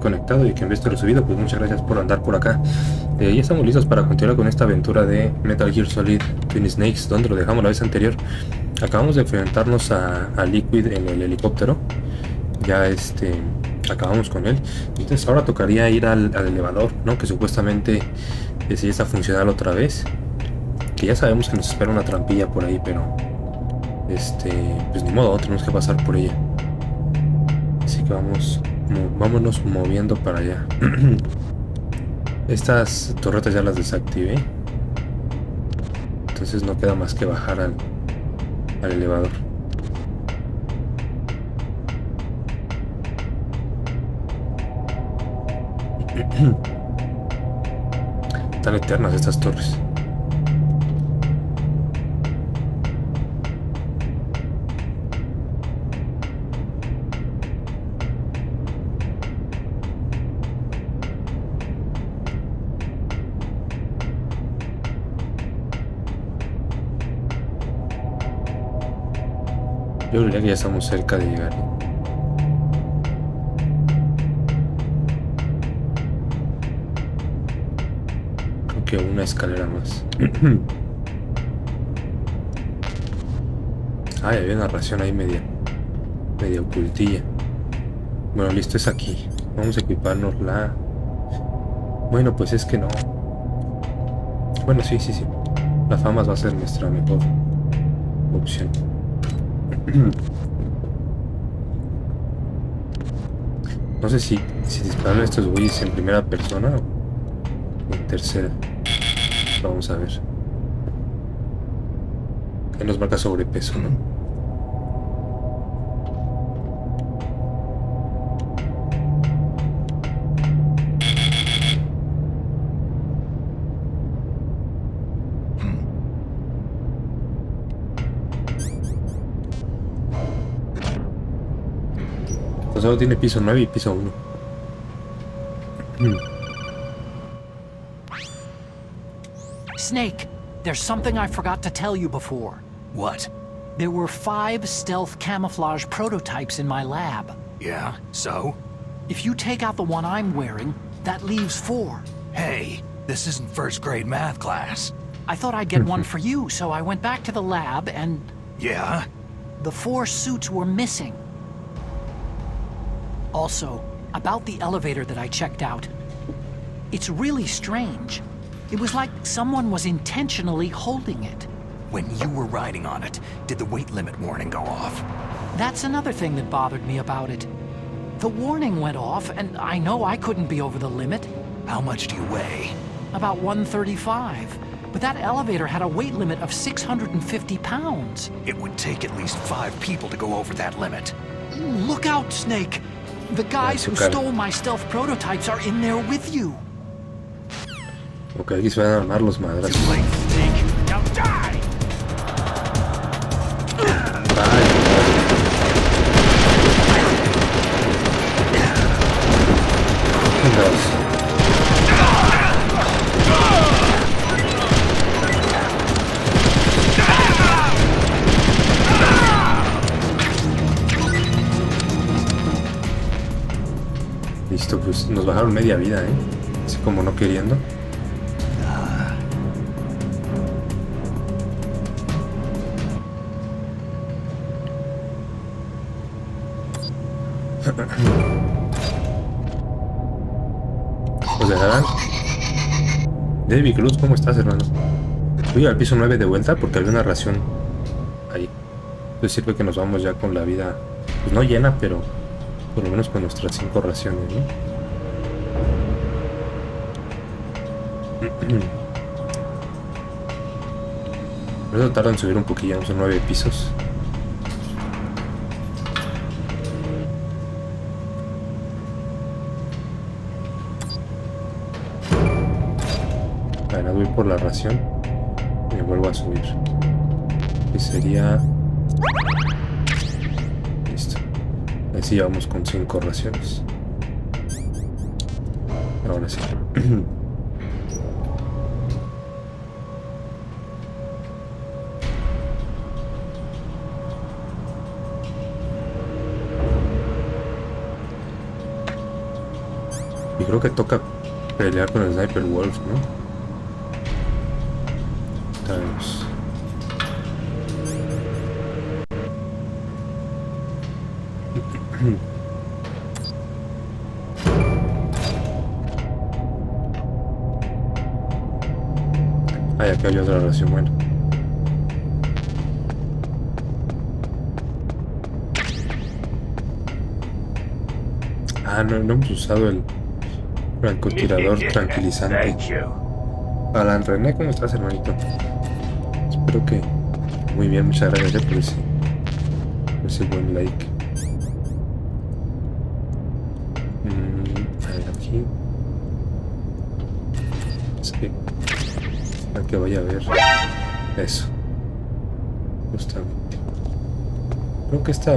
conectado y que enviaste lo subido, pues muchas gracias por andar por acá. Ya estamos listos para continuar con esta aventura de Metal Gear Solid Twin Snakes, donde lo dejamos la vez anterior. Acabamos de enfrentarnos a Liquid en el helicóptero. Ya acabamos con él. Entonces ahora tocaría ir al elevador, ¿no? Que supuestamente ya está funcional otra vez. Que ya sabemos que nos espera una trampilla por ahí, pero pues ni modo, tenemos que pasar por ella. Así que vámonos moviendo para allá. Estas torretas ya las desactivé, entonces no queda más que bajar al elevador. Están eternas estas torres. Yo diría que ya estamos cerca de llegar. Creo que una escalera más. Ay, había una ración ahí media ocultilla. Bueno, listo, es aquí. Vamos a equiparnos la... Bueno, pues es que no. Bueno, sí. La fama va a ser nuestra mejor opción. No sé si disparar a estos güeyes en primera persona o en tercera. Vamos a ver. Ahí nos marca sobrepeso, ¿no? Solo tiene piso 9 y piso 1. Snake, there's something I forgot to tell you before. What? There were 5 stealth camouflage prototypes in my lab. Yeah, so? If you take out the one I'm wearing, that leaves 4. Hey, this isn't first grade math class. I thought I'd get one for you, so I went back to the lab and... Yeah? The 4 suits were missing. Also, about the elevator that I checked out. It's really strange. It was like someone was intentionally holding it. When you were riding on it, did the weight limit warning go off? That's another thing that bothered me about it. The warning went off, and I know I couldn't be over the limit. How much do you weigh? About 135. But that elevator had a weight limit of 650 pounds. It would take at least 5 people to go over that limit. Look out, Snake! The guys who stole my stealth prototypes are in there with you. Ok, aquí se van a armar los madrazos. Listo, pues nos bajaron media vida, así como no queriendo. ¿Os dejarán? David Cruz, ¿cómo estás, hermano? Voy al piso 9 de vuelta porque había una ración ahí. Entonces sirve que nos vamos ya con la vida, pues no llena, pero por lo menos con nuestras 5 raciones, ¿no? Por eso tarda en subir un poquillo, son 9 pisos. Bueno, voy por la ración y me vuelvo a subir. Que sería... Listo. Así vamos con 5 raciones. Ahora sí. Y creo que toca pelear con el Sniper Wolf, ¿no? Vamos. Ay, acá hay otra oración, bueno. Ah, no hemos usado el francotirador tranquilizante. Alan René, ¿cómo estás, hermanito? Espero que muy bien, muchas gracias por ese buen like. A ver, aquí. Es que para que vaya a ver eso. Justamente. Creo que esta...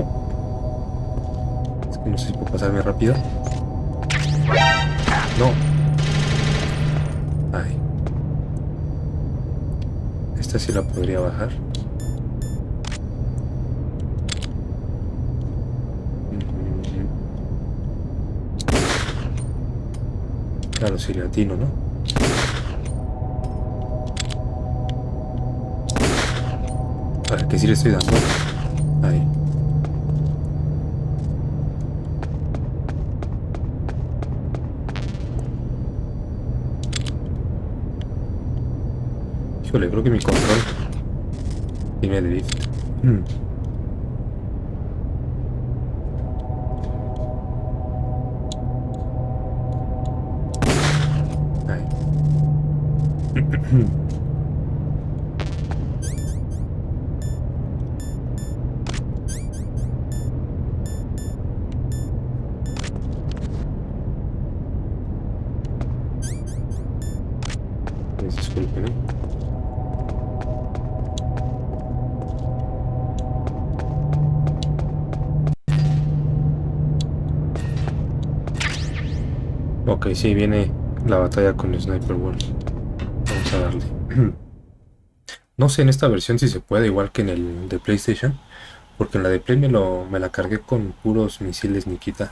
Es que no sé si puedo pasarme rápido. No. Ay. Esta sí la podría bajar. Claro, si le atino, ¿no? Para que sí le estoy dando. Ahí. Híjole, creo que mi control tiene drift. Ahí. Disculpen, ¿eh? Ok, sí, viene la batalla con el Sniper Wolf. Vamos a darle. No sé en esta versión si se puede, igual que en el de PlayStation. Porque en la de Play me la cargué con puros misiles Nikita.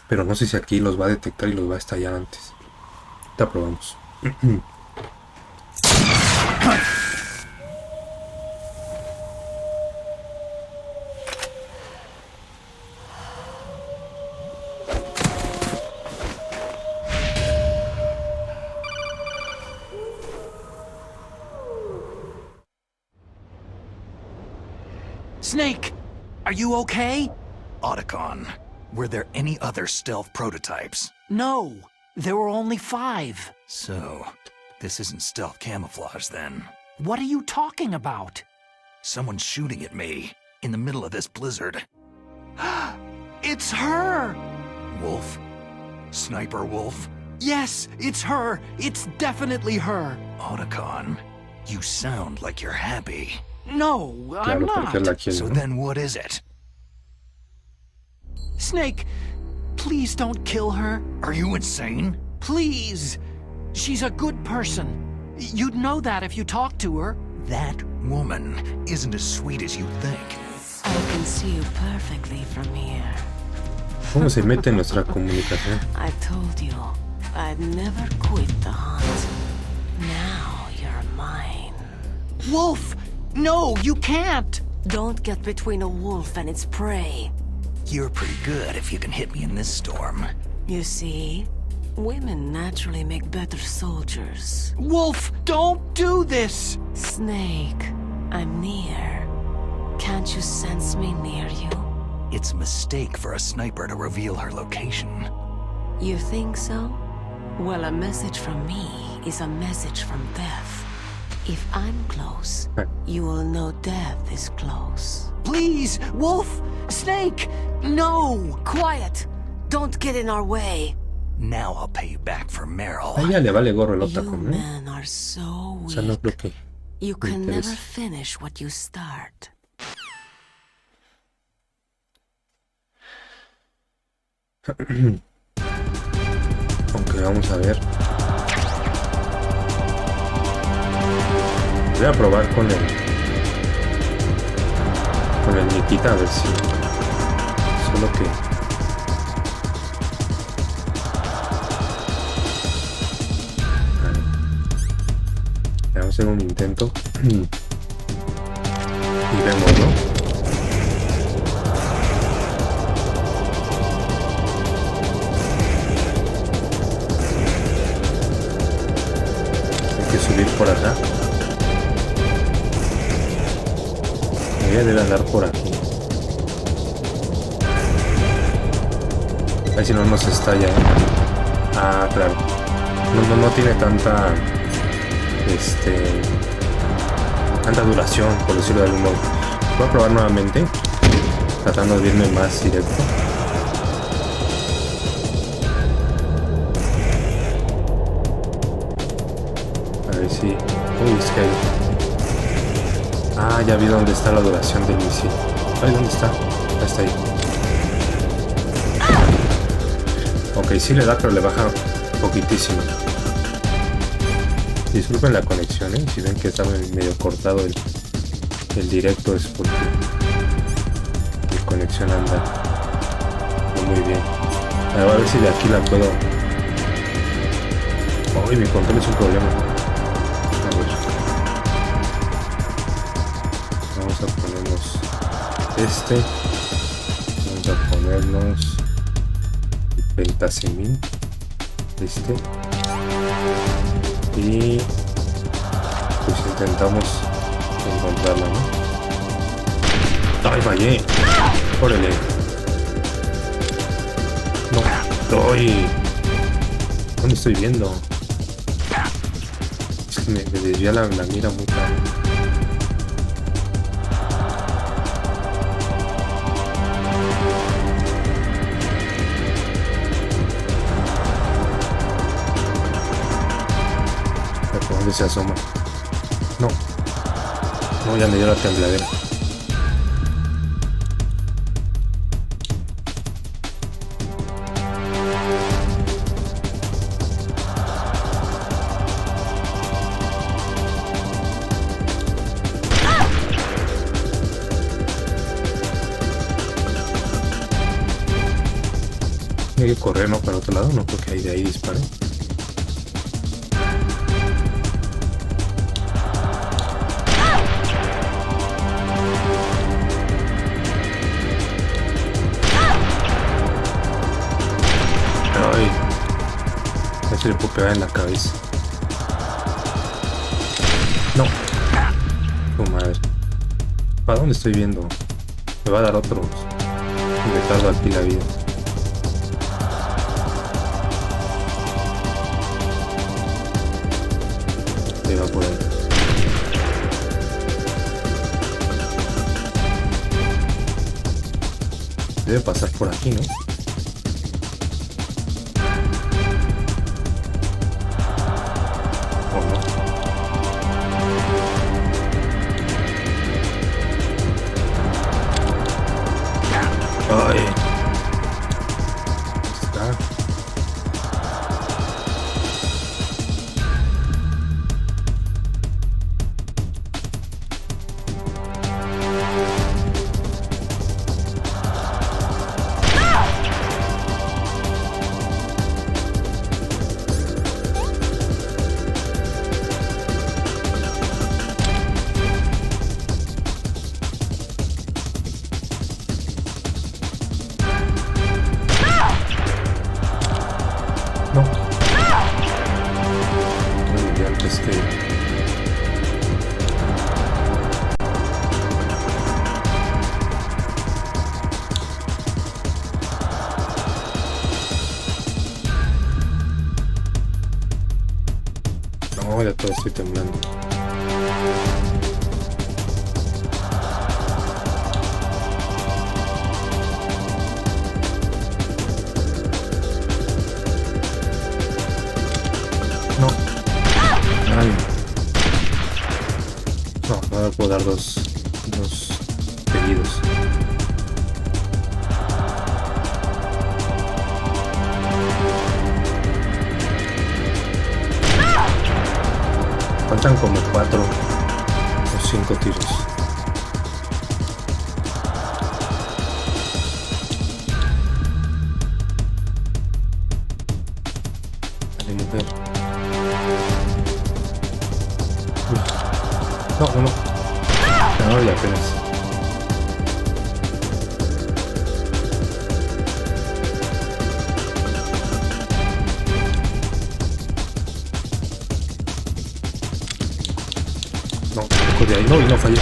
Pero no sé si aquí los va a detectar y los va a estallar antes. Ahorita probamos. Snake, are you okay? Otacon, were there any other stealth prototypes? No, there were only 5. So, this isn't stealth camouflage then. What are you talking about? Someone's shooting at me, in the middle of this blizzard. It's her! Wolf? Sniper Wolf? Yes, it's her. It's definitely her. Otacon, you sound like you're happy. No, I'm Claro, porque la not. quiere, So ¿no? then what is it? Snake, please don't kill her. Are you insane? Please. She's a good person. You'd know that if you talked to her. That woman isn't as sweet as you think. I can see you perfectly from here. ¿Cómo se mete en nuestra comunicación? I told you, I'd never quit the hunt. Now you're mine. Wolf! No, you can't! Don't get between a wolf and its prey. You're pretty good if you can hit me in this storm. You see, women naturally make better soldiers. Wolf, don't do this! Snake, I'm near. Can't you sense me near you? It's a mistake for a sniper to reveal her location. You think so? Well, a message from me is a message from death. If I'm close, you will know death is close. Please, Wolf! Snake! No! Quiet! Don't get in our way. Now I'll pay you back for A Meryl. ella le vale gorro el You Otacon, ¿eh? men are so O sea, no creo weak. que You me can never interese. finish what you start. Aunque vamos a ver. Voy a probar con el Nikita a ver si. Solo que hacer un intento. Y vemos, ¿no? Hay que subir por acá. Ella debe andar por aquí. A ver si no nos estalla. Ah, claro. No tiene tanta tanta duración, por decirlo de algún modo. Voy a probar nuevamente, tratando de irme más directo. A ver si... Uy, es que hay... Ah, ya vi dónde está la duración del misil. Ay, ¿dónde está? Ah, está ahí. Ok, sí le da, pero le baja poquitísimo. Disculpen la conexión, si ven que está medio cortado el directo, es porque mi conexión anda muy bien. A ver si de aquí la puedo... Uy, mi control es un problema. A ver. Vamos a ponernos este. Vamos a ponernos pentasemín. Este. Y pues intentamos encontrarla, ¿no? ¡Ay, fallé! ¡Órale! ¡No! ¡Estoy! ¿Dónde estoy viendo? Es que me desvía la mira muy tarde. ¿Por dónde se asoma? No. No, ya me dio la tembladera. Hay que correr, ¿no? Para otro lado, no creo que ahí de ahí dispare. Ay, ya se le puede pegar en la cabeza. No. Oh, madre. ¿Para dónde estoy viendo? Me va a dar otro. Me tardo aquí la vida. Va por ahí. Debe pasar por aquí, ¿no? ¿O no? Ay. Ahí está. No. Muy bien, es que... No, ya todo estoy temblando. No. Ay. No, no puedo dar dos seguidos. Faltan como 4 o 5 tiros. Dale, mujer. Uy. No, no, no. No, ya apenas. No, de ahí no, y no fallé.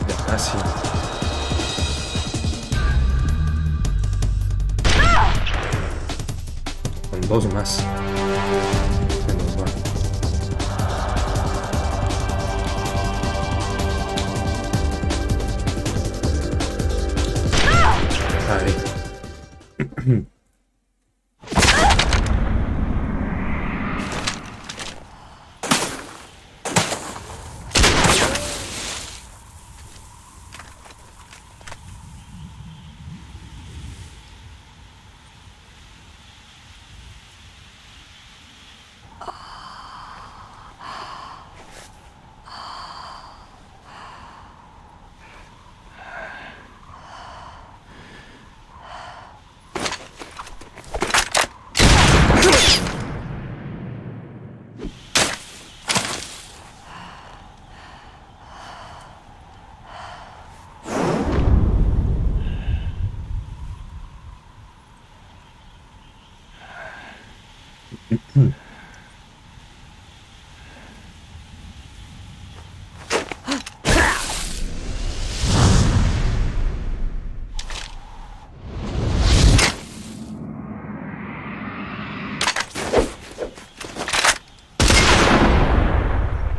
Ya casi. Con dos más. Se nos va. Ahí.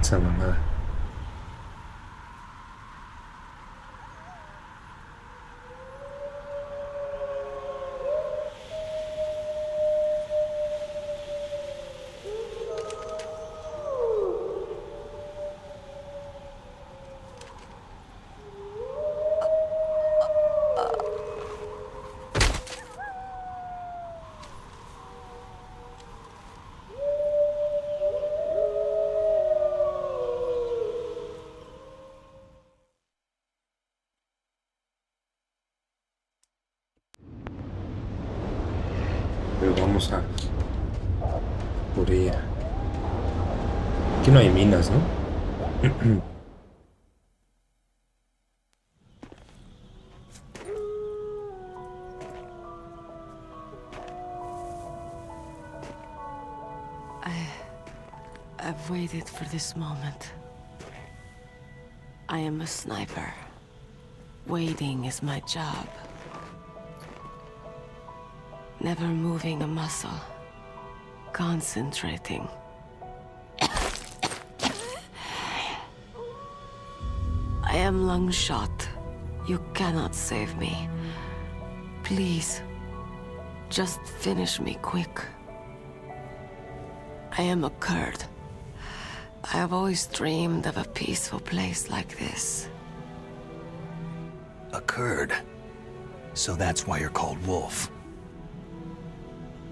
Esa mamada. Pero vamos a por ella. Aquí no hay minas, ¿no? I've waited for this moment. I am a sniper. Waiting is my job. Never moving a muscle. Concentrating. I am Lungshot. You cannot save me. Please, just finish me quick. I am a Kurd. I have always dreamed of a peaceful place like this. A Kurd. So that's why you're called Wolf.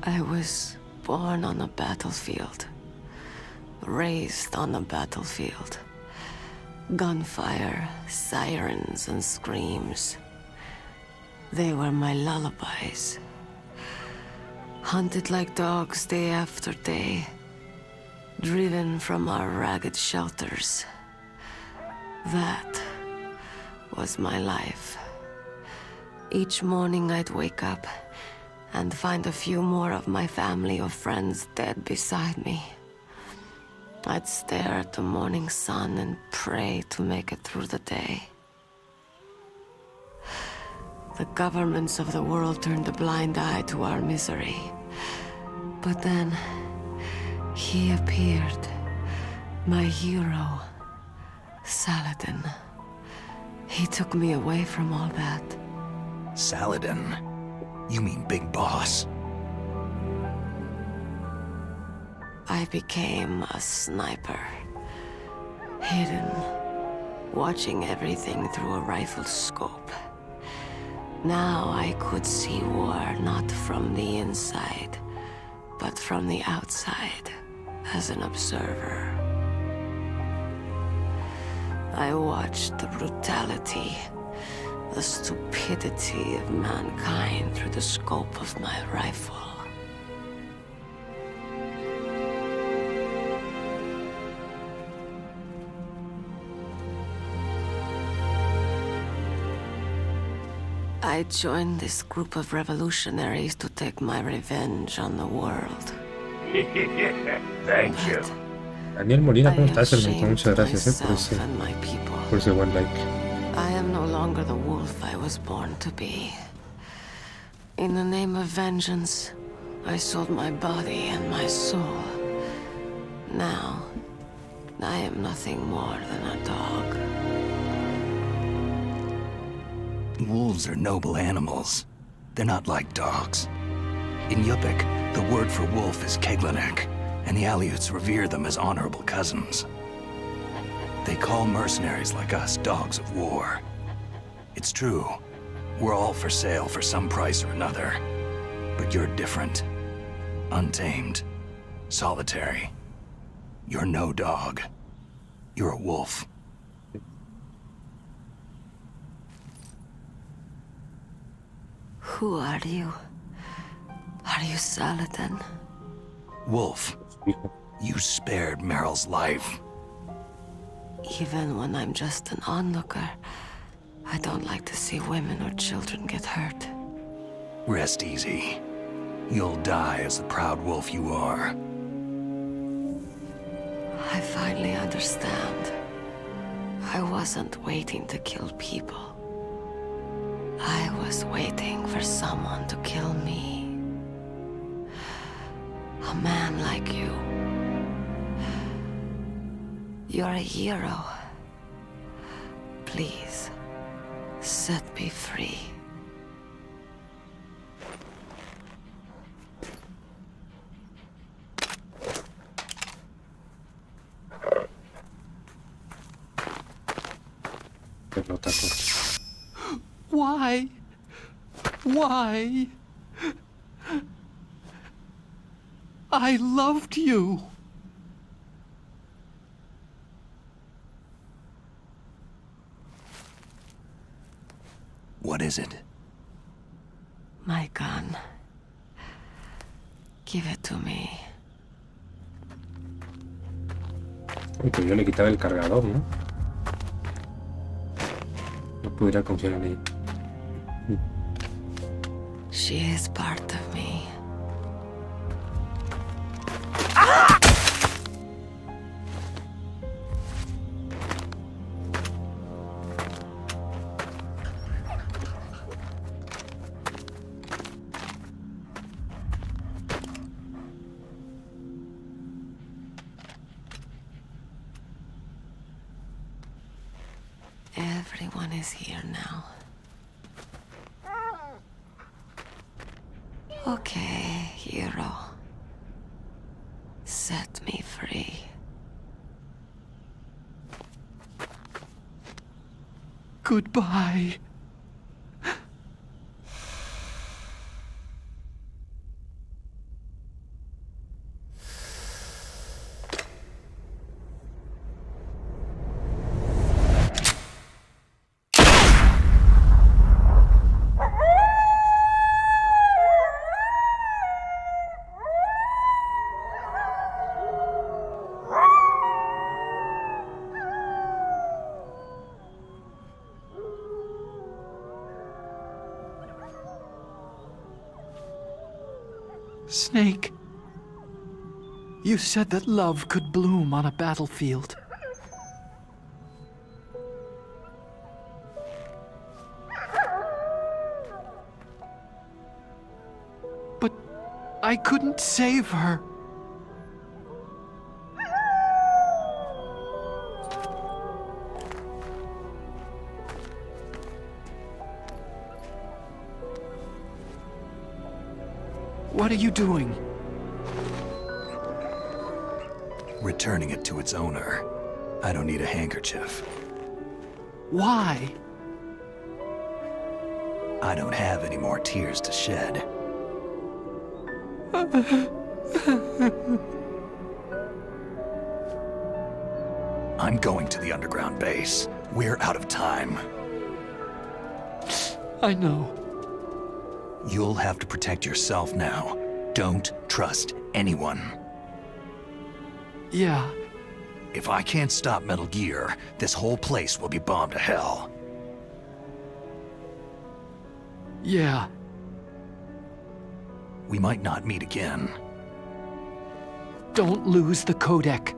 I was born on a battlefield. Raised on a battlefield. Gunfire, sirens, and screams. They were my lullabies. Hunted like dogs day after day. Driven from our ragged shelters. That was my life. Each morning I'd wake up and find a few more of my family or friends dead beside me. I'd stare at the morning sun and pray to make it through the day. The governments of the world turned a blind eye to our misery. But then, he appeared. My hero, Saladin. He took me away from all that. Saladin? You mean Big Boss? I became a sniper. Hidden, watching everything through a rifle scope. Now I could see war not from the inside, but from the outside, as an observer. I watched the brutality, the stupidity of mankind through the scope of my rifle. I joined this group of revolutionaries to take my revenge on the world. Thank you. Daniel Molina, ¿cómo I estás, have hermanito? shamed Muchas gracias myself and my people. por ese buen like. I am no longer the wolf I was born to be. In the name of vengeance, I sold my body and my soul. Now, I am nothing more than a dog. Wolves are noble animals. They're not like dogs. In Yupik, the word for wolf is Keglanek, and the Aleuts revere them as honorable cousins. They call mercenaries like us dogs of war. It's true. We're all for sale for some price or another. But you're different. Untamed. Solitary. You're no dog. You're a wolf. Who are you? Are you Saladin? Wolf, you spared Meryl's life. Even when I'm just an onlooker, I don't like to see women or children get hurt. Rest easy. You'll die as the proud wolf you are. I finally understand. I wasn't waiting to kill people. I was waiting for someone to kill me. A man like you. You're a hero. Please, set me free. Why? Why? I loved you. What is it? My gun. Give it to me. Aunque yo le quitaba el cargador, ¿no? No pudiera confiar en ella. She is part of me. Everyone is here now. Okay, hero. Set me free. Goodbye. Snake, you said that love could bloom on a battlefield. But I couldn't save her. What are you doing? Returning it to its owner. I don't need a handkerchief. Why? I don't have any more tears to shed. I'm going to the underground base. We're out of time. I know. You'll have to protect yourself now. Don't trust anyone. Yeah. If I can't stop Metal Gear, this whole place will be bombed to hell. Yeah. We might not meet again. Don't lose the codec.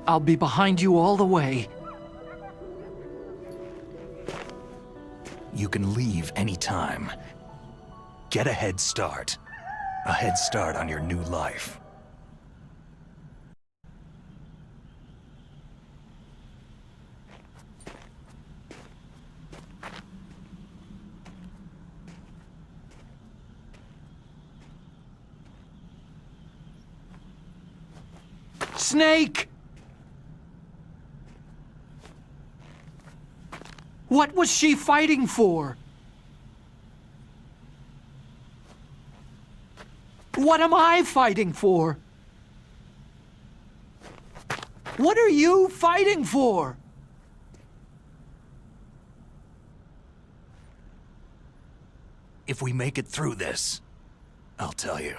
I'll be behind you all the way. You can leave anytime. Get a head start. A head start on your new life. Snake! What was she fighting for? What am I fighting for? What are you fighting for? If we make it through this, I'll tell you.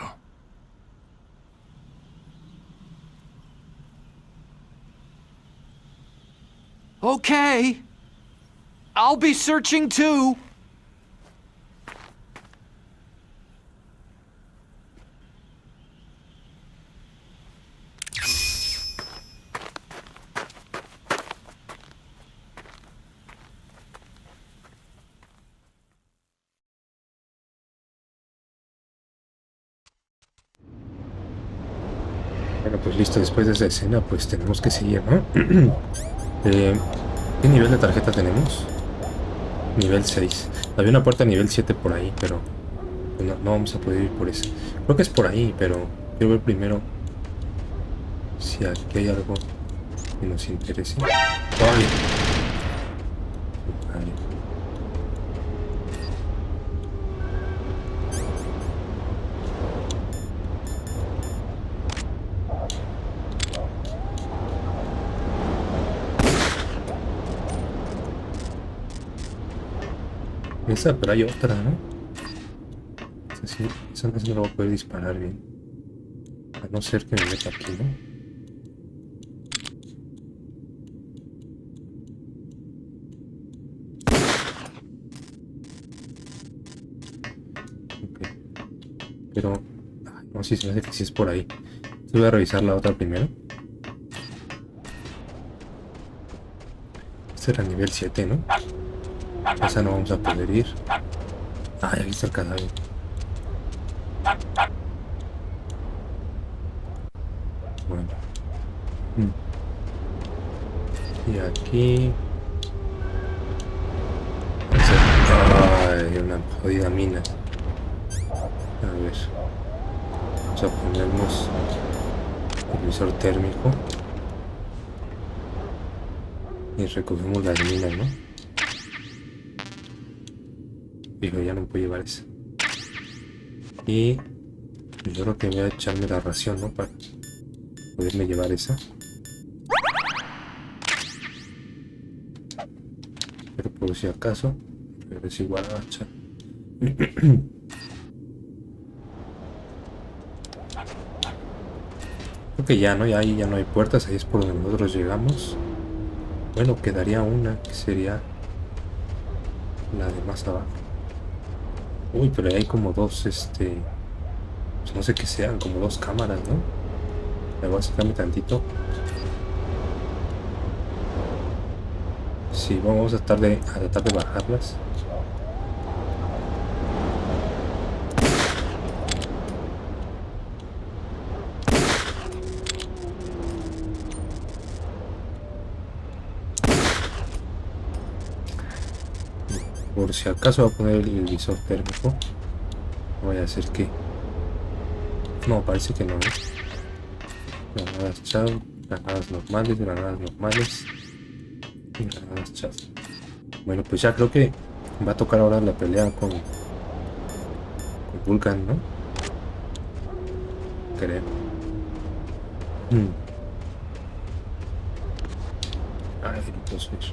Okay. I'll be searching too. Bueno, pues listo, después de esa escena, pues tenemos que seguir, ¿no? ¿Qué nivel de tarjeta tenemos? Nivel 6. Había una puerta nivel 7 por ahí, pero no vamos a poder ir por eso. Creo que es por ahí, pero quiero ver primero si aquí hay algo que nos interese. ¡Ay! Vale. Esa, pero hay otra, ¿no? Esa no la voy a poder disparar bien. A no ser que me meta aquí, ¿no? Ok. Pero... ay, no, si se me hace que sí es por ahí. Entonces voy a revisar la otra primero. Este era nivel 7, ¿no? Esa no vamos a poder ir. Ah, aquí está el cadáver. Bueno. Y aquí... ay, una jodida mina. A ver. Vamos a ponernos el visor térmico. Y recogemos las minas, ¿no? Digo, ya no puedo llevar esa. Y yo creo que voy a echarme la ración, ¿no? Para poderme llevar esa. Pero por si acaso, pero es igual a hacha. Creo que ya, ¿no? Ya ahí ya no hay puertas, ahí es por donde nosotros llegamos. Bueno, quedaría una, que sería la de más abajo. Uy, pero ahí hay como dos, pues no sé qué sean, como dos cámaras, ¿no? Le voy a sacarme tantito. Sí, vamos a tratar de bajarlas. Por si acaso voy a poner el visor térmico. No voy a hacer que... no, parece que no, ¿eh? Granadas chat, granadas normales, y granadas chat. Bueno, pues ya creo que va a tocar ahora la pelea con Vulcan, ¿no? Creo. Ah, no puedo subir.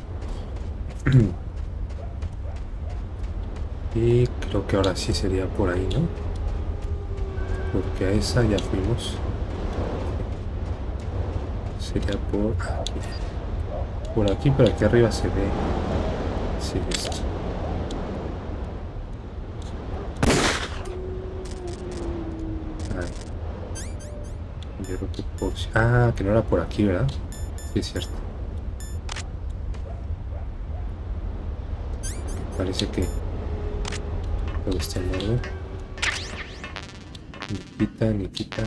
Y creo que ahora sí sería por ahí, ¿no? Porque a esa ya fuimos. Sería por aquí. Por aquí, pero aquí arriba se ve. Sí, esto. Ay. Yo creo que por... Ah, que no era por aquí, ¿verdad? Sí, es cierto. Parece que todo está en orden. Ni quita, ni quita.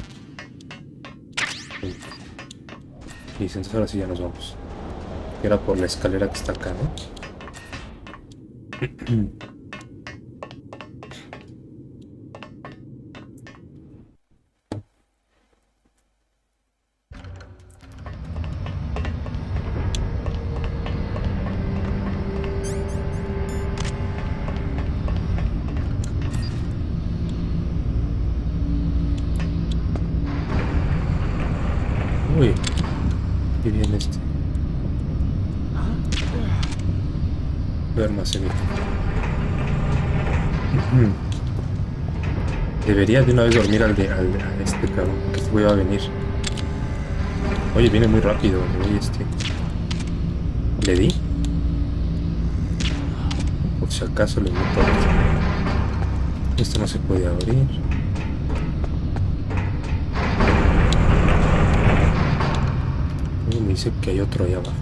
Listo, entonces ahora sí ya nos vamos. Era por la escalera que está acá, ¿no? Uy, qué bien este. Duermas en Debería de una vez dormir a este cabrón, que este güey va a venir. Oye, viene muy rápido, güey, este. ¿Le di? Por si acaso le meto otro. Esto no se puede abrir. Me dice que hay otro ahí abajo.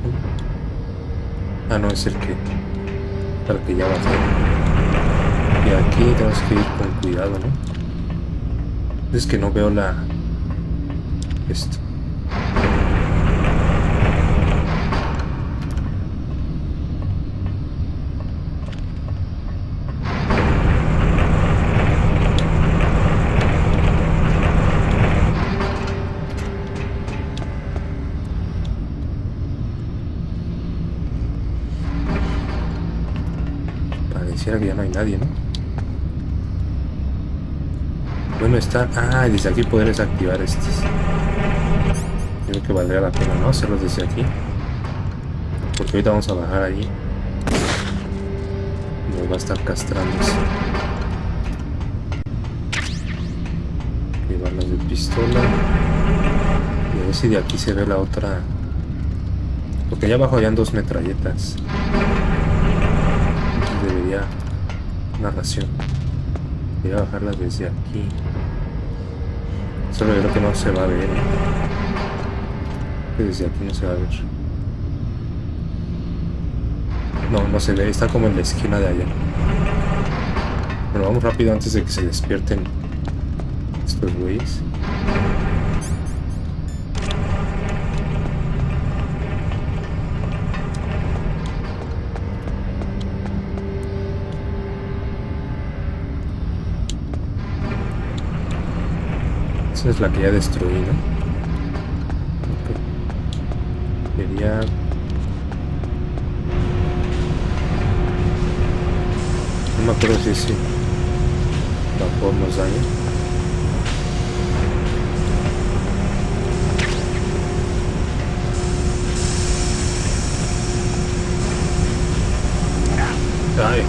Ah, no, es el que ya bajó. Y aquí tenemos que ir con cuidado, ¿no? Es que no veo esto. Pareciera que ya no hay nadie, ¿no? Bueno, está... Ah, desde aquí poder desactivar estos. Creo que valdría la pena, ¿no? Hacerlos desde aquí. Porque ahorita vamos a bajar allí. Nos va a estar castrando. Llevarlas de pistola. Y a ver si de aquí se ve la otra. Porque allá abajo hayan 2 metralletas. Entonces debería... Una ración. Voy a bajarla desde aquí. Solo creo que no se va a ver. Desde aquí no se va a ver. No se ve. Está como en la esquina de allá. Bueno, vamos rápido antes de que se despierten estos güeyes. Esa es la que ya destruí, ¿no? Ok. Sería... No me acuerdo si sí. Vapor nos daña. Ay.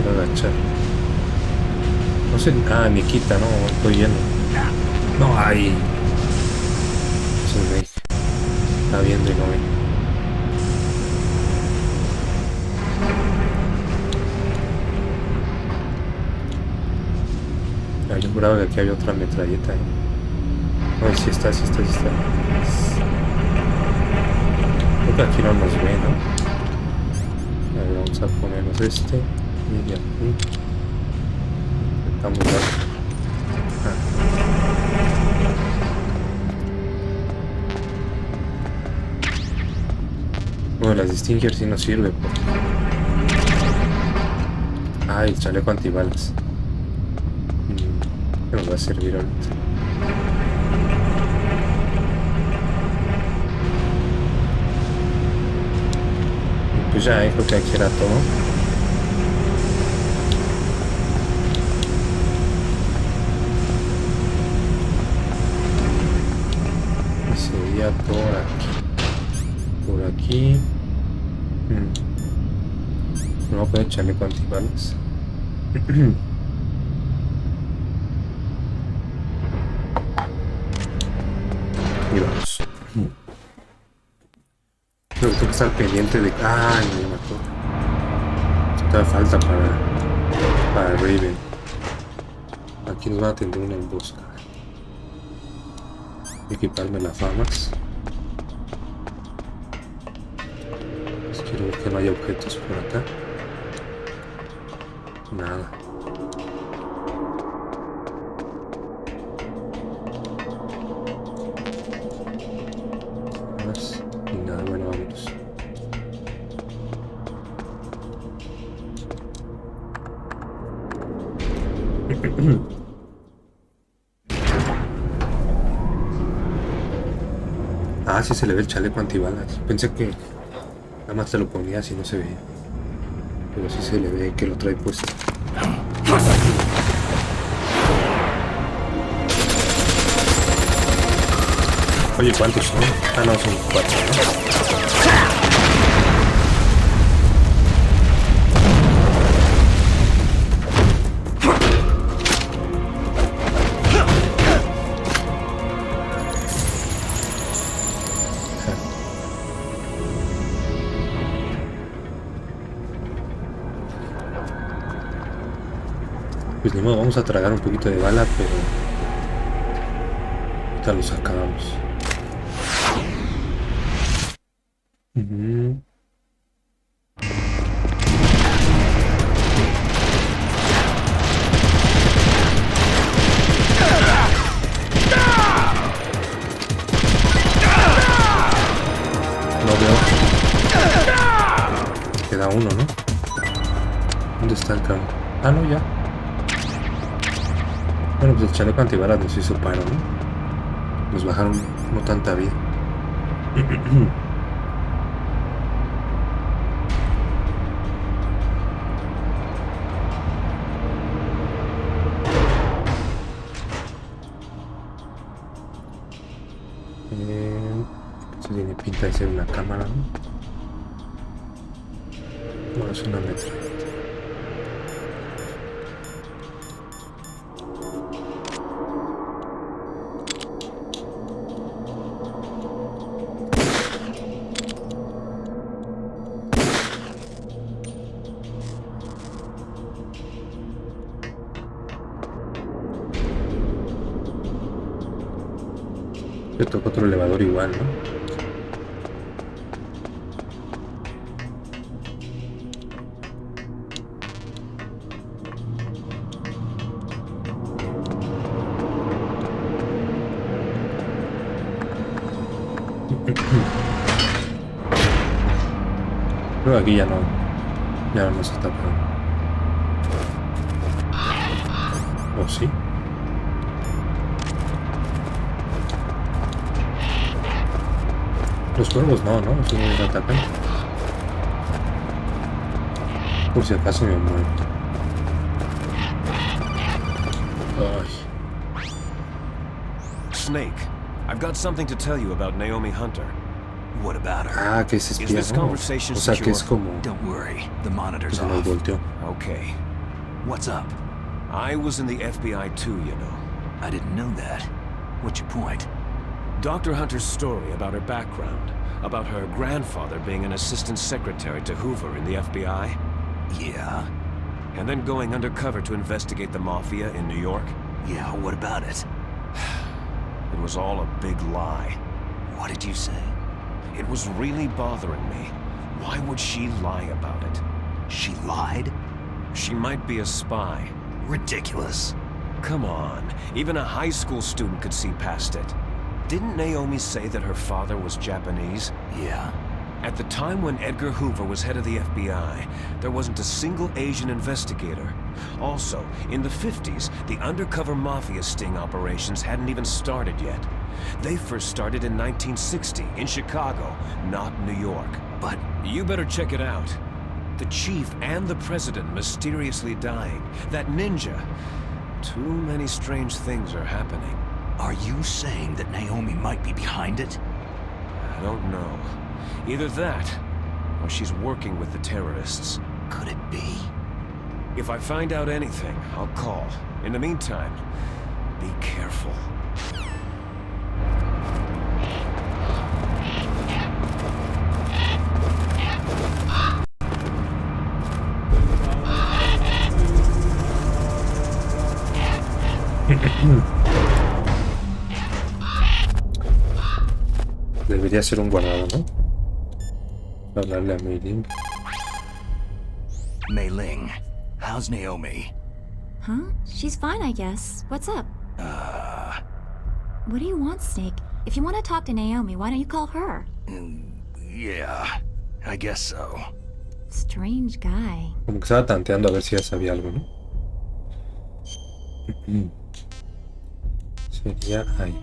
Quiero agachar. No sé... Ah, ni quita, no, estoy lleno. No, ahí. Eso es de... Está viendo y no ve. Ah, yo juraba que aquí había otra metralleta, ¿eh? No, sí está. Creo que aquí no nos ve, ¿no? A ver, vamos a ponernos este. Y de aquí. Estamos ya. Bueno, las Stinger sí nos sirve porque... Ah, el chaleco antibalas. ¿Qué nos va a servir ahorita? Pues ya, creo que aquí era todo. Y sería por aquí. Por por aquí. No voy a poder chaleco antibalas. Y vamos. Creo que tengo que estar pendiente de... ¡Ay, me mató! Te da falta para Raven. Aquí nos van a tender una emboscada. Equiparme las famas. Pues quiero ver que no haya objetos por acá. Nada. Más y nada, bueno, vámonos. Ah, sí se le ve el chaleco antibalas. Pensé que nada más te lo ponías y no se veía. Pero sí se le ve que lo trae puesto. Oye, ¿cuántos son? Ah, no, son 4, ¿no? Pues ni modo, vamos a tragar un poquito de bala, pero ahorita los acabamos. No veo. Queda uno, ¿no? ¿Dónde está el cabo? Ah, no, ya. Bueno, pues el chaleco antibalas nos hizo paro, ¿no? Nos bajaron no tanta vida. Esto tiene pinta de ser una cámara, ¿no? No, es una metralleta. Yo toco otro elevador igual, ¿no? Creo que aquí ya no nos está pegando. ¿O sí? Los cuervos no, si me atacan. Por si acaso me muero. Ay. Snake, I've got something to tell you about Naomi Hunter. What about her? Ah, que es Is espía, this ¿no? conversation O sea, que es secure? como... Don't worry, the monitor's Se nos off. volteó. Okay. What's up? I was in the FBI too, you know. I didn't know that. What's your point? Dr. Hunter's story about her background, about her grandfather being an assistant secretary to Hoover in the FBI, Yeah? and then going undercover to investigate the Mafia in New York. Yeah, what about it? It was all a big lie. What did you say? It was really bothering me. Why would she lie about it? She lied? She might be a spy. Ridiculous. Come on, even a high school student could see past it. Didn't Naomi say that her father was Japanese? Yeah? At the time when Edgar Hoover was head of the FBI, there wasn't a single Asian investigator. Also, in the 50s, the undercover mafia sting operations hadn't even started yet. They first started in 1960, in Chicago, not New York. But You better check it out. The chief and the president mysteriously dying. That ninja. Too many strange things are happening. are you saying that Naomi might be behind it? I don't know. Either that, or she's working with the terrorists. Could it be? If I find out anything, I'll call. In the meantime, be careful. Debería ser un guardado, ¿no? Hablarle a Mei-Ling. Mei-Ling, how's Naomi? Huh? She's fine, I guess. What's up? What do you want, Snake? If you want to talk to Naomi, why don't you call her? Yeah, I guess so. Strange guy. Como que estaba tanteando a ver si ya sabía algo, ¿no? Sería ahí.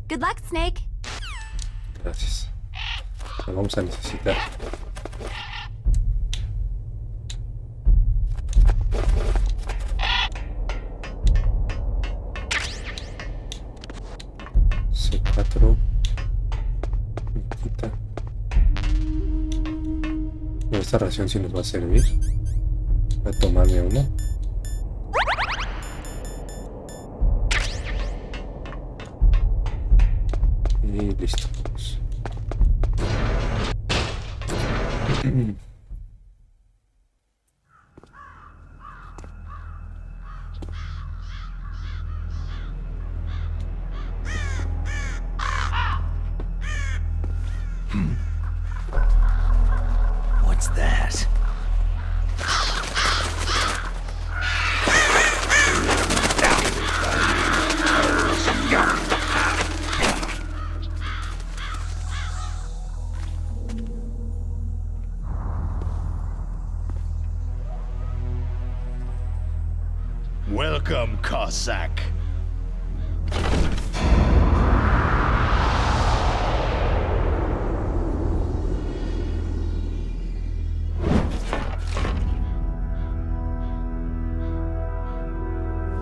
Good luck, Snake. Gracias. Lo vamos a necesitar. C4. Quita. Esta ración sí nos va a servir. Voy a tomarme una. Y listo. What's that? Welcome, Cossack.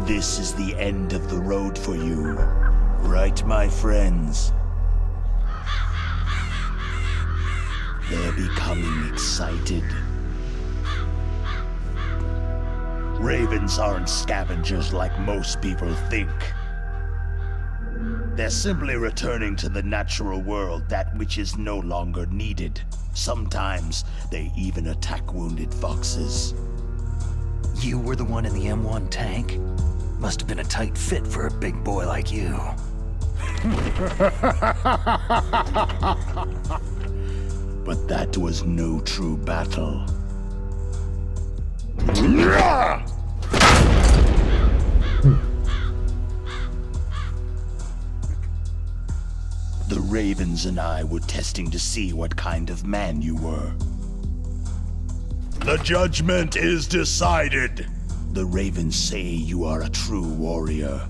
This is the end of the road for you, right, my friends? They're becoming excited. Ravens aren't scavengers like most people think. They're simply returning to the natural world that which is no longer needed. Sometimes they even attack wounded foxes. You were the one in the M1 tank? Must have been a tight fit for a big boy like you. But that was no true battle. The Ravens and I were testing to see what kind of man you were. The judgment is decided. The Ravens say you are a true warrior.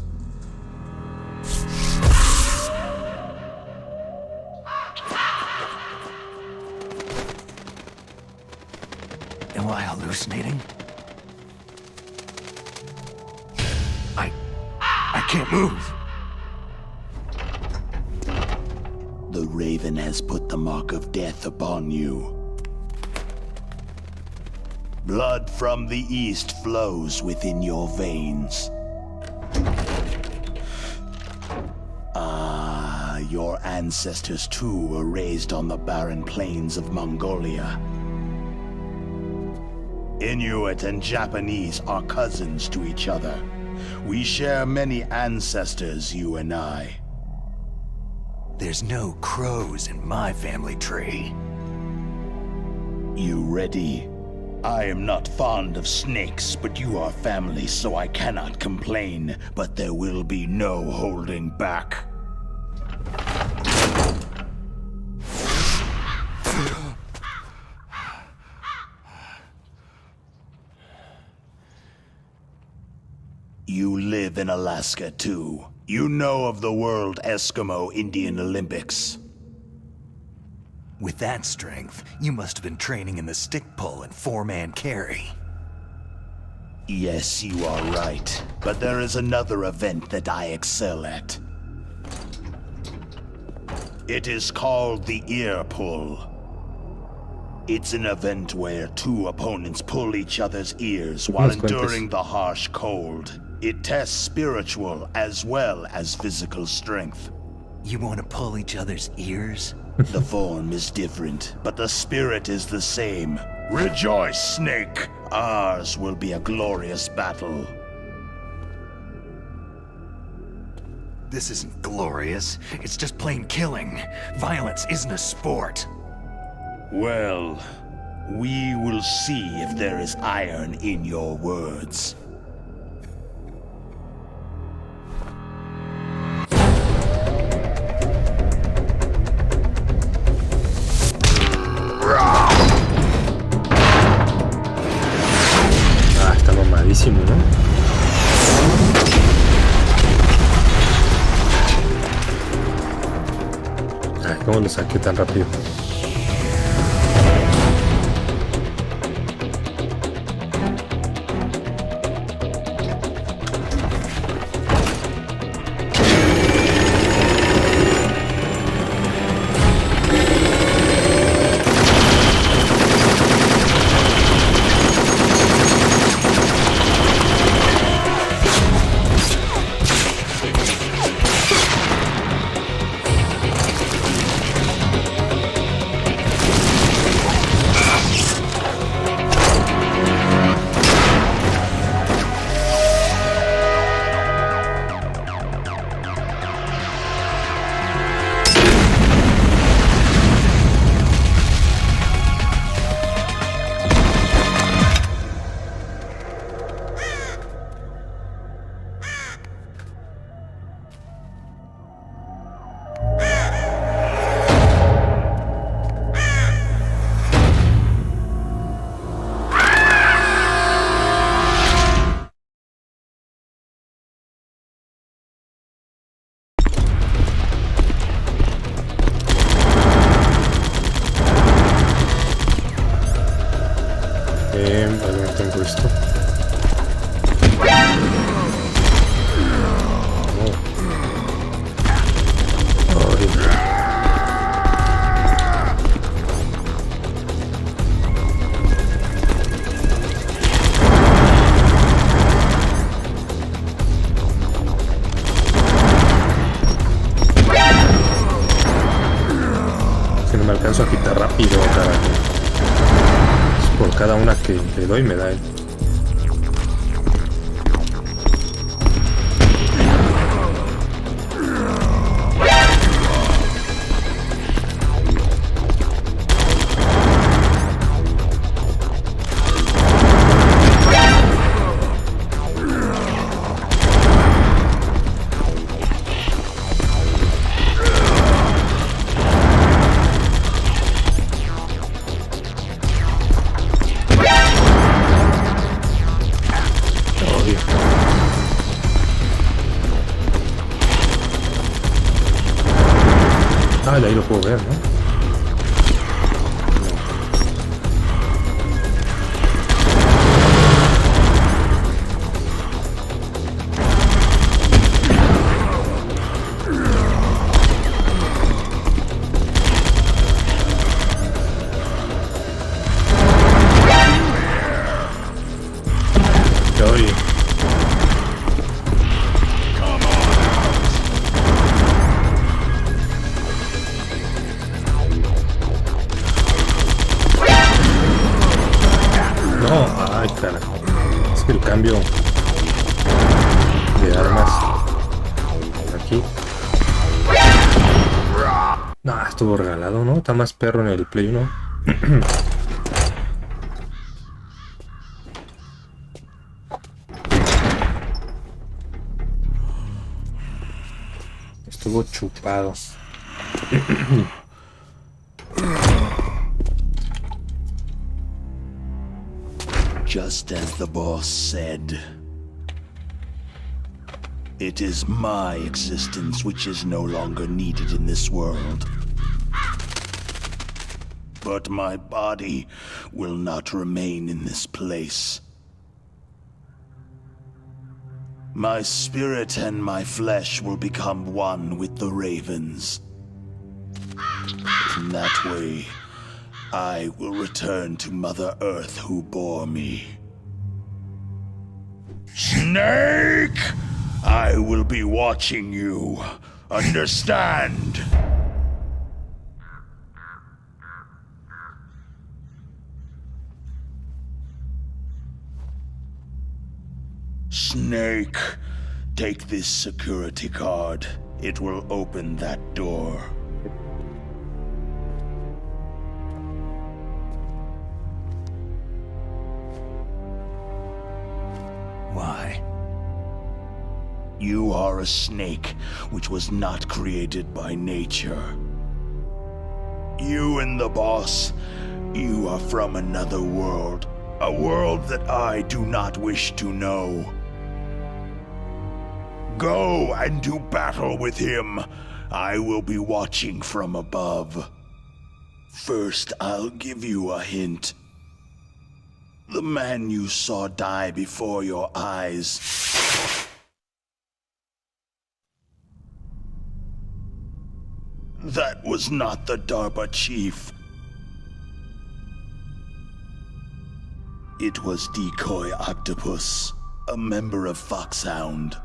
Am I hallucinating? I can't move. The Raven has put the mark of death upon you. Blood from the east flows within your veins. Your ancestors too were raised on the barren plains of Mongolia. Inuit and Japanese are cousins to each other. We share many ancestors, you and I. There's no crows in my family tree. You ready? I am not fond of snakes, but you are family, so I cannot complain. But there will be no holding back. You live in Alaska, too. You know of the World Eskimo Indian Olympics. With that strength, you must have been training in the stick pull and four-man carry. Yes, you are right. But there is another event that I excel at. It is called the ear pull. It's an event where two opponents pull each other's ears while enduring the harsh cold. It tests spiritual as well as physical strength. You want to pull each other's ears? The form is different, but the spirit is the same. Rejoice, Snake! Ours will be a glorious battle. This isn't glorious. It's just plain killing. Violence isn't a sport. Well, we will see if there is iron in your words. Ah, está mamadísimo, ¿no? Ay, ¿cómo lo saqué tan rápido? No tengo esto. Si no me alcanzo a quitar rápido, carajo. Por cada una que le doy me da él. Ah, de ahí lo puedo ver, ¿no? Oye. No, ay, carajo. Es que el cambio de armas aquí. No, estuvo regalado, ¿no? Está más perro en el Play 1. Estuvo chupado. Just as the boss said, it is my existence which is no longer needed in this world. But my body will not remain in this place. My spirit and my flesh will become one with the ravens. In that way, I will return to Mother Earth who bore me. Snake! I will be watching you. Understand? Snake, take this security card. It will open that door. Why? You are a snake, which was not created by nature. You and the boss, you are from another world. A world that I do not wish to know. Go and do battle with him. I will be watching from above. First, I'll give you a hint. The man you saw die before your eyes. That was not the DARPA chief. It was Decoy Octopus, a member of Foxhound.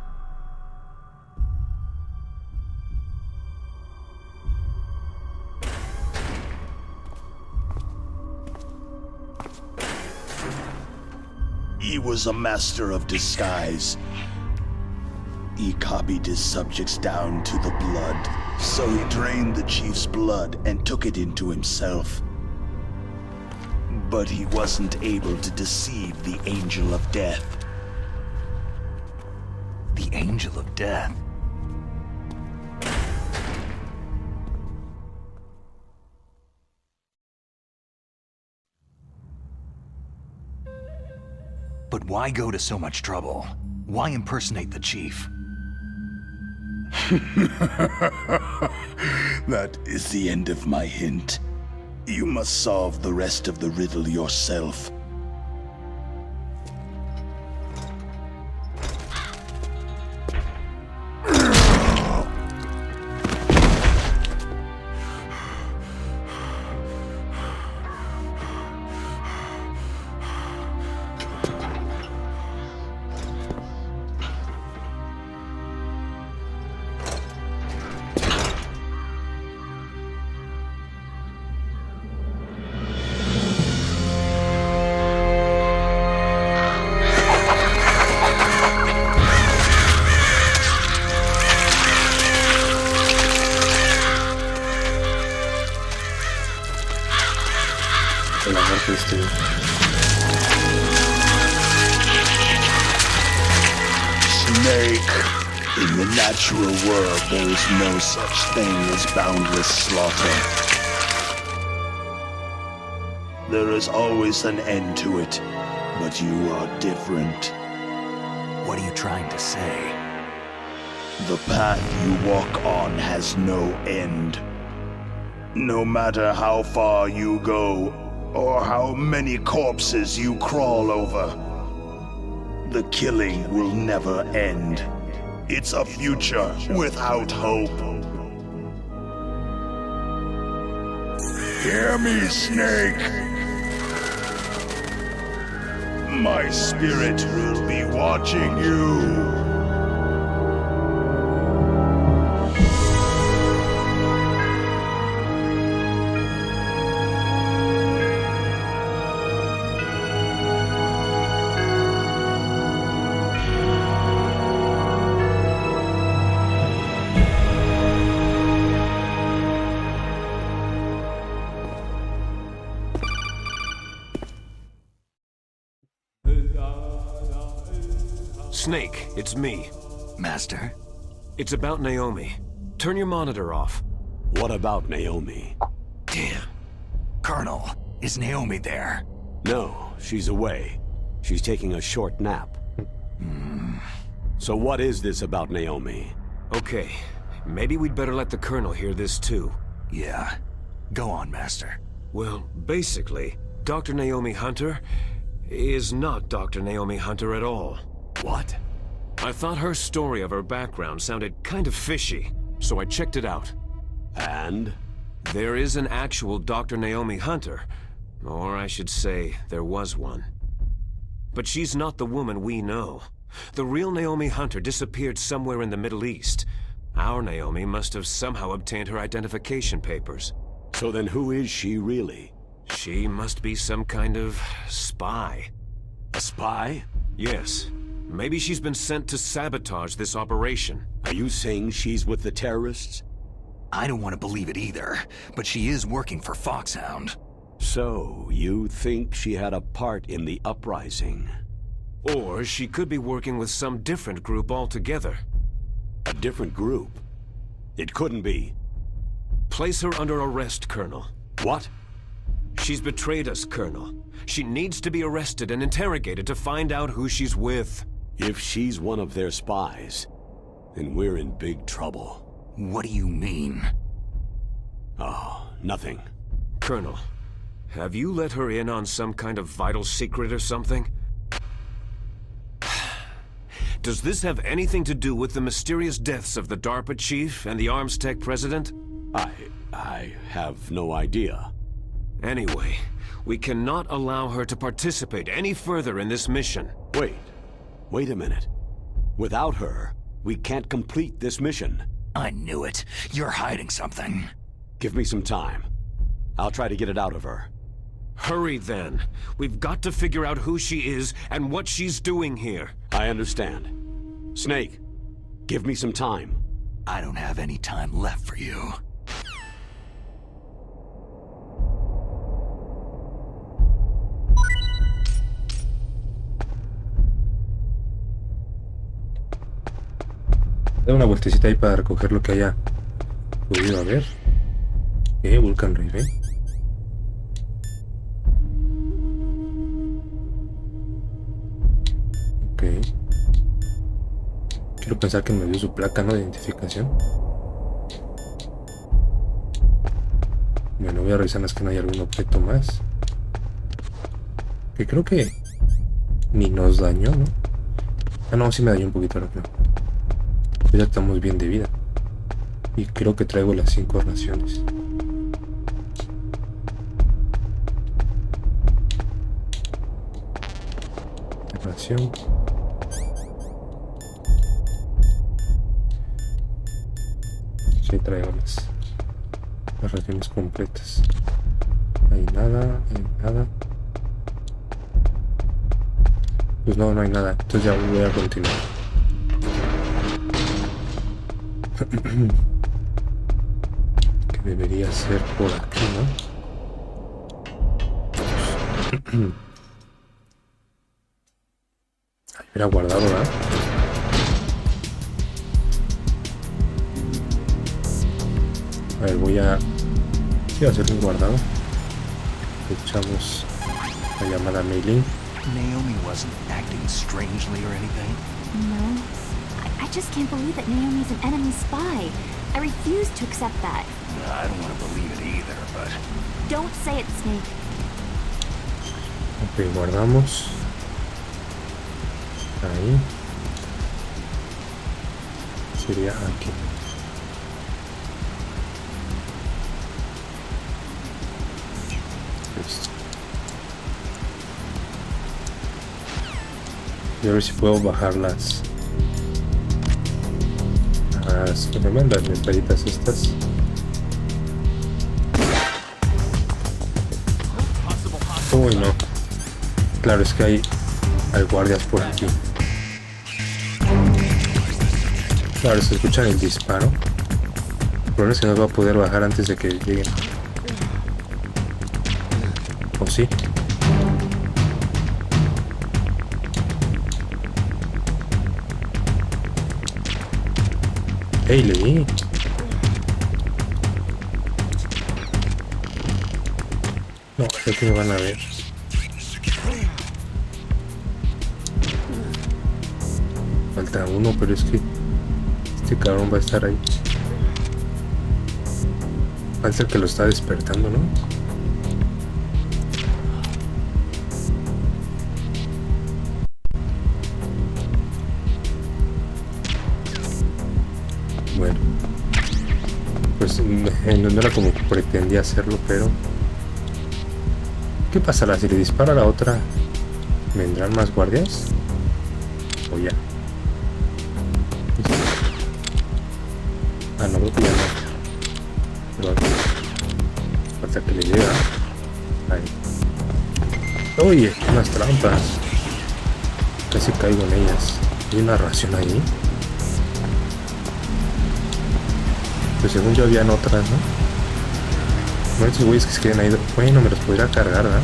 He was a master of disguise. He copied his subjects down to the blood, so he drained the chief's blood and took it into himself. But he wasn't able to deceive the Angel of Death. The Angel of Death? But why go to so much trouble? Why impersonate the chief? That is the end of my hint. You must solve the rest of the riddle yourself. La muerte de este. Snake, in the natural world there is no such thing as boundless slaughter. There is always an end to it, but you are different. What are you trying to say? The path you walk on has no end. No matter how far you go, or how many corpses you crawl over, the killing will never end. It's a future without hope. Hear me, Snake. My spirit will be watching you. Snake, it's me. Master? It's about Naomi. Turn your monitor off. What about Naomi? Damn. Colonel, is Naomi there? No, she's away. She's taking a short nap. So what is this about Naomi? Okay, maybe we'd better let the Colonel hear this too. Yeah. Go on, Master. Well, basically, Dr. Naomi Hunter is not Dr. Naomi Hunter at all. What? I thought her story of her background sounded kind of fishy, so I checked it out. And? There is an actual Dr. Naomi Hunter. Or I should say, there was one. But she's not the woman we know. The real Naomi Hunter disappeared somewhere in the Middle East. Our Naomi must have somehow obtained her identification papers. So then who is she really? She must be some kind of spy. A spy? Yes. Maybe she's been sent to sabotage this operation. Are you saying she's with the terrorists? I don't want to believe it either, but she is working for Foxhound. So, you think she had a part in the uprising? Or she could be working with some different group altogether. A different group? It couldn't be. Place her under arrest, Colonel. What? She's betrayed us, Colonel. She needs to be arrested and interrogated to find out who she's with. If she's one of their spies, then we're in big trouble. What do you mean? Oh, nothing. Colonel, have you let her in on some kind of vital secret or something? Does this have anything to do with the mysterious deaths of the DARPA chief and the arms tech president? I have no idea. Anyway, we cannot allow her to participate any further in this mission. Wait a minute. Without her, we can't complete this mission. I knew it. You're hiding something. Give me some time. I'll try to get it out of her. Hurry then. We've got to figure out who she is and what she's doing here. I understand. Snake, give me some time. I don't have any time left for you. Da una vueltecita ahí para recoger lo que haya podido haber. Vulcan Rive. Ok. Quiero pensar que me dio su placa, ¿no? De identificación. Bueno, voy a revisar más que no hay algún objeto más. Que creo que ni nos dañó, ¿no? Ah, no, sí me dañó un poquito ahora, creo. Ya estamos bien de vida. Y creo que traigo las 5 raciones. Ración. Sí, traigo las raciones completas. Hay nada, hay nada. Pues no, no hay nada. Entonces ya voy a continuar. Que debería ser por aquí, ¿no? Era guardado, ¿verdad? A ver, voy a... Sí, hacer un guardado. Echamos la llamada mailing. Naomi wasn't acting strangely or anything? No. I just can't believe that Naomi's an enemy spy. I refuse to accept that. I don't want to believe it either, but... Don't say it, Snake. Ok, guardamos. Ahí. Sería aquí. Listo. Y a ver si puedo bajar las metralletas estas. Uy, no. Claro, es que hay guardias por aquí. Claro, se escuchan el disparo. El problema es que no va a poder bajar antes de que lleguen. ¿O sí? ¡Ey, le di! No, creo que me van a ver. Falta uno, pero es que este cabrón va a estar ahí. Falta el que lo está despertando, ¿no? Bueno, pues No era como que pretendía hacerlo, pero... ¿Qué pasará si le disparo a la otra? ¿Vendrán más guardias? ¿O ya? Ah, no, creo que ya no. Pero hasta que le llega. Ahí. Oye, unas trampas. Casi caigo en ellas. ¿Hay una ración ahí? Pues según yo habían otras, ¿no? Bueno, estos güeyes que se queden ahí. Bueno, me los podría cargar, ¿verdad?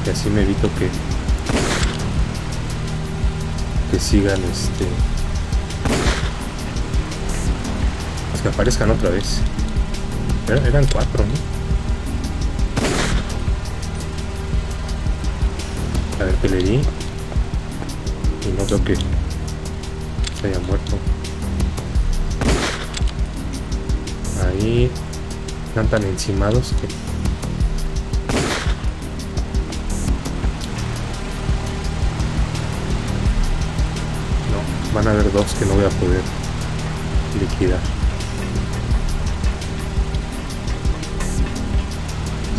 Y así me evito que sigan pues que aparezcan otra vez. Eran 4, ¿no? A ver, que le di. Y no creo que se haya muerto. Ahí están tan encimados que... No, van a haber 2 que no voy a poder liquidar.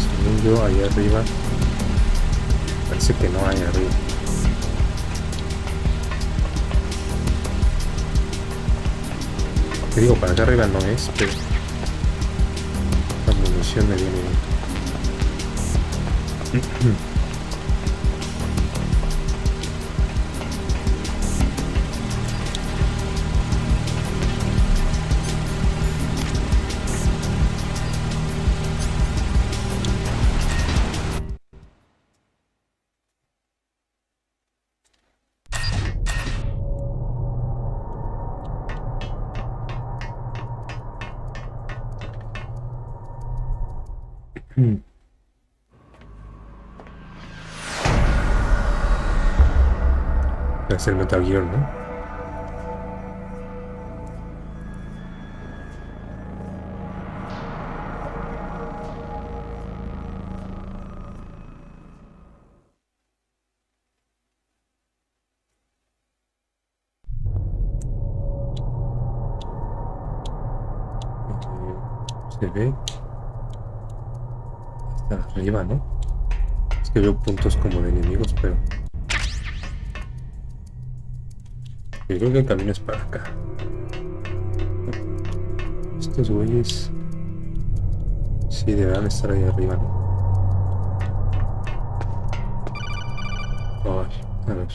Según yo, allá arriba parece que no hay arriba. Te digo, para acá arriba no es, pero la munición me viene bien. Es el Metal Gear, ¿no? Se ve hasta arriba, ¿no? Es que veo puntos como de enemigos, pero yo creo que el camino es para acá. Estos güeyes sí deberán estar ahí arriba, ¿no? Ay, a ver.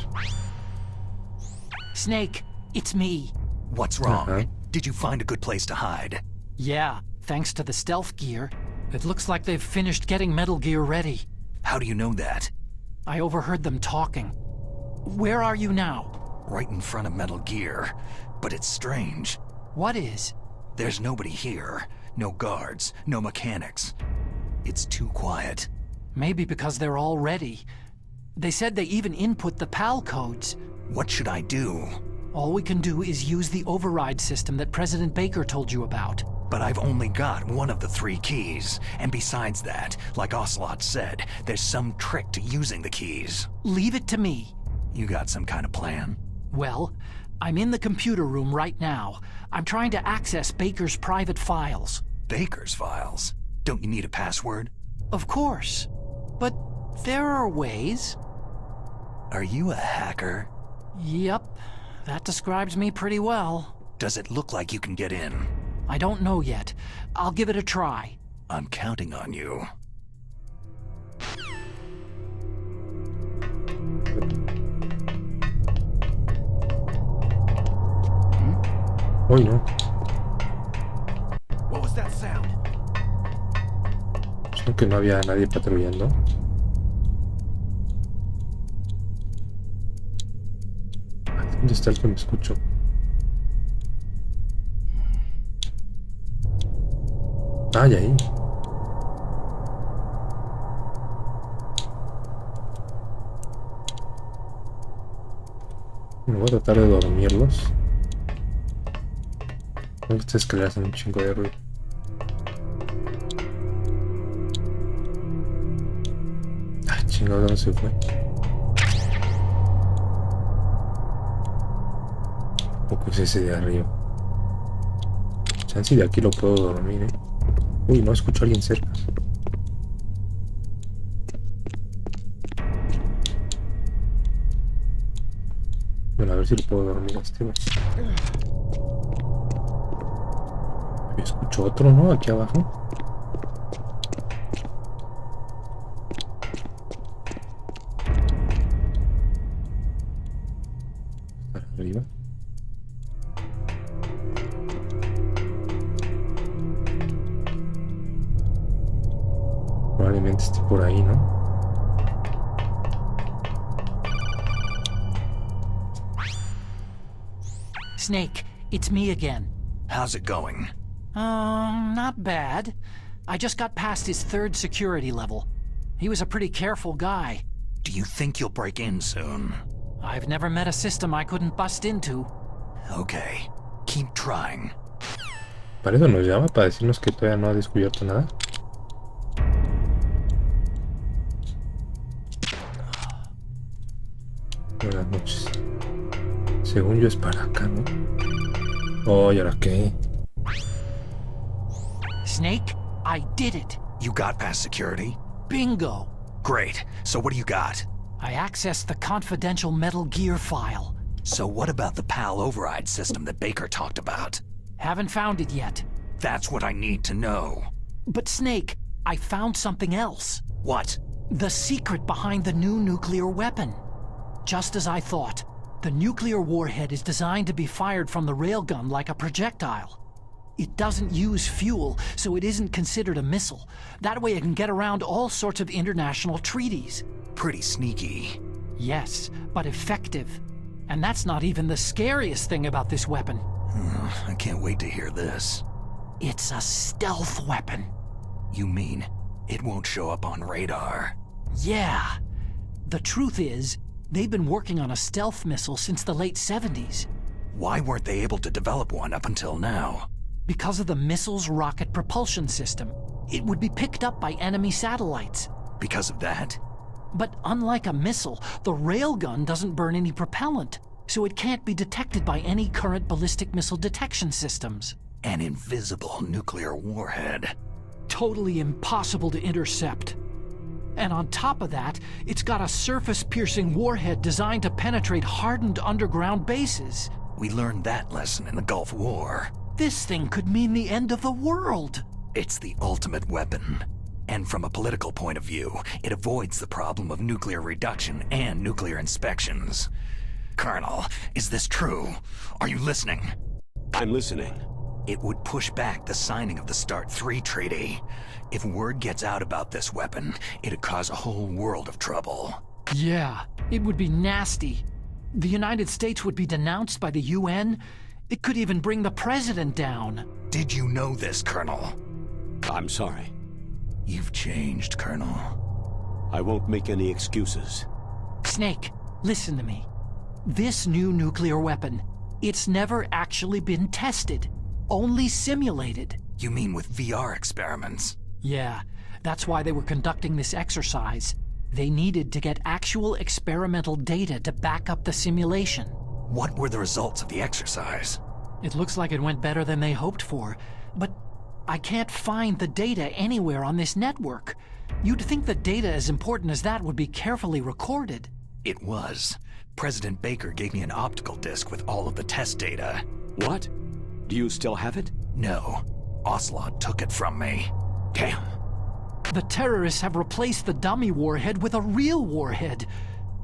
Snake, it's me. What's wrong? Did you find a good place to hide? Yeah, thanks to the stealth gear. It looks like they've finished getting Metal Gear ready. How do you know that? I overheard them talking. Where are you now? Right in front of Metal Gear. But it's strange. What is? There's nobody here. No guards, no mechanics. It's too quiet. Maybe because they're all ready. They said they even input the PAL codes. What should I do? All we can do is use the override system that President Baker told you about. But I've only got one of the 3 keys. And besides that, like Ocelot said, there's some trick to using the keys. Leave it to me. You got some kind of plan? Well, I'm in the computer room right now. I'm trying to access Baker's private files. Baker's files? Don't you need a password? Of course. But there are ways. Are you a hacker? Yep. That describes me pretty well. Does it look like you can get in? I don't know yet. I'll give it a try. I'm counting on you. Uy, no. What was that sound? Creo que no había nadie patrullando. ¿Dónde está el que me escucho? Ah, ya ahí. Me voy a tratar de dormirlos. Estas escaleras hacen un chingo de ruido. Ah, chingado, ¿dónde se fue? Poco es ese de arriba. Chance y de aquí lo puedo dormir, ¿eh? Uy, no escucho a alguien cerca. Bueno, a ver si lo puedo dormir a este. Yo escucho otro, ¿no? Aquí abajo. Para arriba. Probablemente esté por ahí, ¿no? Snake, it's me again. How's it going? Not bad. I just got past his 3rd security level. He was a pretty careful guy. Do you think you'll break in soon? I've never met a system I couldn't bust into. Okay, keep trying. Para eso nos llama, para decirnos que todavía no ha descubierto nada. Buenas noches. Según yo es para acá, ¿no? Oh, ¿y ahora qué? Snake, I did it. You got past security? Bingo. Great. So what do you got? I accessed the confidential Metal Gear file. So what about the PAL override system that Baker talked about? Haven't found it yet. That's what I need to know. But Snake, I found something else. What? The secret behind the new nuclear weapon. Just as I thought. The nuclear warhead is designed to be fired from the railgun like a projectile. It doesn't use fuel, so it isn't considered a missile. That way it can get around all sorts of international treaties. Pretty sneaky. Yes, but effective. And that's not even the scariest thing about this weapon. I can't wait to hear this. It's a stealth weapon. You mean it won't show up on radar? Yeah. The truth is, they've been working on a stealth missile since the late 70s. Why weren't they able to develop one up until now? Because of the missile's rocket propulsion system. It would be picked up by enemy satellites. Because of that? But unlike a missile, the railgun doesn't burn any propellant, so it can't be detected by any current ballistic missile detection systems. An invisible nuclear warhead. Totally impossible to intercept. And on top of that, it's got a surface-piercing warhead designed to penetrate hardened underground bases. We learned that lesson in the Gulf War. This thing could mean the end of the world. It's the ultimate weapon. And from a political point of view, it avoids the problem of nuclear reduction and nuclear inspections. Colonel, is this true? Are you listening? I'm listening. It would push back the signing of the START 3 treaty. If word gets out about this weapon, it'd cause a whole world of trouble. Yeah, it would be nasty. The United States would be denounced by the UN. It could even bring the president down. Did you know this, Colonel? I'm sorry. You've changed, Colonel. I won't make any excuses. Snake, listen to me. This new nuclear weapon, it's never actually been tested. Only simulated. You mean with VR experiments? Yeah, that's why they were conducting this exercise. They needed to get actual experimental data to back up the simulation. What were the results of the exercise? It looks like it went better than they hoped for, but I can't find the data anywhere on this network. You'd think the data as important as that would be carefully recorded. It was. President Baker gave me an optical disc with all of the test data. What? Do you still have it? No. Ocelot took it from me. Damn. The terrorists have replaced the dummy warhead with a real warhead.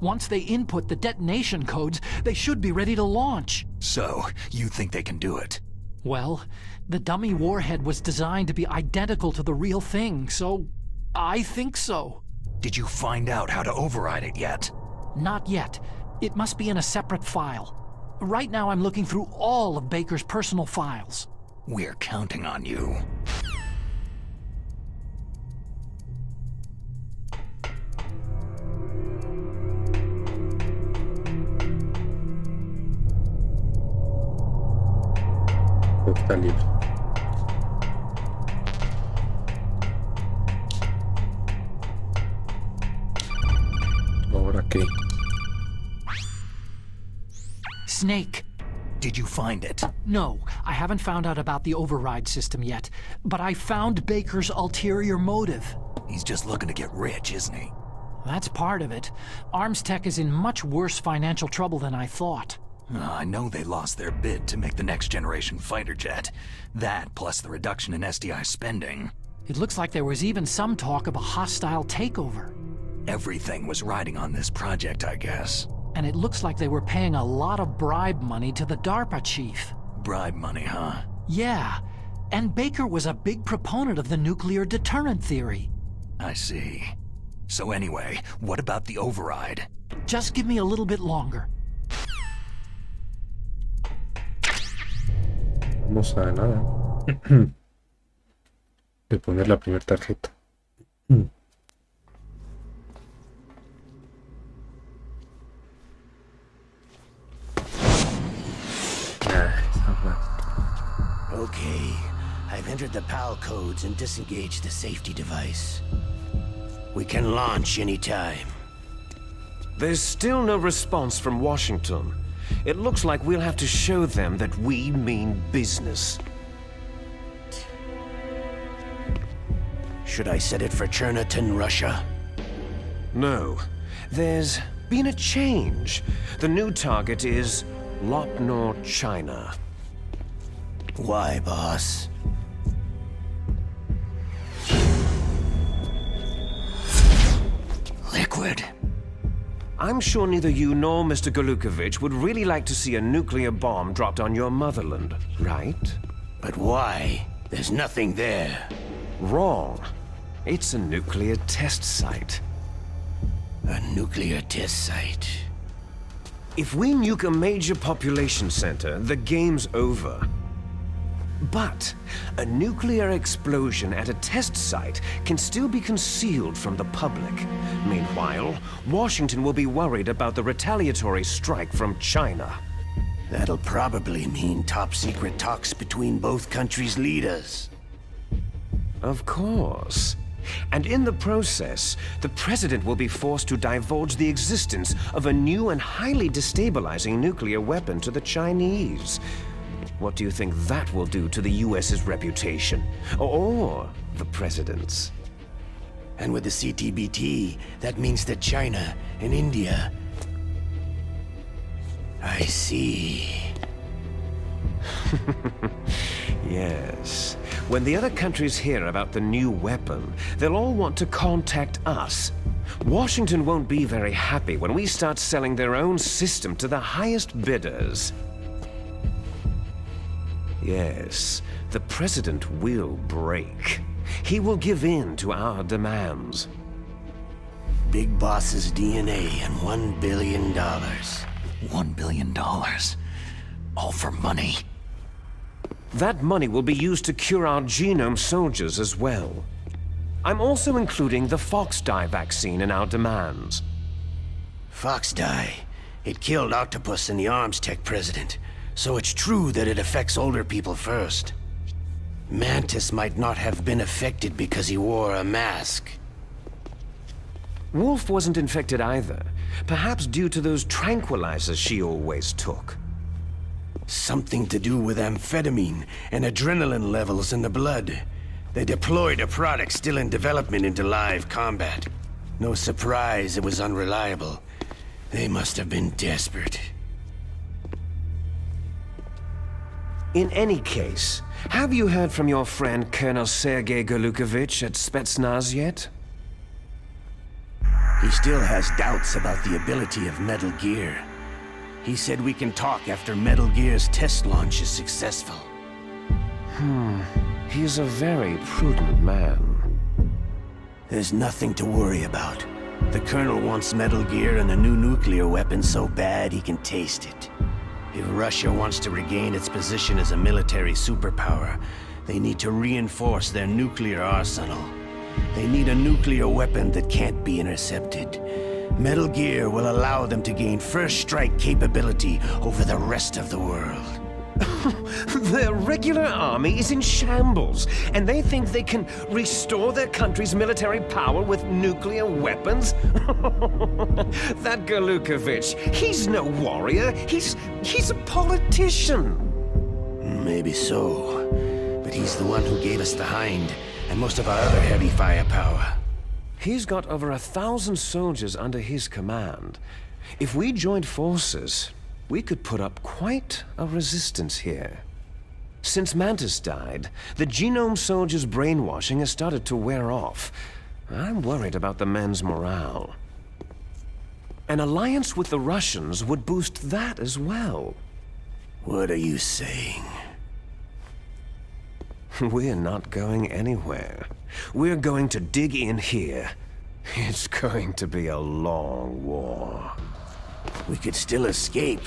Once they input the detonation codes, they should be ready to launch. So, you think they can do it? Well, the dummy warhead was designed to be identical to the real thing, so I think so. Did you find out how to override it yet? Not yet. It must be in a separate file. Right now I'm looking through all of Baker's personal files. We're counting on you. Está libre. ¿Ahora qué? Snake, Did you find it? No, I haven't found out about the override system yet, but I found Baker's ulterior motive. He's just looking to get rich, isn't he? That's part of it. Arms Tech is in much worse financial trouble than I thought. I know they lost their bid to make the next generation fighter jet. That, plus the reduction in SDI spending. It looks like there was even some talk of a hostile takeover. Everything was riding on this project, I guess. And it looks like they were paying a lot of bribe money to the DARPA chief. Bribe money, huh? Yeah, and Baker was a big proponent of the nuclear deterrent theory. I see. So anyway, what about the override? Just give me a little bit longer. Vamos a nada. De poner la primera tarjeta. Okay, I've entered the PAL codes and disengaged the safety device. We can launch anytime. There's still no response from Washington. It looks like we'll have to show them that we mean business. Should I set it for Cherniton, Russia? No. There's been a change. The new target is Lopnor, China. Why, boss? Liquid. I'm sure neither you nor Mr. Golukovich would really like to see a nuclear bomb dropped on your motherland, right? But why? There's nothing there. Wrong. It's a nuclear test site. A nuclear test site. If we nuke a major population center, the game's over. But a nuclear explosion at a test site can still be concealed from the public. Meanwhile, Washington will be worried about the retaliatory strike from China. That'll probably mean top-secret talks between both countries' leaders. Of course. And in the process, the president will be forced to divulge the existence of a new and highly destabilizing nuclear weapon to the Chinese. What do you think that will do to the US's reputation? Or the president's? And with the CTBT, that means that China and India... I see. Yes. When the other countries hear about the new weapon, they'll all want to contact us. Washington won't be very happy when we start selling their own system to the highest bidders. Yes, the president will break. He will give in to our demands. Big Boss's DNA and $1 billion. $1 billion? All for money? That money will be used to cure our genome soldiers as well. I'm also including the Fox-dye vaccine in our demands. Fox-dye? It killed Octopus and the Arms Tech president. So it's true that it affects older people first. Mantis might not have been affected because he wore a mask. Wolf wasn't infected either. Perhaps due to those tranquilizers she always took. Something to do with amphetamine and adrenaline levels in the blood. They deployed a product still in development into live combat. No surprise it was unreliable. They must have been desperate. In any case, have you heard from your friend Colonel Sergei Golukovich at Spetsnaz yet? He still has doubts about the ability of Metal Gear. He said we can talk after Metal Gear's test launch is successful. He's a very prudent man. There's nothing to worry about. The Colonel wants Metal Gear and a new nuclear weapon so bad he can taste it. If Russia wants to regain its position as a military superpower, they need to reinforce their nuclear arsenal. They need a nuclear weapon that can't be intercepted. Metal Gear will allow them to gain first strike capability over the rest of the world. Their regular army is in shambles, and they think they can restore their country's military power with nuclear weapons? That Galukovich, he's no warrior. He's a politician. Maybe so. But he's the one who gave us the Hind and most of our other heavy firepower. He's got over 1,000 soldiers under his command. If we joined forces, we could put up quite a resistance here. Since Mantis died, the Genome Soldiers' brainwashing has started to wear off. I'm worried about the men's morale. An alliance with the Russians would boost that as well. What are you saying? We're not going anywhere. We're going to dig in here. It's going to be a long war. We could still escape.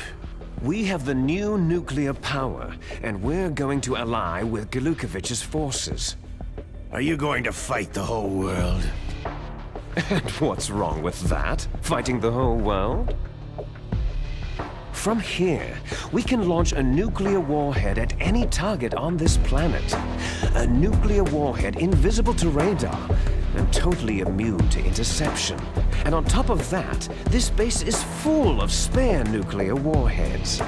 We have the new nuclear power, and we're going to ally with Galukovich's forces. Are you going to fight the whole world? And what's wrong with that? Fighting the whole world? From here, we can launch a nuclear warhead at any target on this planet. A nuclear warhead invisible to radar and totally immune to interception. And on top of that, this base is full of spare nuclear warheads.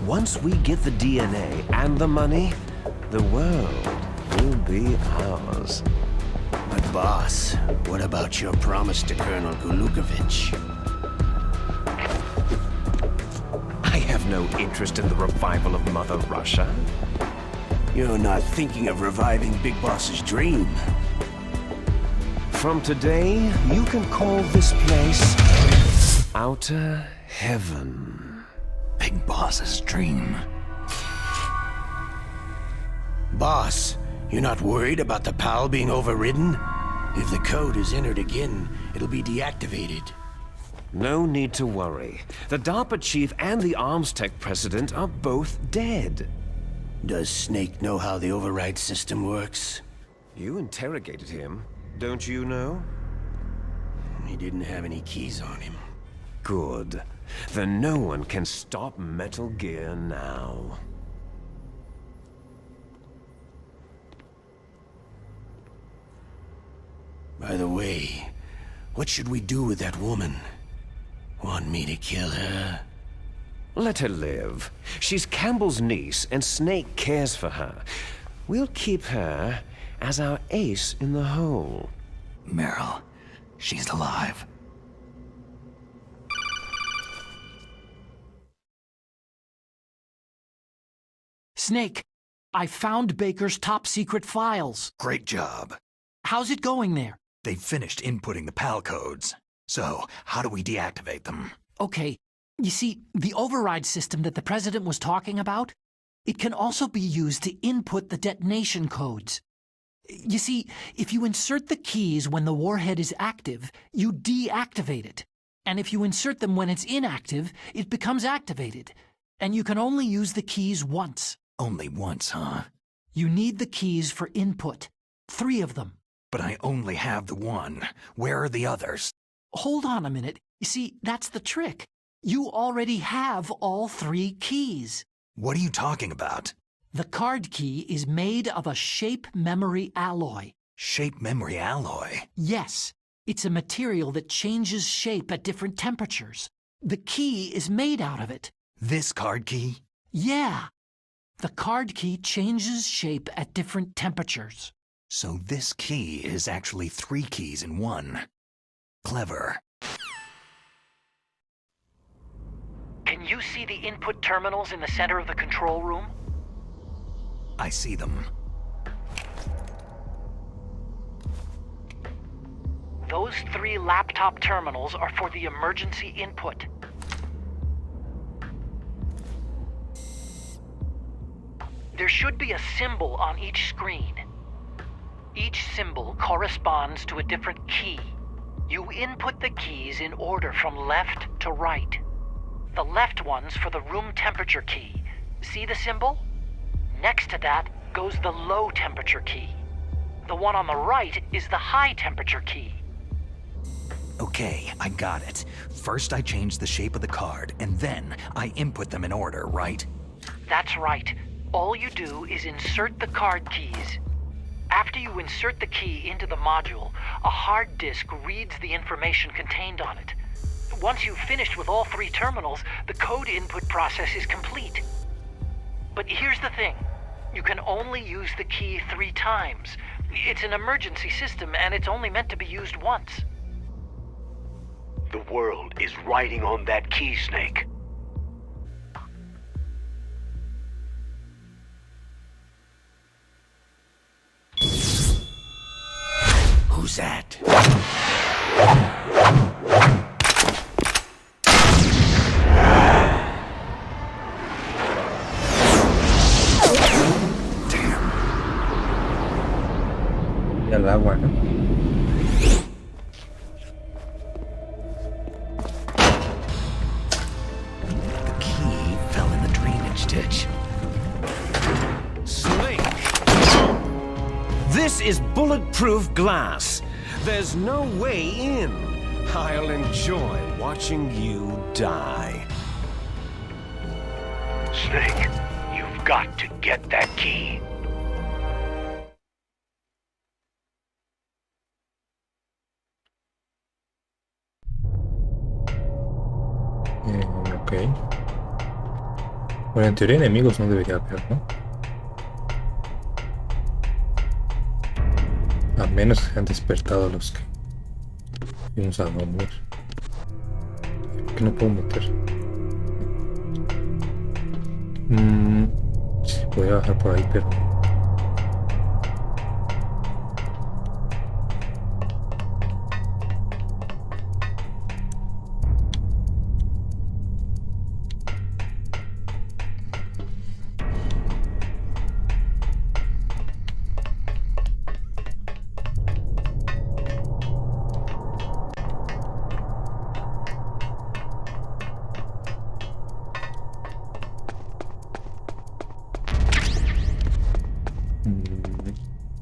Once we get the DNA and the money, the world will be ours. But boss, what about your promise to Colonel Galukovich? I have no interest in the revival of Mother Russia. You're not thinking of reviving Big Boss's dream. From today, you can call this place Outer Heaven. Big Boss's dream. Boss, you're not worried about the PAL being overridden? If the code is entered again, it'll be deactivated. No need to worry. The DARPA chief and the arms tech president are both dead. Does Snake know how the override system works? You interrogated him, don't you know? He didn't have any keys on him. Good. Then no one can stop Metal Gear now. By the way, what should we do with that woman? Want me to kill her? Let her live. She's Campbell's niece, and Snake cares for her. We'll keep her as our ace in the hole. Meryl, she's alive. Snake, I found Baker's top-secret files. Great job. How's it going there? They've finished inputting the PAL codes. So, how do we deactivate them? Okay, you see, the override system that the President was talking about, it can also be used to input the detonation codes. You see, if you insert the keys when the warhead is active, you deactivate it. And if you insert them when it's inactive, it becomes activated. And you can only use the keys once. Only once, huh? You need the keys for input. 3 of them. But I only have the one. Where are the others? Hold on a minute. You see, that's the trick. You already have all 3 keys. What are you talking about? The card key is made of a shape memory alloy. Shape memory alloy? Yes. It's a material that changes shape at different temperatures. The key is made out of it. This card key? Yeah. The card key changes shape at different temperatures. So this key is actually 3 keys in one. Clever. Can you see the input terminals in the center of the control room? I see them. Those 3 laptop terminals are for the emergency input. There should be a symbol on each screen. Each symbol corresponds to a different key. You input the keys in order from left to right. The left one's for the room temperature key. See the symbol? Next to that goes the low temperature key. The one on the right is the high temperature key. Okay, I got it. First I change the shape of the card, and then I input them in order, right? That's right. All you do is insert the card keys. After you insert the key into the module, a hard disk reads the information contained on it. Once you've finished with all 3 terminals, the code input process is complete. But here's the thing. You can only use the key 3 times. It's an emergency system, and it's only meant to be used once. The world is riding on that key, Snake. Who's that? Y al agua, ¿no? The key fell in the drainage ditch. Snake! This is bulletproof glass. There's no way in. I'll enjoy watching you die. Snake, you've got to get that key. Ok. Bueno, en teoría enemigos no debería haber, ¿no? A menos que han despertado los que fuimos a dormir. ¿Por qué no puedo meter? Sí, voy a bajar por ahí, pero...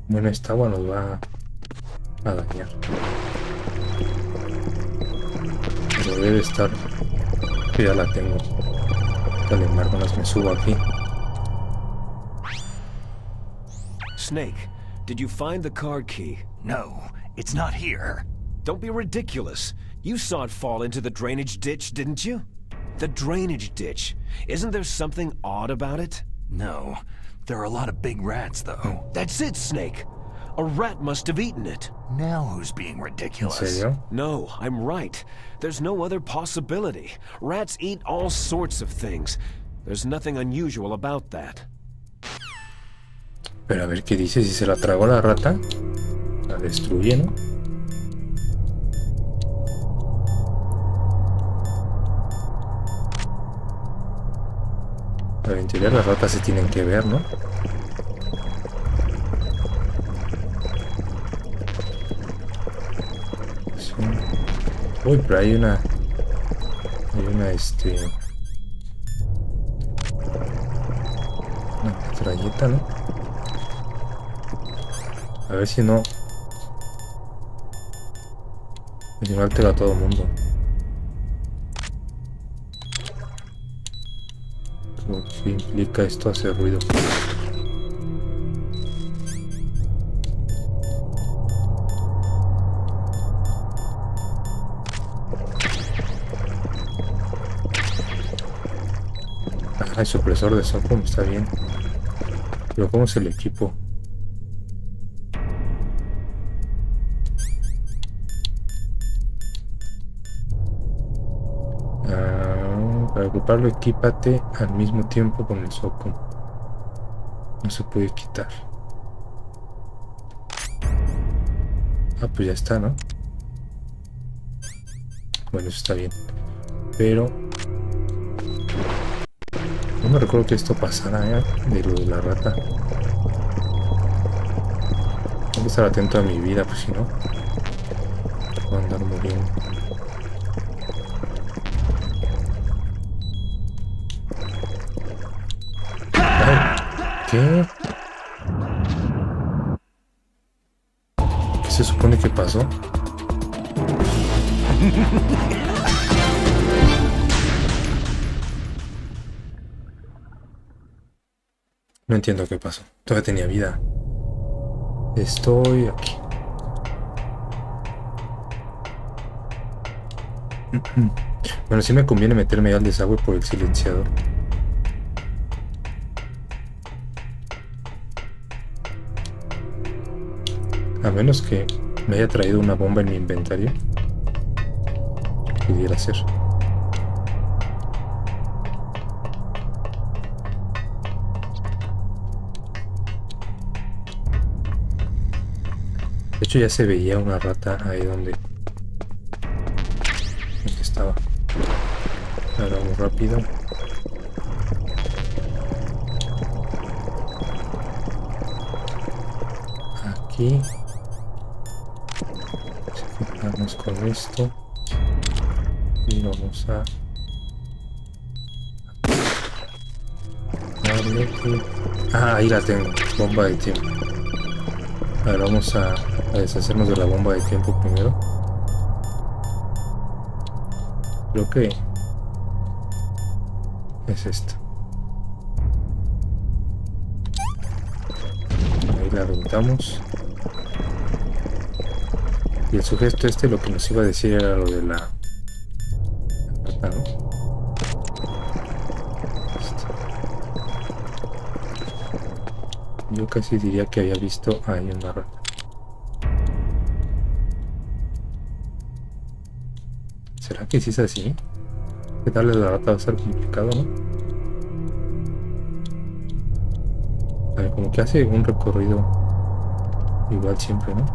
Bueno, esta agua nos va a dañar. Pero debe estar... Que ya la tengo. Sin embargo, me subo aquí. Snake, did you find the card key? No, it's not here. Don't be ridiculous. You saw it fall into the drainage ditch, didn't you? The drainage ditch. Isn't there something odd about it? No. There are a lot of big rats, though. That's it, Snake. A rat must have eaten it. Now who's being ¿En ridiculous? serio? No, I'm right. There's no other possibility. Rats eat all sorts of things. There's nothing unusual about that. Pero a ver qué dice. Si se la tragó la rata, la destruye, ¿no? Pero en teoría las ratas se tienen que ver, ¿no? Sí. Uy, pero hay una... una metralleta, ¿no? A ver si no... Si no altera a todo el mundo. ¿Qué implica esto hacer ruido? Ah, el supresor de soco está bien. Pero ¿cómo es el equipo? Para ocuparlo, equípate al mismo tiempo con el soco. No se puede quitar. Ah, pues ya está, ¿no? Bueno, eso está bien. Pero... no me recuerdo que esto pasara, de lo de la rata. Tengo que estar atento a mi vida, pues si no... voy a andar muriendo. ¿Qué? ¿Qué se supone que pasó? No entiendo qué pasó. Todavía tenía vida. Estoy aquí. Bueno, sí me conviene meterme al desagüe por el silenciador. A menos que me haya traído una bomba en mi inventario. Pudiera ser. De hecho ya se veía una rata ahí donde estaba. Ahora vamos rápido. Aquí. Vamos con esto. Y vamos a darle aquí. Ah, ahí la tengo. Bomba de tiempo. Ahora vamos a deshacernos de la bomba de tiempo primero. Creo que es esta. Ahí la reventamos. Y el sujeto este lo que nos iba a decir era lo de la rata, ¿no? Yo casi diría que había visto ahí una rata. ¿Será que sí es así? ¿Qué tal la rata? Va a ser complicado, ¿no? A ver, como que hace un recorrido igual siempre, ¿no?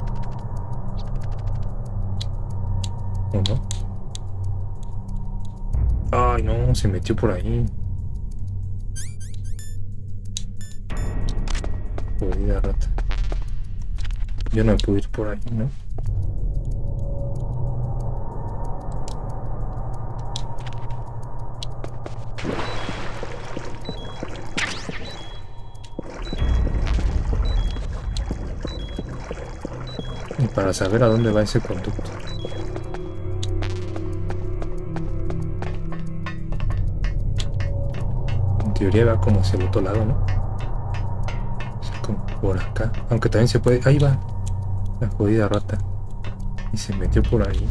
¿O no? Ay, no, se metió por ahí. Jodida rata. Yo no me puedo ir por ahí, ¿no? Y para saber a dónde va ese conducto. En teoría va como hacia el otro lado, ¿no? Como por acá. Aunque también se puede... Ahí va. La jodida rata. Y se metió por ahí.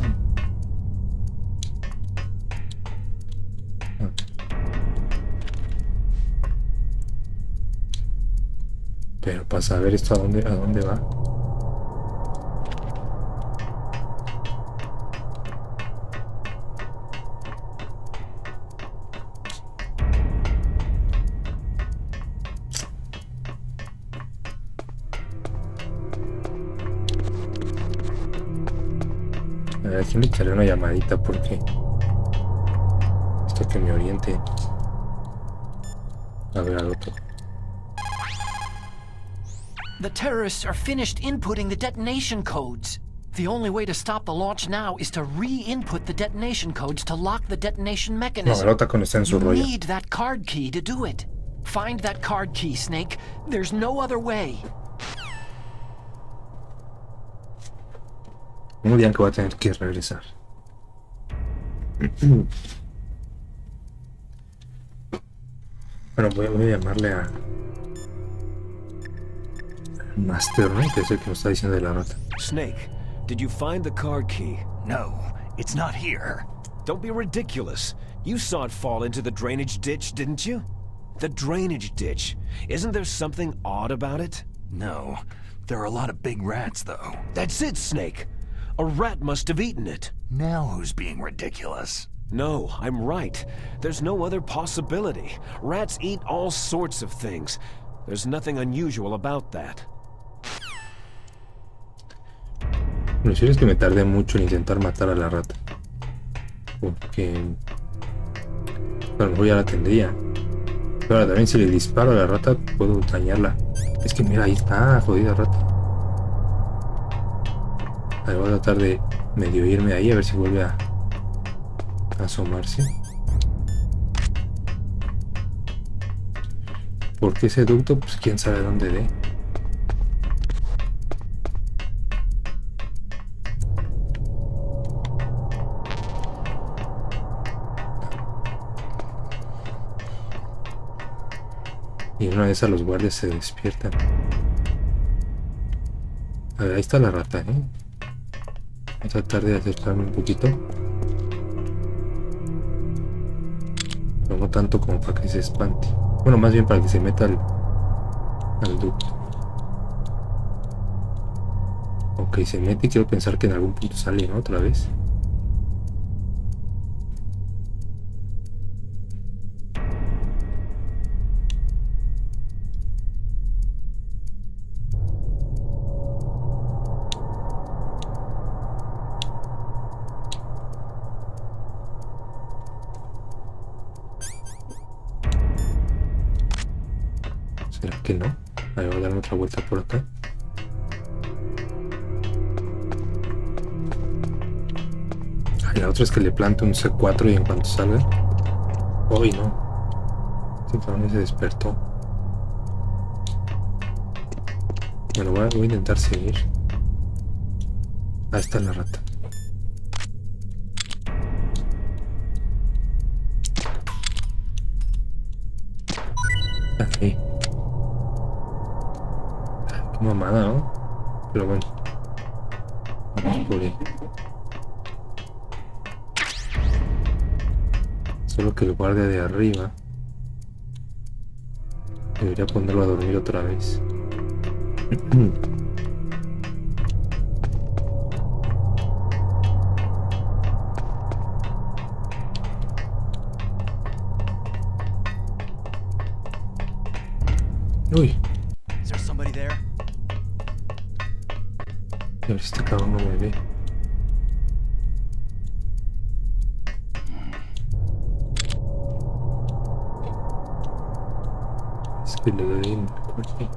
Pero para saber esto a dónde va. A ver, aquí le echaré una llamadita porque esto que me oriente a ver al otro. The terrorists are finished inputting the detonation codes. The only way to stop the launch now is to re-input the detonation codes to lock the detonation No, mechanism. el otro con está en su You rollo. need that card key to do it. Find that card key, Snake. There's no other way. Un día que voy a tener que regresar. Bueno, voy a llamarle a Master, ¿no? Que es el que nos está diciendo de la rata. Snake, did you find the card key? No, it's not here. Don't be ridiculous. You saw it fall into the drainage ditch, didn't you? The drainage ditch. Isn't there something odd about it? No, there are a lot of big rats, though. That's it, Snake. A rat must have eaten it. Now who's being ridiculous? No, I'm right. There's no other possibility. Rats eat all sorts of things. There's nothing unusual about that. Lo cierto es que me tardé mucho en intentar matar a la rata. Porque... a lo mejor ya la tendría. Pero ahora también si le disparo a la rata puedo dañarla. Es que mira, ahí está, jodida rata. A ver, voy a tratar de medio irme ahí a ver si vuelve a asomarse. Porque ese ducto, pues quién sabe dónde dé. Y una vez a los guardias se despiertan. A ver, ahí está la rata, Voy a tratar de acercarme un poquito. Pero no tanto como para que se espante. Bueno, más bien para que se meta al ducto. Ok, se mete y quiero pensar que en algún punto sale, ¿no? Otra vez. ¿Será que no? A ver, voy a dar otra vuelta por acá. Ay, la otra es que le plante un C4 y en cuanto salga... ¡Uy, no! Este cabrón se despertó. Bueno, voy a intentar seguir. Ahí está la rata. Ahí. Qué mamada, ¿no? Pero bueno. Vamos por él. Solo que el guardia de arriba debería ponerlo a dormir otra vez. Uy. Is there somebody there? A ver si este cabrón no me ve. Es que le doy un corte.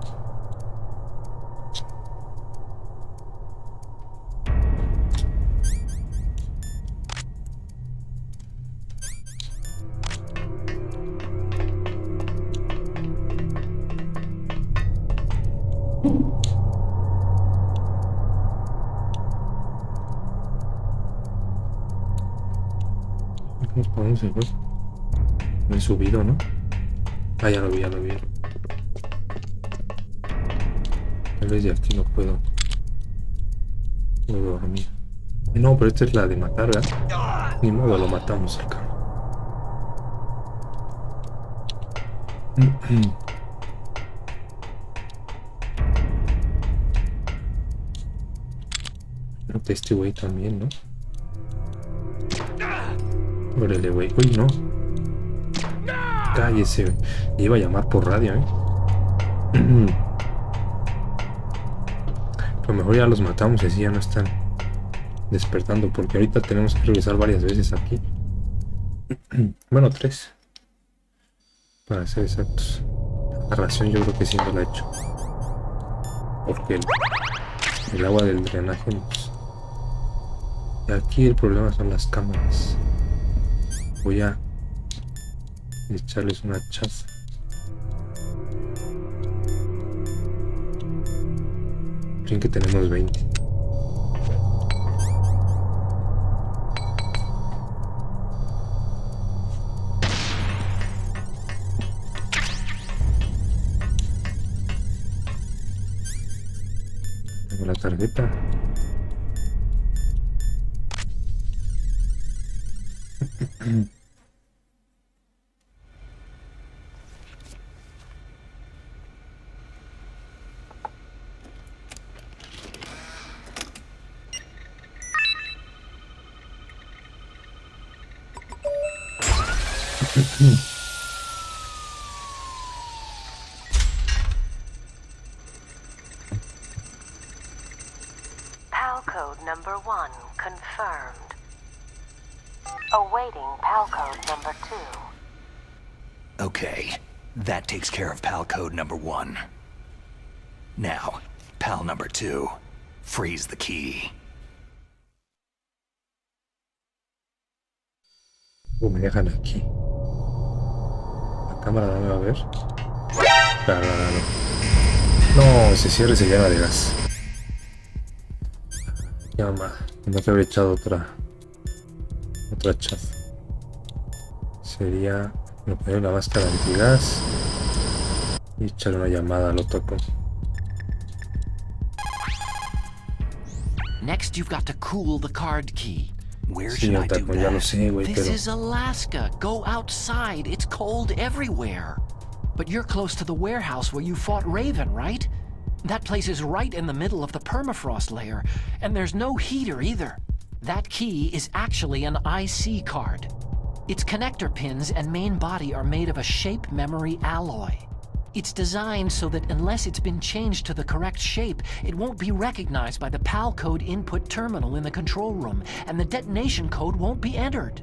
¿Cómo se fue? Me he subido, ¿no? Ah, ya lo vi, ya lo vi. Tal vez de aquí no puedo dormir. No, pero esta es la de matar, ¿verdad? Ni modo, lo matamos al carro. Creo que este güey también, ¿no? Órale, güey. Uy, no. Cállese, güey. Iba a llamar por radio, Pero mejor ya los matamos y así ya no están despertando. Porque ahorita tenemos que regresar varias veces aquí. Bueno, 3. Para ser exactos. La ración yo creo que sí no la he hecho. Porque el agua del drenaje nos... Y aquí el problema son las cámaras. Voy a echarles una chaza. Creen que tenemos 20. Tengo la tarjeta. PAL code number 1 confirmed. Awaiting PAL code number 2. Okay, that takes care of PAL code number 1. Now, PAL number 2. Freeze the key. Me dejan aquí. La cámara no me va a ver. Claro, no. No, ese cierre se llena de gas. Ya, mamá. Tendría que haber echado otra chaza. Sería... Me pongo la máscara antigas. Y echarle una llamada al Otaku. Next, you've got to cool the card key. Where Sí, should I do Otaku, ya lo that? sé, güey, This pero... is Alaska. Go outside. It's cold everywhere. But you're close to the warehouse where you fought Raven, right? That place is right in the middle of the permafrost layer, and there's no heater either. That key is actually an IC card. Its connector pins and main body are made of a shape memory alloy. It's designed so that unless it's been changed to the correct shape, it won't be recognized by the PAL code input terminal in the control room, and the detonation code won't be entered.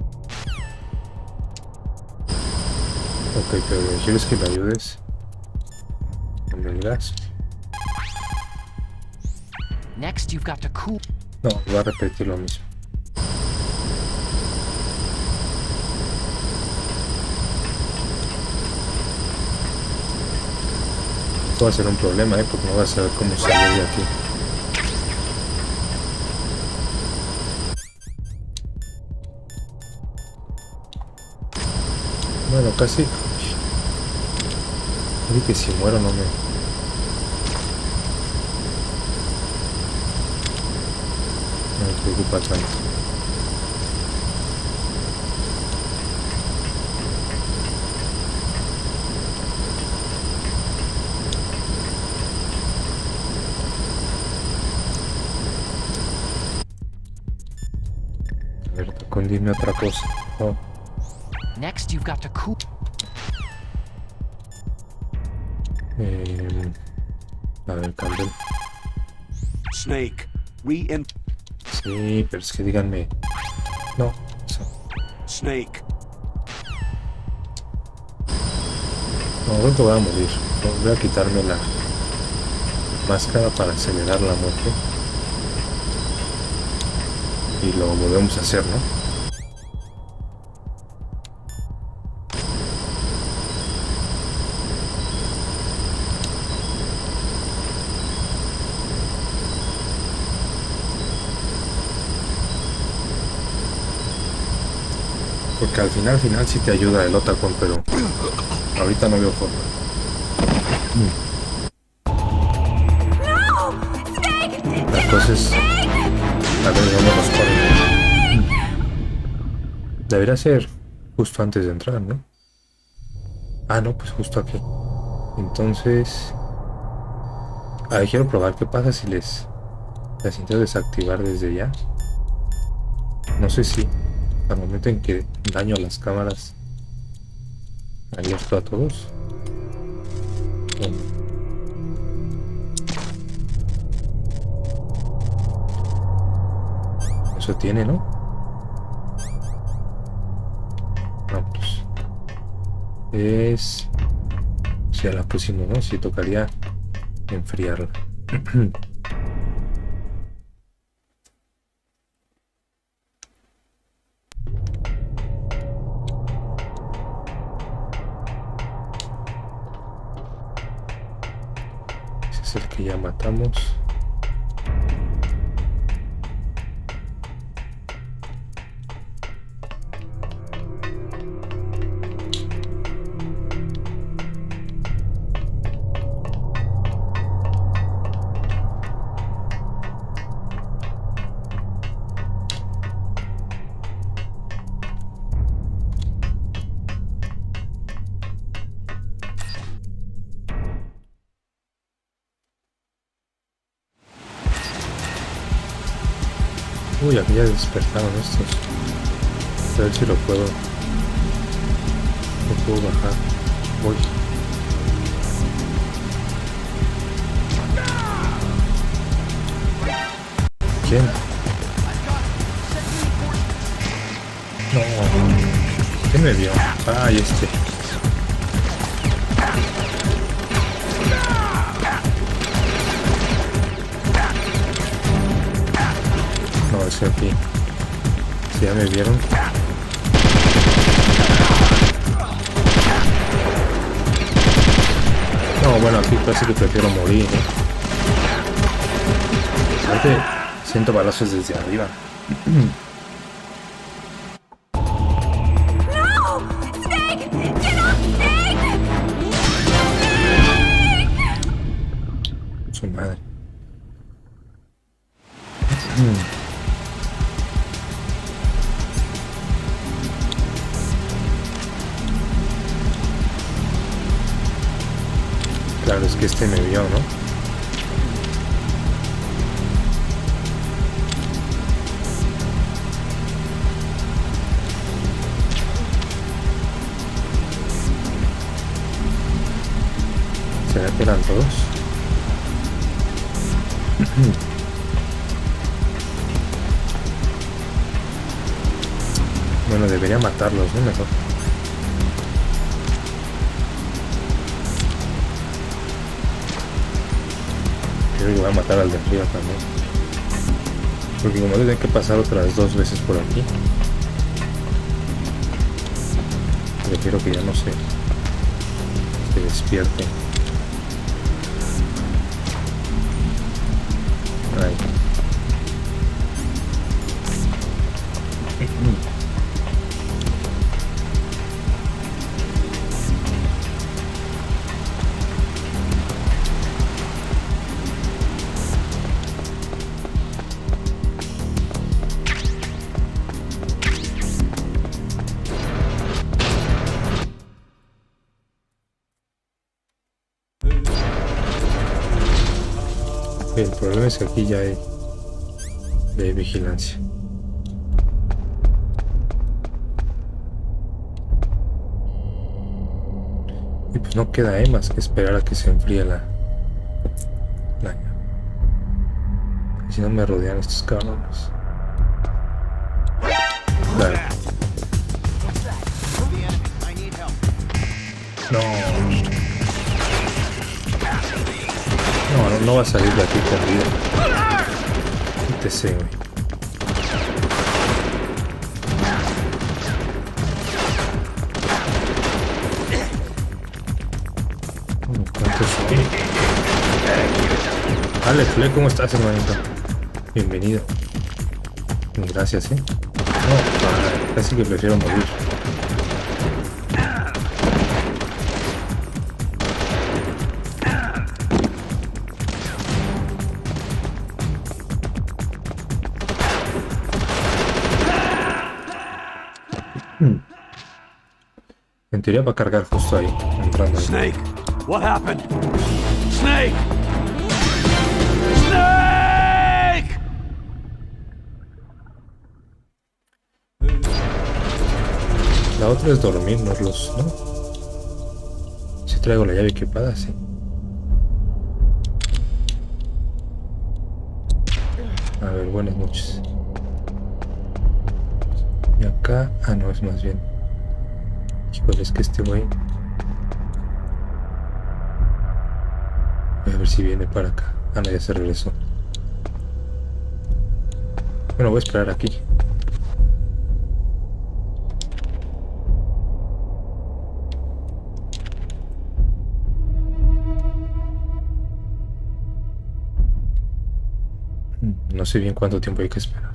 Ok, pero ¿quieres que me ayudes? ¿Me ayudas? Next, you've got to cool... No, voy a repetir lo mismo. Esto va a ser un problema, porque no voy a saber cómo salir de aquí. Bueno, casi. Oye, que si muero no me preocupa tanto. A ver, dime otra cosa. Oh. Next, you've got to cool... A ver, Candel. Snake, Sí, pero es que díganme. No, eso. Snake. No, creo que voy a morir. Voy a quitarme la máscara para acelerar la muerte. Y lo volvemos a hacer, ¿no? Porque al final sí te ayuda el Otaku, pero ahorita no veo forma. Las cosas a ver dónde nos ponen. Debería ser justo antes de entrar, ¿no? Ah, no, pues justo aquí. Entonces, a ver, quiero probar qué pasa si les intento desactivar desde ya. No sé si al momento en que daño a las cámaras alerto a todos. Eso tiene, ¿no? No, pues es... Si ya la pusimos, ¿no? Si tocaría enfriarla. Es el que ya matamos. Uy, aquí ya despertaron estos. A ver si lo puedo bajar. Voy. ¿Quién? No. ¿Quién me vio? Ah, y este. No, ese aquí. Si ya me vieron. No, bueno, aquí parece que prefiero morir, ¿eh? Aparte, siento balazos desde arriba. Claro, es que este me vio, ¿no? ¿Será que eran todos? Bueno, debería matarlos, ¿no? Mejor. Creo que voy a matar al de arriba también. Porque como tiene que pasar otras 2 veces por aquí, prefiero que ya no se despierte. Ahí. El problema es que aquí ya hay vigilancia. Y pues no queda más que esperar a que se enfríe la si no me rodean estos cabrones. Claro. No va a salir de aquí con vida. Quítese, güey. ¿Cuántos son? Alex, ¿cómo estás, hermanito? Bienvenido. Gracias, No, casi que prefiero morir. En teoría va a cargar justo ahí, entrando. Snake, what happened? Snake! Snake! La otra es dormirnos, ¿no? Si traigo la llave equipada, sí. A ver, buenas noches. Y acá, no, es más bien. Híjole, es que este güey. Voy a ver si viene para acá. No, ya se regresó. Bueno, voy a esperar aquí. No sé bien cuánto tiempo hay que esperar.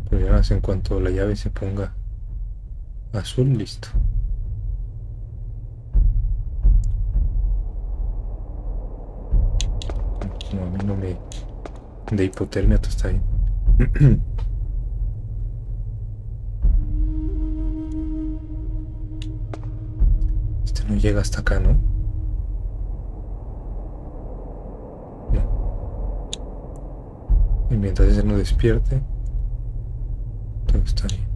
Pero ya más en cuanto la llave se ponga azul, listo. Como a mí no me... de hipotermia, todo está bien. Este no llega hasta acá, ¿no? No. Y mientras ese no despierte, todo está bien.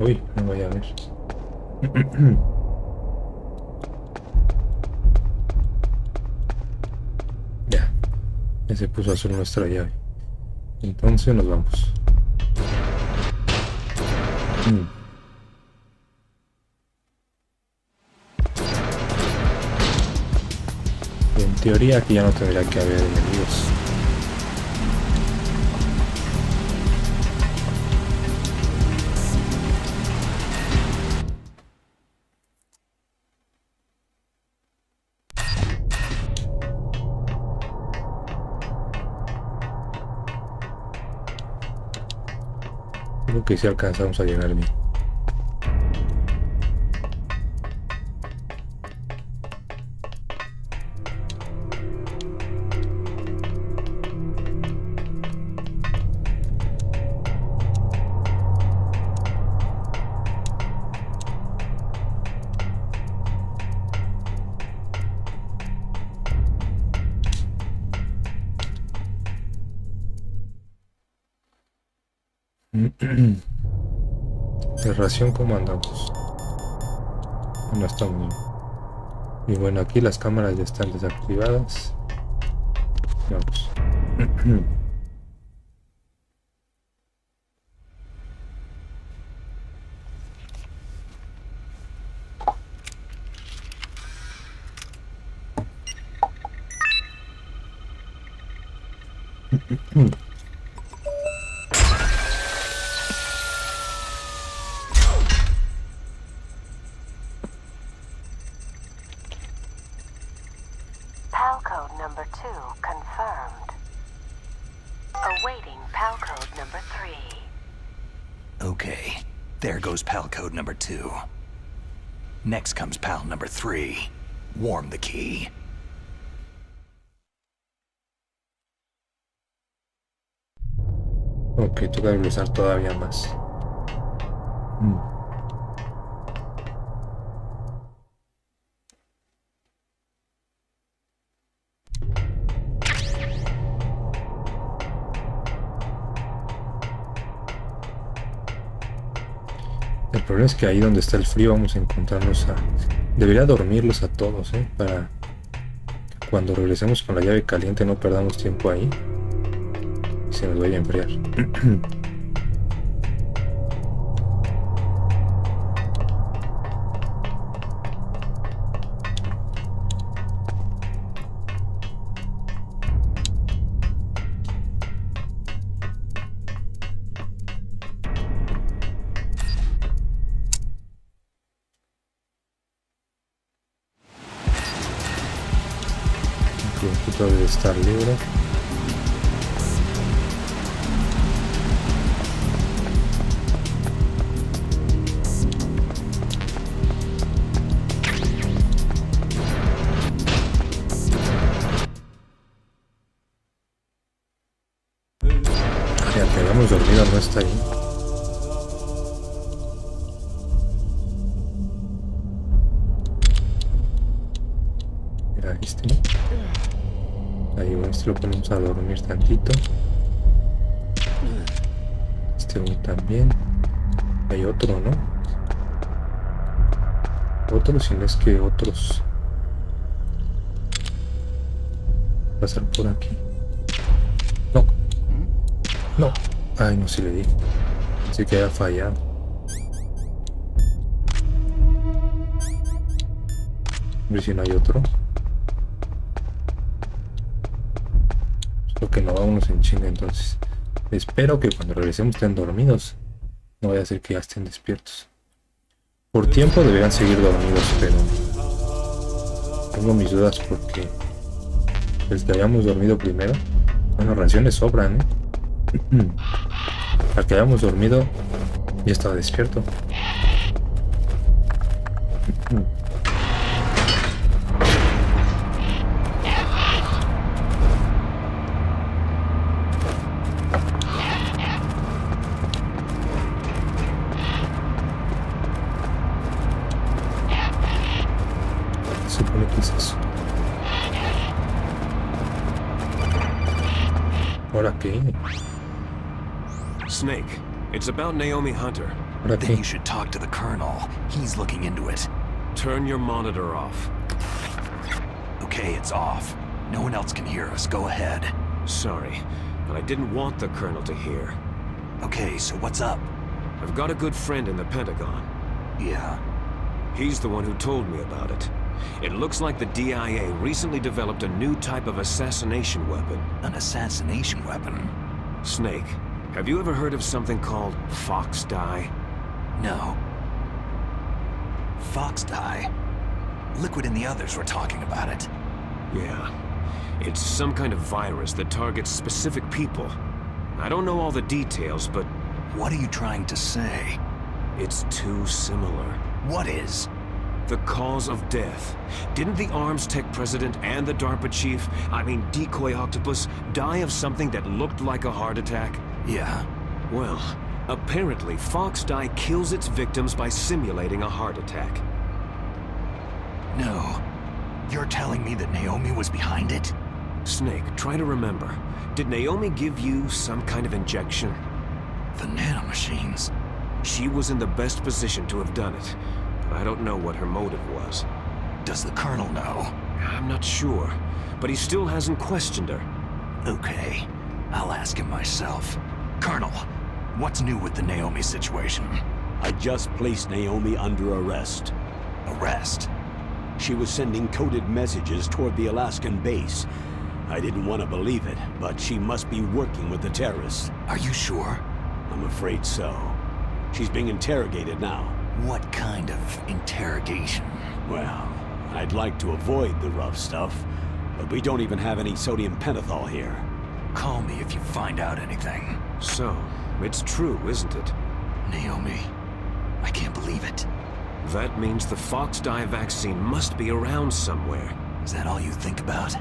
Uy, no vaya a ver. Ya se puso azul nuestra llave. Entonces nos vamos. En teoría aquí ya no tendría que haber enemigos. Creo que sí alcanzamos a llegar bien. De ración, ¿cómo andamos? No estamos bien. Y bueno, aquí las cámaras ya están desactivadas. Vamos. PAL code number 2 confirmed. Awaiting PAL code number 3. Okay, there goes PAL code number 2. Next comes PAL number 3. Warm the key. Ok, toca regresar todavía más. El problema es que ahí donde está el frío vamos a encontrarnos a... Debería dormirlos a todos, para que cuando regresemos con la llave caliente no perdamos tiempo ahí y se nos vaya a enfriar. El debe estar libre. Ya que habíamos dormido no está ahí. Era este, ¿no? Ahí, bueno, este lo ponemos a dormir tantito. Este uno también. Hay otro, ¿no? Otro, si no es que otros. Pasar por aquí. No. No. Ay, no, si le di. Así que haya fallado. A ver si no hay otro. Creo que no, vámonos en chinga entonces. Espero que cuando regresemos estén dormidos. No vaya a ser que ya estén despiertos. Por tiempo deberían seguir dormidos, pero tengo mis dudas porque el que hayamos dormido primero, bueno, raciones sobran, Al que hayamos dormido ya estaba despierto. Supone que es eso. ¿Ahora qué? Snake, it's about Naomi Hunter. ¿Ahora Then qué? you should talk to the Colonel. He's looking into it. Turn your monitor off. Okay, it's off. No one else can hear us. Go ahead. Sorry, but I didn't want the Colonel to hear. Okay, so what's up? I've got a good friend in the Pentagon. Yeah. He's the one who told me about it. It looks like the DIA recently developed a new type of assassination weapon. An assassination weapon? Snake, have you ever heard of something called fox dye? No. Fox dye? Liquid and the others were talking about it. Yeah. It's some kind of virus that targets specific people. I don't know all the details, but What are you trying to say? It's too similar. What is? The cause of death. Didn't the Arms Tech president and the DARPA chief, Decoy Octopus, die of something that looked like a heart attack? Yeah. Well, apparently Fox Die kills its victims by simulating a heart attack. No. You're telling me that Naomi was behind it? Snake, try to remember. Did Naomi give you some kind of injection? The nanomachines. She was in the best position to have done it, but I don't know what her motive was. Does the Colonel know? I'm not sure, but he still hasn't questioned her. Okay, I'll ask him myself. Colonel, what's new with the Naomi situation? I just placed Naomi under arrest. Arrest? She was sending coded messages toward the Alaskan base. I didn't want to believe it, but she must be working with the terrorists. Are you sure? I'm afraid so. She's being interrogated now. What kind of interrogation? Well, I'd like to avoid the rough stuff, but we don't even have any sodium pentothal here. Call me if you find out anything. So, it's true, isn't it? Naomi, I can't believe it. That means the Fox Die vaccine must be around somewhere. Is that all you think about?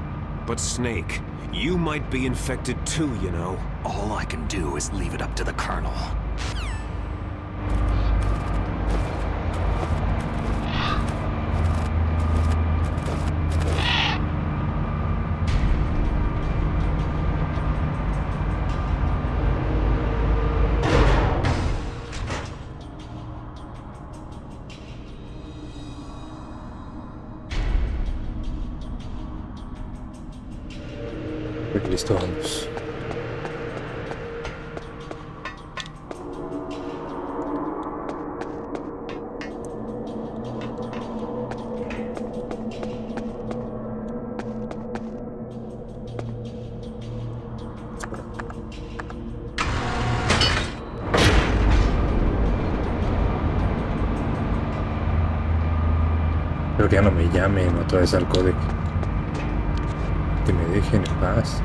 But Snake, you might be infected too, you know. All I can do is leave it up to the Colonel. Listo, vamos. Espero que ya no me llamen otra vez al códec. Que me dejen en paz.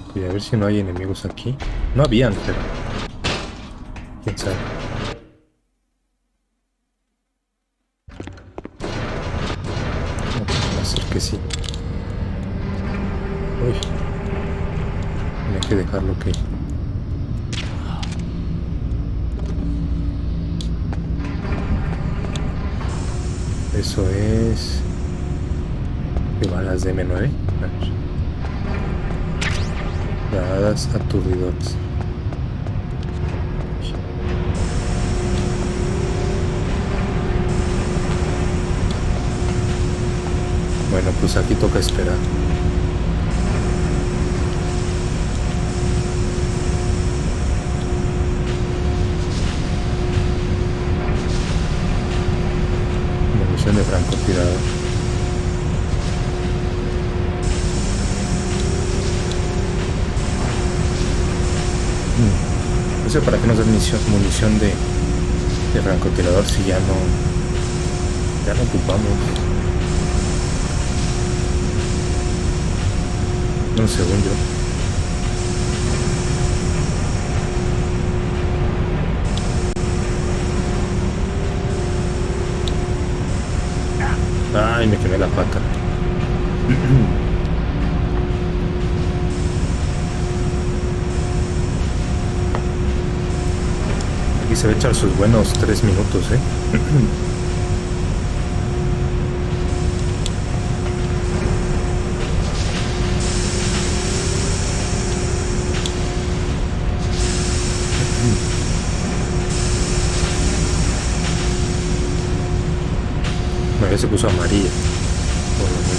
Ok, a ver si no hay enemigos aquí. No habían, pero quién sabe. Va a ser que sí. Uy, tenía que dejarlo que... Eso es... ¿Qué balas de M9? A ver. Granadas aturdidoras. Bueno, pues aquí toca esperar. Munición de francotirador. No sé para qué nos dan munición de francotirador si ya no ocupamos. No, según yo. Ay, me quemé la pata. Aquí se va a echar sus buenos 3 minutos, Ya se puso amarilla. Por lo menos.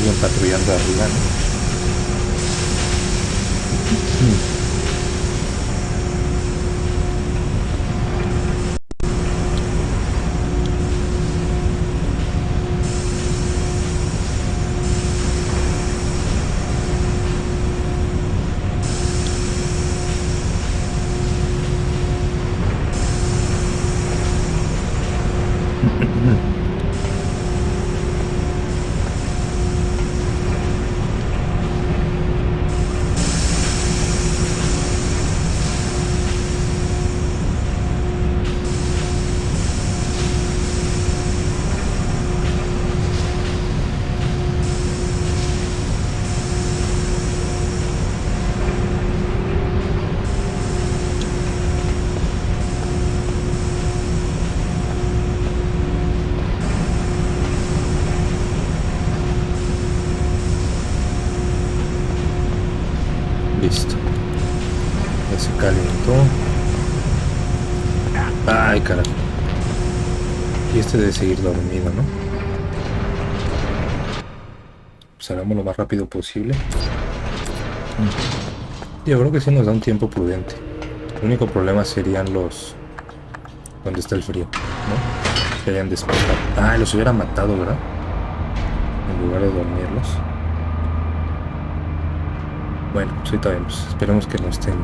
alguien patrullando arriba, ¿no? Listo. Ya se calentó. Ay, carajo. Y este debe seguir dormido, ¿no? Pues hagamos lo más rápido posible. Yo creo que sí nos da un tiempo prudente. El único problema serían los... ¿Dónde está el frío? ¿No? Que hayan despertado. Ah, los hubiera matado, ¿verdad? En lugar de dormirlos. Bueno, pues ahorita vemos. Esperemos que no estén.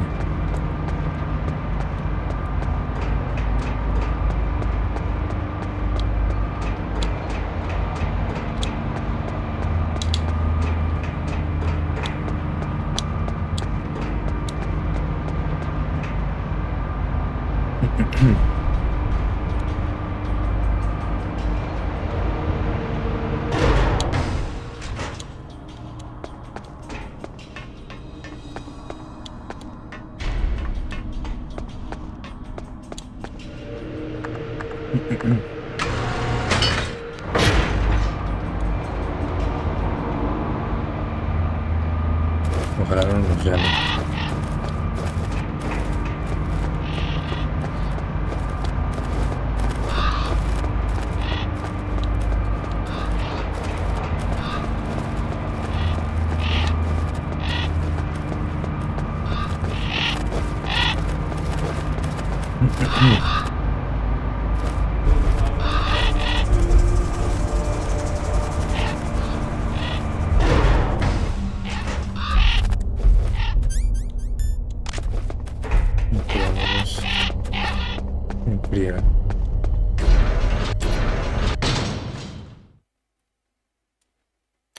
Ojalá no nos llamen.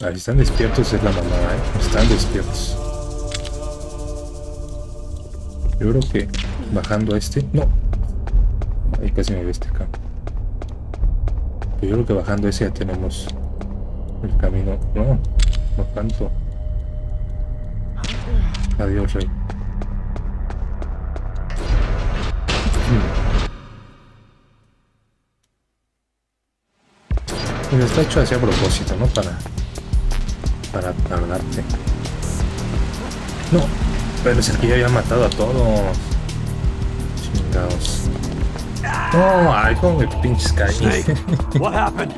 Ahí están despiertos, es la mamada, están despiertos. Yo creo que bajando a este... No. Ahí casi me ve este acá. Yo creo que bajando a ese ya tenemos el camino. No, no tanto. Adiós, rey. Pues está hecho así a propósito, ¿no? Para tardarte. No, pero es el que ya había matado a todos. Chingados. No, ay, como me pinches caí. Snake, what happened?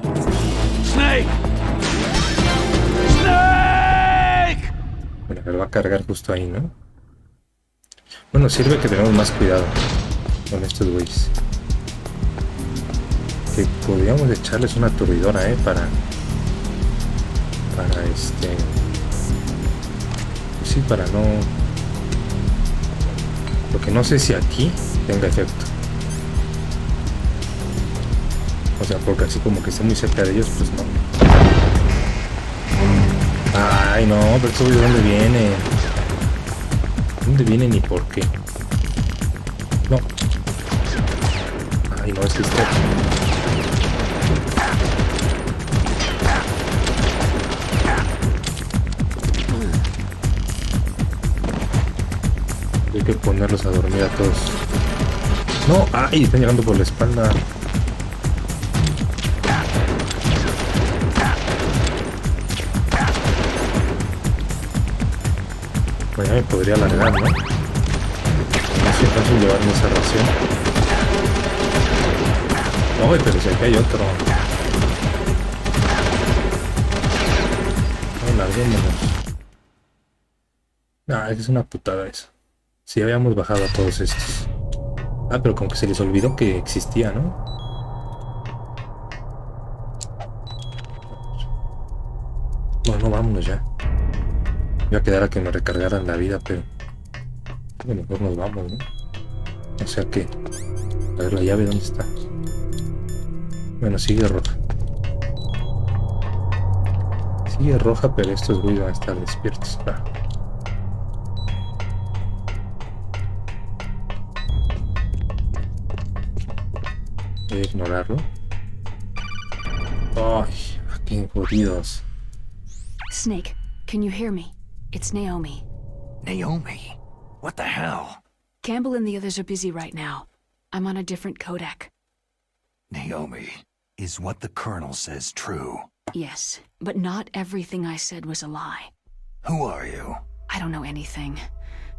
Snake! Snake! Bueno, me lo va a cargar justo ahí, ¿no? Bueno, sirve que tenemos más cuidado con estos güeyes. Que podríamos echarles una aturdidora, para pues sí, para no... Lo que no sé si aquí tenga efecto. O sea, porque así como que esté muy cerca de ellos, pues no. Ay, no, pero esto de dónde viene. ¿Dónde vienen y por qué? No. Ay, no, es que está... Hay que ponerlos a dormir a todos. No, ay, están llegando por la espalda. Bueno, ya me podría alargar, ¿no? No sé fácil llevarme esa ración. No, pero si aquí hay otro. vámonos. Ah, es una putada eso. Si habíamos bajado a todos estos. Ah, pero como que se les olvidó que existía, ¿no? Bueno, vámonos ya. Iba a quedar a que me recargaran la vida, pero... bueno, mejor nos vamos, ¿no? O sea que... a ver, la llave, ¿dónde está? Bueno, sigue roja. Sigue roja, pero estos güeyes van a estar despiertos. Ah. Voy a ignorarlo. Ay, qué jodidos. Snake, can you hear me? It's Naomi. Naomi? What the hell? Campbell and the others are busy right now. I'm on a different codec. Naomi, is what the Colonel says true? Yes, but not everything I said was a lie. Who are you? I don't know anything.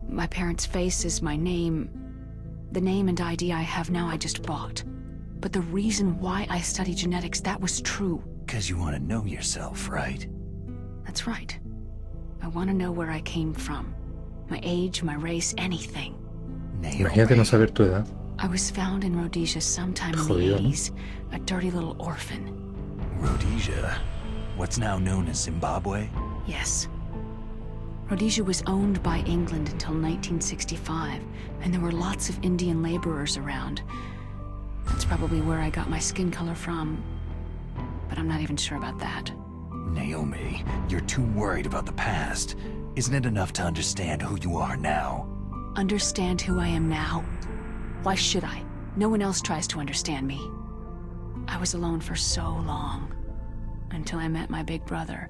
My parents' face is my name. The name and ID I have now I just bought. But the reason why I study genetics, that was true. 'Cause you want to know yourself, right? That's right. I want to know where I came from. My age, my race, anything. Imagínate no saber tu edad. I was found in Rhodesia sometime in the Jodido, ¿no? 80s. A dirty little orphan. Rhodesia? What's now known as Zimbabwe? Yes. Rhodesia was owned by England until 1965, and there were lots of Indian laborers around. That's probably where I got my skin color from, but I'm not even sure about that. Naomi, you're too worried about the past. Isn't it enough to understand who you are now? Understand who I am now? Why should I? No one else tries to understand me. I was alone for so long, until I met my big brother.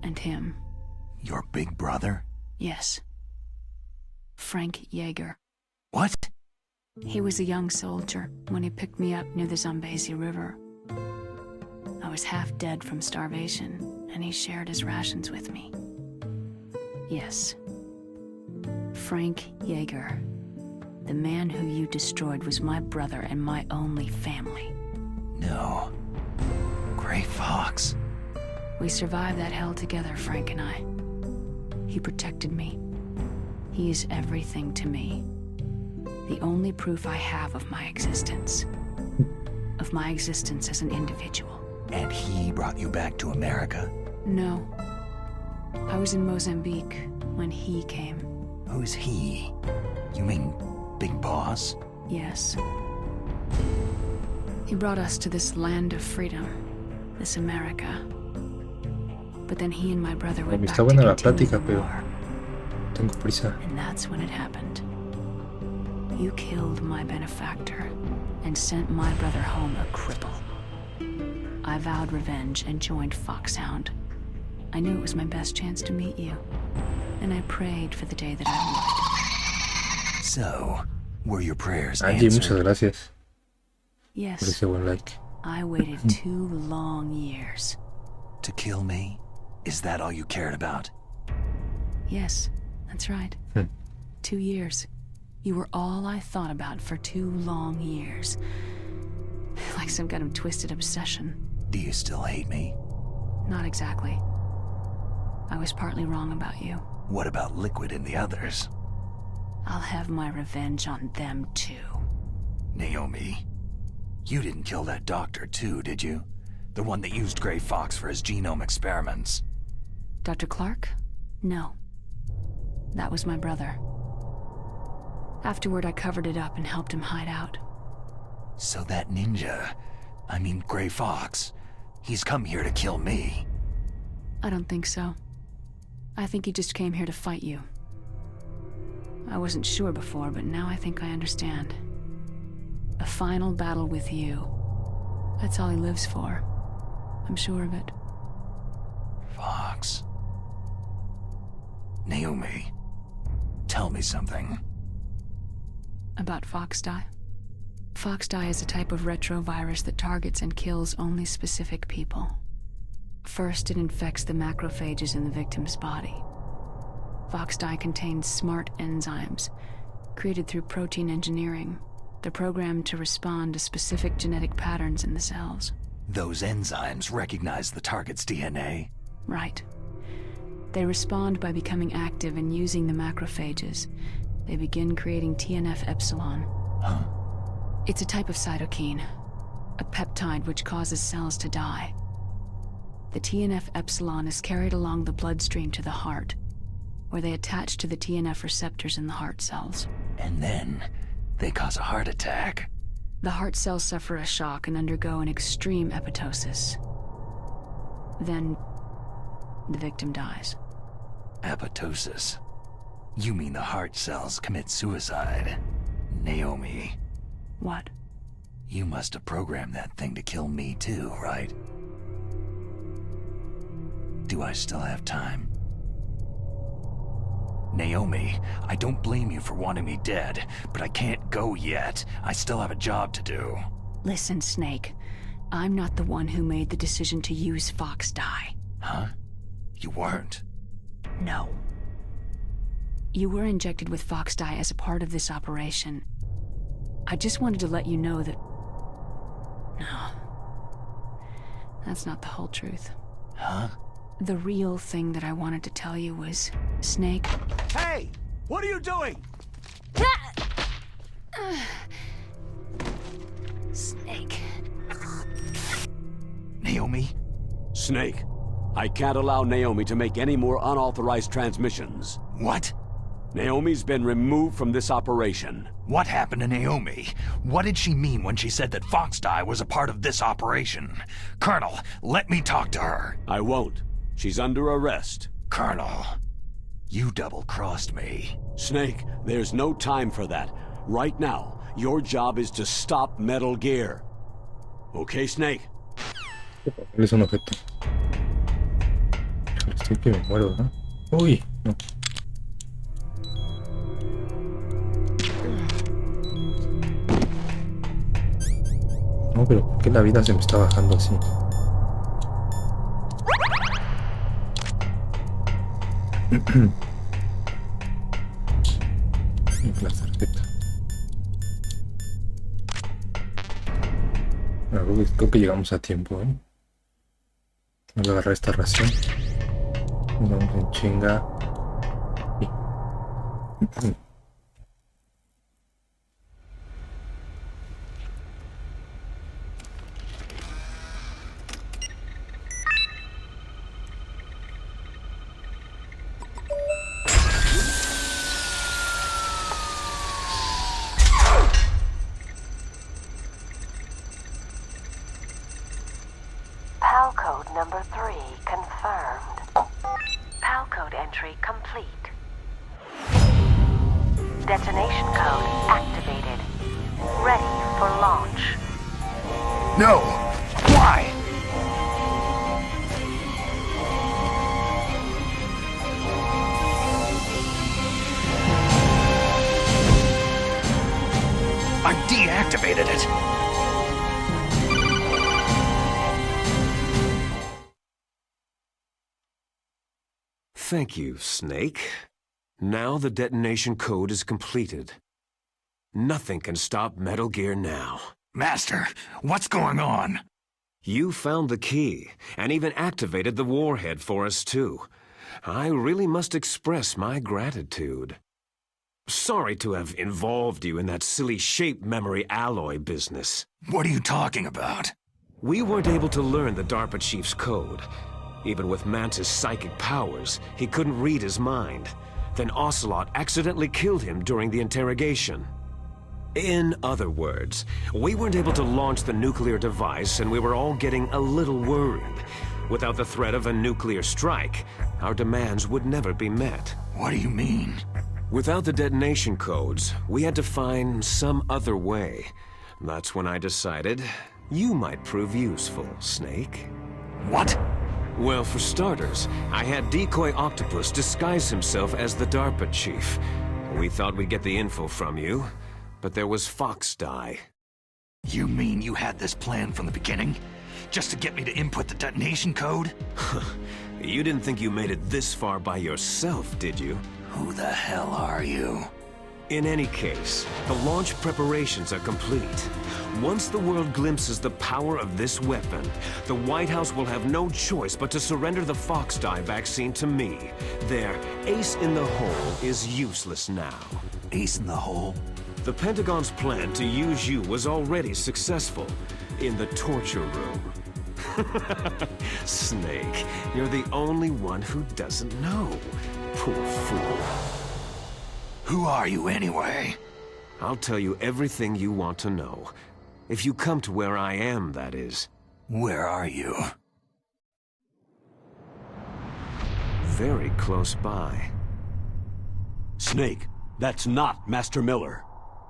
And him. Your big brother? Yes. Frank Yeager. What? He was a young soldier when he picked me up near the Zambezi River. I was half dead from starvation, and he shared his rations with me. Yes. Frank Yeager. The man who you destroyed was my brother and my only family. No. Gray Fox. We survived that hell together, Frank and I. He protected me. He is everything to me. The only proof I have of my existence. Of my existence as an individual. And he brought you back to America? No. I was in Mozambique when he came. Who's he? You mean Big Boss? Yes. He brought us to this land of freedom, this America. But then he and my brother went back Está to buena la continue plática, the pero war. tengo prisa. And that's when it happened. You killed my benefactor and sent my brother home a cripple. I vowed revenge and joined Foxhound. I knew it was my best chance to meet you, and I prayed for the day that I would. So, were your prayers Angie, muchas answered? gracias por Yes, ese buen like. I waited 2 long years. To kill me? Is that all you cared about? Yes, that's right. 2 years. You were all I thought about for 2 long years. Like some kind of twisted obsession. Do you still hate me? Not exactly. I was partly wrong about you. What about Liquid and the others? I'll have my revenge on them too. Naomi, you didn't kill that doctor too, did you? The one that used Gray Fox for his genome experiments. Dr. Clark? No. That was my brother. Afterward, I covered it up and helped him hide out. So that ninja, I mean Gray Fox, he's come here to kill me. I don't think so. I think he just came here to fight you. I wasn't sure before, but now I think I understand. A final battle with you. That's all he lives for. I'm sure of it. Fox. Naomi, tell me something. About Foxdie? Foxdie is a type of retrovirus that targets and kills only specific people. First, it infects the macrophages in the victim's body. Foxdie contains smart enzymes, created through protein engineering. They're programmed to respond to specific genetic patterns in the cells. Those enzymes recognize the target's DNA? Right. They respond by becoming active and using the macrophages. They begin creating TNF-epsilon. Huh? It's a type of cytokine, a peptide which causes cells to die. The TNF-epsilon is carried along the bloodstream to the heart, where they attach to the TNF receptors in the heart cells. And then they cause a heart attack. The heart cells suffer a shock and undergo an extreme apoptosis. Then, the victim dies. Apoptosis? You mean the heart cells commit suicide? Naomi. What? You must have programmed that thing to kill me too, right? Do I still have time? Naomi, I don't blame you for wanting me dead, but I can't go yet. I still have a job to do. Listen, Snake. I'm not the one who made the decision to use Fox dye. Huh? You weren't? No. You were injected with Fox dye as a part of this operation. I just wanted to let you know that... No. That's not the whole truth. Huh? The real thing that I wanted to tell you was, Snake... Hey! What are you doing? Snake... Naomi? Snake, I can't allow Naomi to make any more unauthorized transmissions. What? Naomi's been removed from this operation. What happened to Naomi? What did she mean when she said that Fox dye was a part of this operation? Colonel, let me talk to her. I won't. She's under arrest. Colonel, you double-crossed me. Snake, there's no time for that. Right now, your job is to stop Metal Gear. Okay, Snake? Él es un objeto. Estoy que me muero, ¿no? Uy, no. No, pero ¿por qué la vida se me está bajando así? La tarjeta. Bueno, creo que llegamos a tiempo, ¿eh? Voy a agarrar esta ración. Vamos en chinga. PAL code number 3 confirmed. PAL code entry complete. Detonation code activated. Ready for launch. No! Why? I deactivated it! Thank you, Snake. Now the detonation code is completed. Nothing can stop Metal Gear now. Master, what's going on? You found the key, and even activated the warhead for us, too. I really must express my gratitude. Sorry to have involved you in that silly shape memory alloy business. What are you talking about? We weren't able to learn the DARPA chief's code. Even with Mantis' psychic powers, he couldn't read his mind. Then Ocelot accidentally killed him during the interrogation. In other words, we weren't able to launch the nuclear device, and we were all getting a little worried. Without the threat of a nuclear strike, our demands would never be met. What do you mean? Without the detonation codes, we had to find some other way. That's when I decided you might prove useful, Snake. What? Well, for starters, I had Decoy Octopus disguise himself as the DARPA chief. We thought we'd get the info from you, but there was Fox dye. You mean you had this plan from the beginning? Just to get me to input the detonation code? You didn't think you made it this far by yourself, did you? Who the hell are you? In any case, the launch preparations are complete. Once the world glimpses the power of this weapon, the White House will have no choice but to surrender the Fox dye vaccine to me. Their ace in the hole is useless now. Ace in the hole? The Pentagon's plan to use you was already successful in the torture room. Snake, you're the only one who doesn't know. Poor fool. Who are you anyway? I'll tell you everything you want to know. If you come to where I am, that is. Where are you? Very close by. Snake, that's not Master Miller.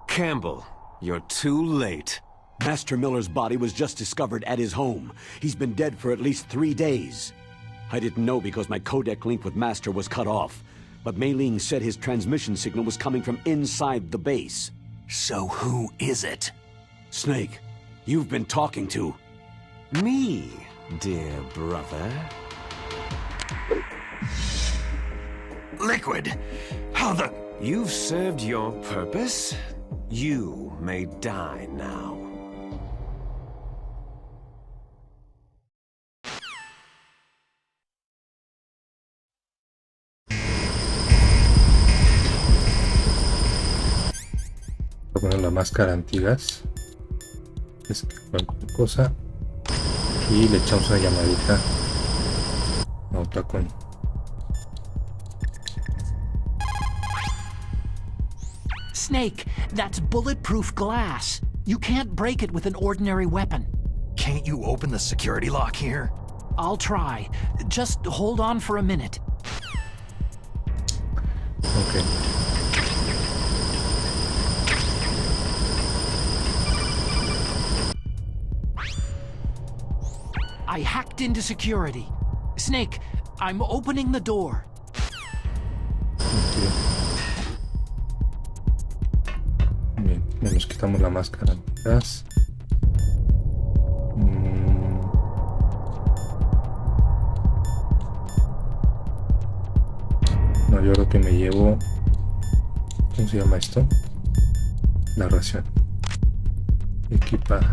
Campbell, you're too late. Master Miller's body was just discovered at his home. He's been dead for at least 3 days. I didn't know because my codec link with Master was cut off. But Mei Ling said his transmission signal was coming from inside the base. So who is it? Snake, you've been talking to... Me, dear brother. Liquid! How the... You've served your purpose. You may die now. Voy a poner la máscara antigas. Es que cualquier cosa. Y le echamos una llamadita a Otacon. Snake, that's bulletproof glass. You can't break it with an ordinary weapon. Can't you open the security lock here? I'll try. Just hold on for a minute. Okay. I hacked into security. Snake, I'm opening the door. Okay. Bien, nos quitamos la máscara atrás. No, yo creo que me llevo... ¿Cómo se llama esto? La ración. Equipar.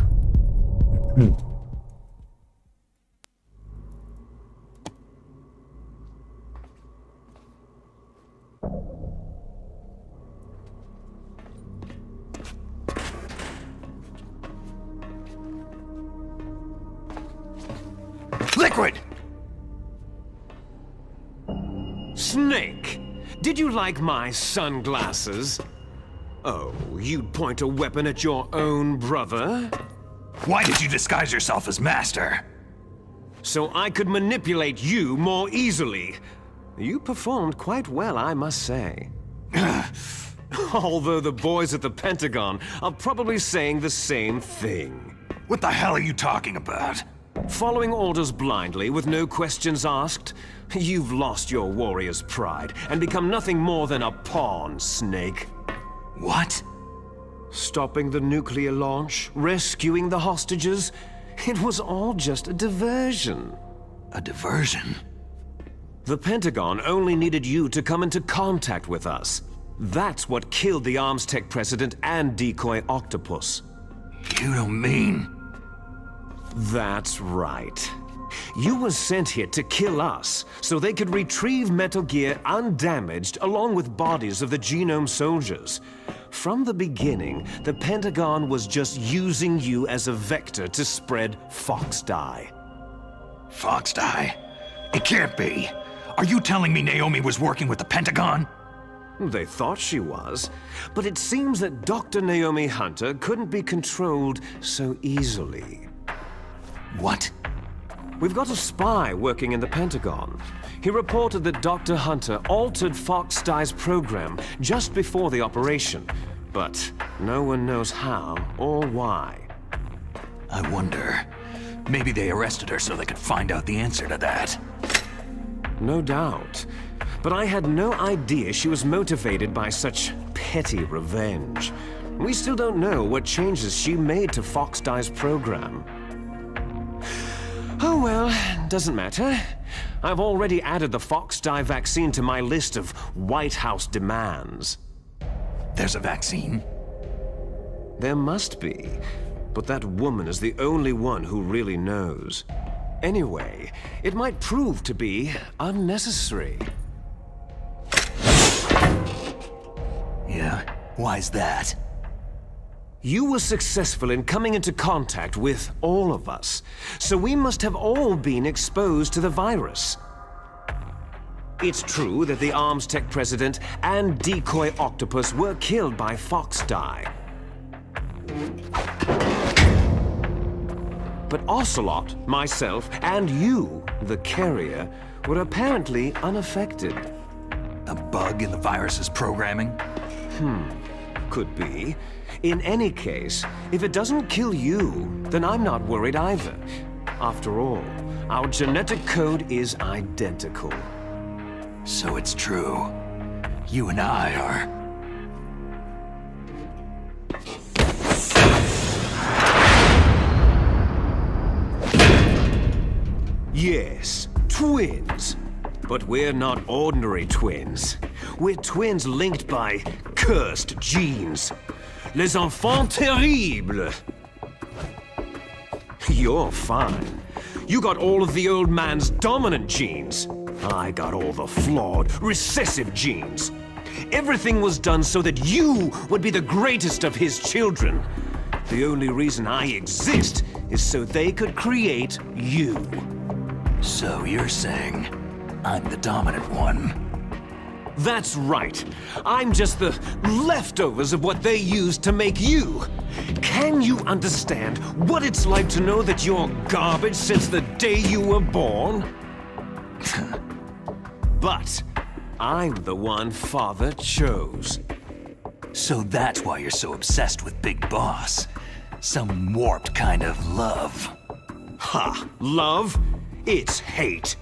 Liquid! Snake, did you like my sunglasses? Oh, you'd point a weapon at your own brother? Why did you disguise yourself as Master? So I could manipulate you more easily. You performed quite well, I must say. Although the boys at the Pentagon are probably saying the same thing. What the hell are you talking about? Following orders blindly with no questions asked? You've lost your warrior's pride and become nothing more than a pawn, Snake. What? Stopping the nuclear launch, rescuing the hostages, it was all just a diversion. A diversion? The Pentagon only needed you to come into contact with us. That's what killed the Arms Tech president and decoy octopus. You don't mean... That's right. You were sent here to kill us, so they could retrieve Metal Gear undamaged along with bodies of the Genome soldiers. From the beginning, the Pentagon was just using you as a vector to spread Fox dye. Fox dye? It can't be. Are you telling me Naomi was working with the Pentagon? They thought she was, but it seems that Dr. Naomi Hunter couldn't be controlled so easily. What? We've got a spy working in the Pentagon. He reported that Dr. Hunter altered Fox dye's program just before the operation, but no one knows how or why. I wonder. Maybe they arrested her so they could find out the answer to that. No doubt. But I had no idea she was motivated by such petty revenge. We still don't know what changes she made to Fox dye's program. Oh well, doesn't matter. I've already added the Fox dye vaccine to my list of White House demands. there's a vaccine? There must be, but that woman is the only one who really knows. Anyway, it might prove to be unnecessary. Yeah? Why's that? You were successful in coming into contact with all of us, so we must have all been exposed to the virus. It's true that the Arms Tech president and decoy octopus were killed by Fox Die. But Ocelot, myself, and you, the carrier, were apparently unaffected. A bug in the virus's programming? Could be. In any case, if it doesn't kill you, then I'm not worried either. After all, our genetic code is identical. So it's true. You and I are... Yes, twins. But we're not ordinary twins. We're twins linked by cursed genes. Les enfants terribles. You're fine. You got all of the old man's dominant genes. I got all the flawed, recessive genes. Everything was done so that you would be the greatest of his children. The only reason I exist is so they could create you. So you're saying I'm the dominant one? That's right. I'm just the leftovers of what they used to make you. Can you understand what it's like to know that you're garbage since the day you were born? But I'm the one Father chose. So that's why you're so obsessed with Big Boss. Some warped kind of love. Ha! Love? It's hate.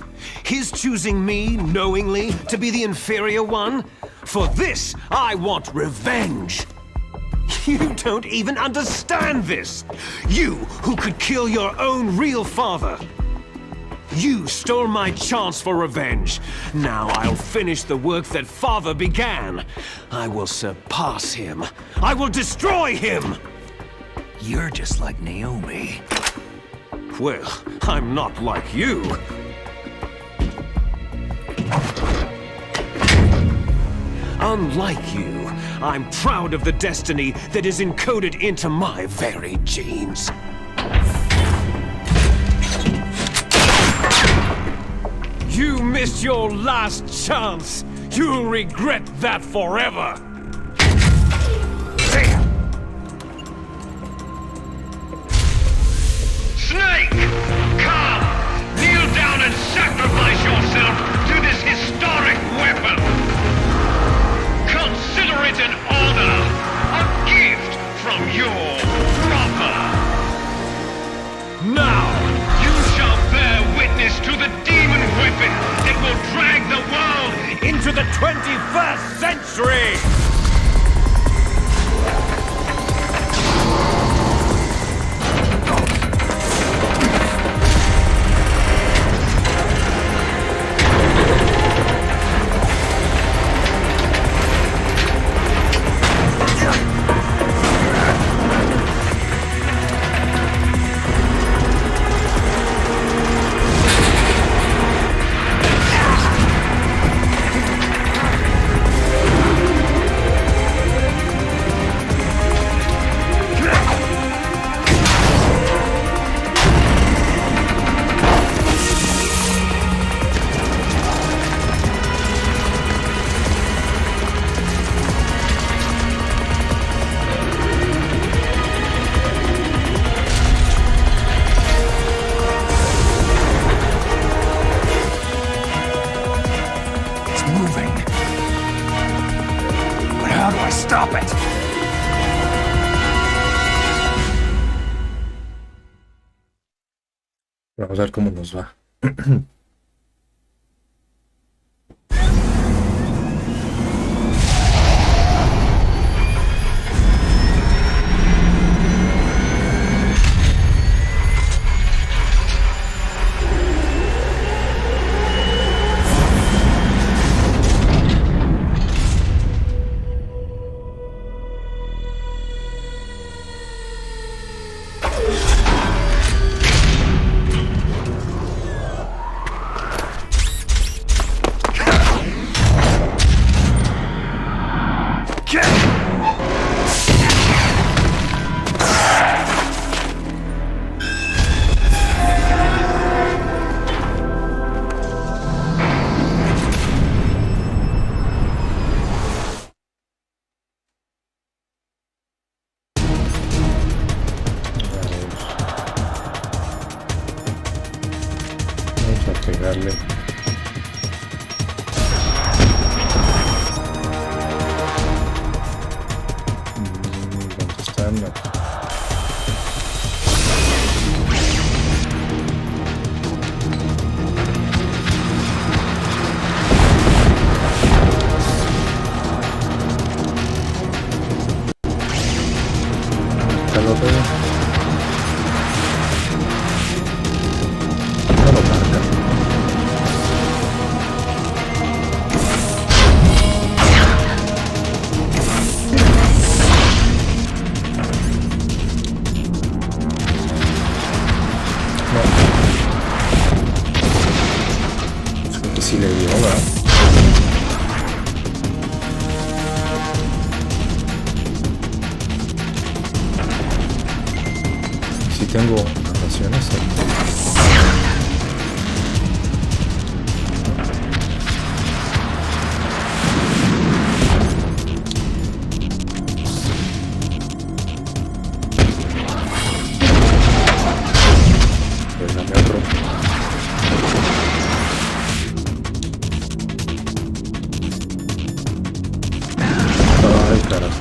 His choosing me, knowingly, to be the inferior one? For this, I want revenge. You don't even understand this. You, who could kill your own real father. You stole my chance for revenge. Now I'll finish the work that Father began. I will surpass him. I will destroy him! You're just like Naomi. Well, I'm not like you. Unlike you, I'm proud of the destiny that is encoded into my very genes. You missed your last chance. You'll regret that forever. Snake! Come! Kneel down and sacrifice yourself to this historic weapon! Consider it an honor, a gift from your brother! Now, you shall bear witness to the demon weapon that will drag the world into the 21st century! Vamos a ver cómo nos va. todo. No lo marca. No. Creo que sí le dio, ¿verdad? Tengo anotaciones pues dame otro. Ay, carajo.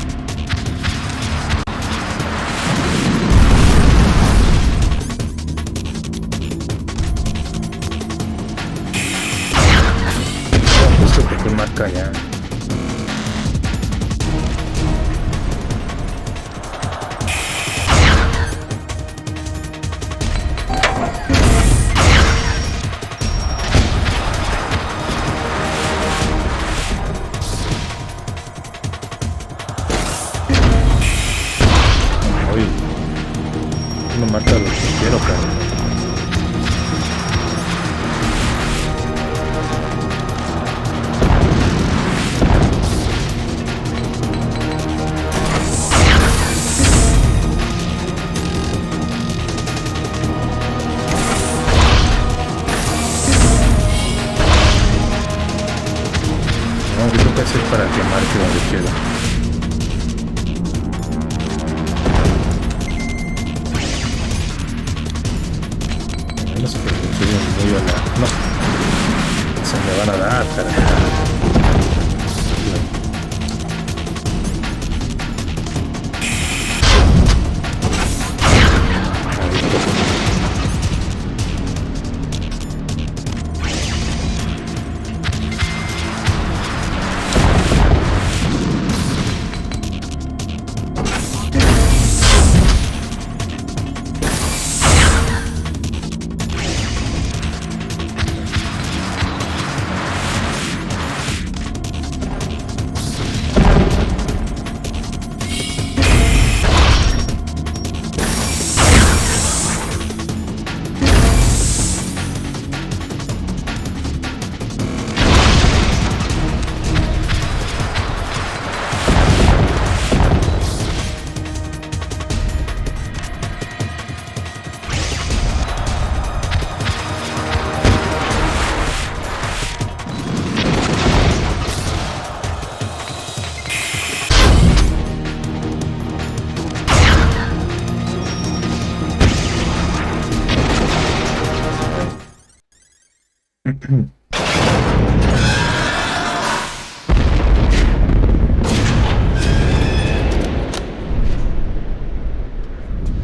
Marca ya. Uy, no marca lo que quiero, pero para que marque donde quiera. No sé por qué muy a la... No. Se me van a dar, carajo.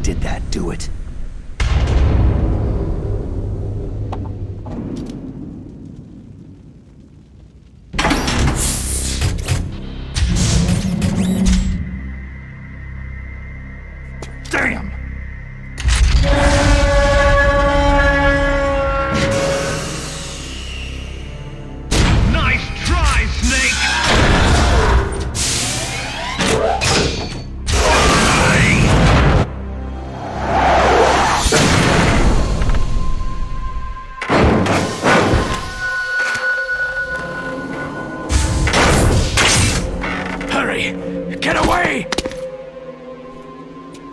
Did that do it? Damn! Nice try, Snake! Hurry! Get away!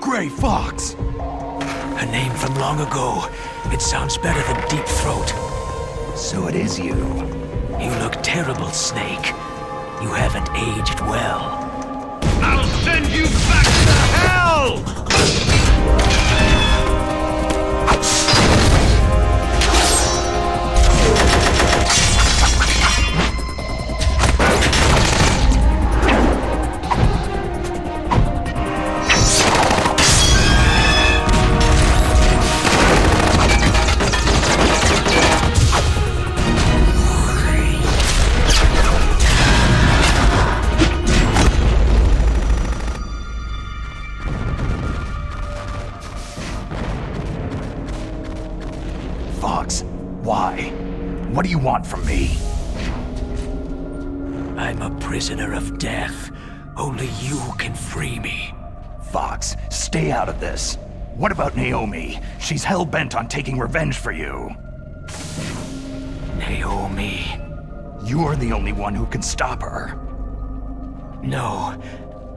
Gray Fox! A name from long ago. It sounds better than Deep Throat. So it is you. You look terrible, Snake. You haven't aged well. I'll send you back to hell! prisoner of death. Only you can free me. Fox, stay out of this. What about Naomi? She's hell-bent on taking revenge for you. Naomi? You're the only one who can stop her. No,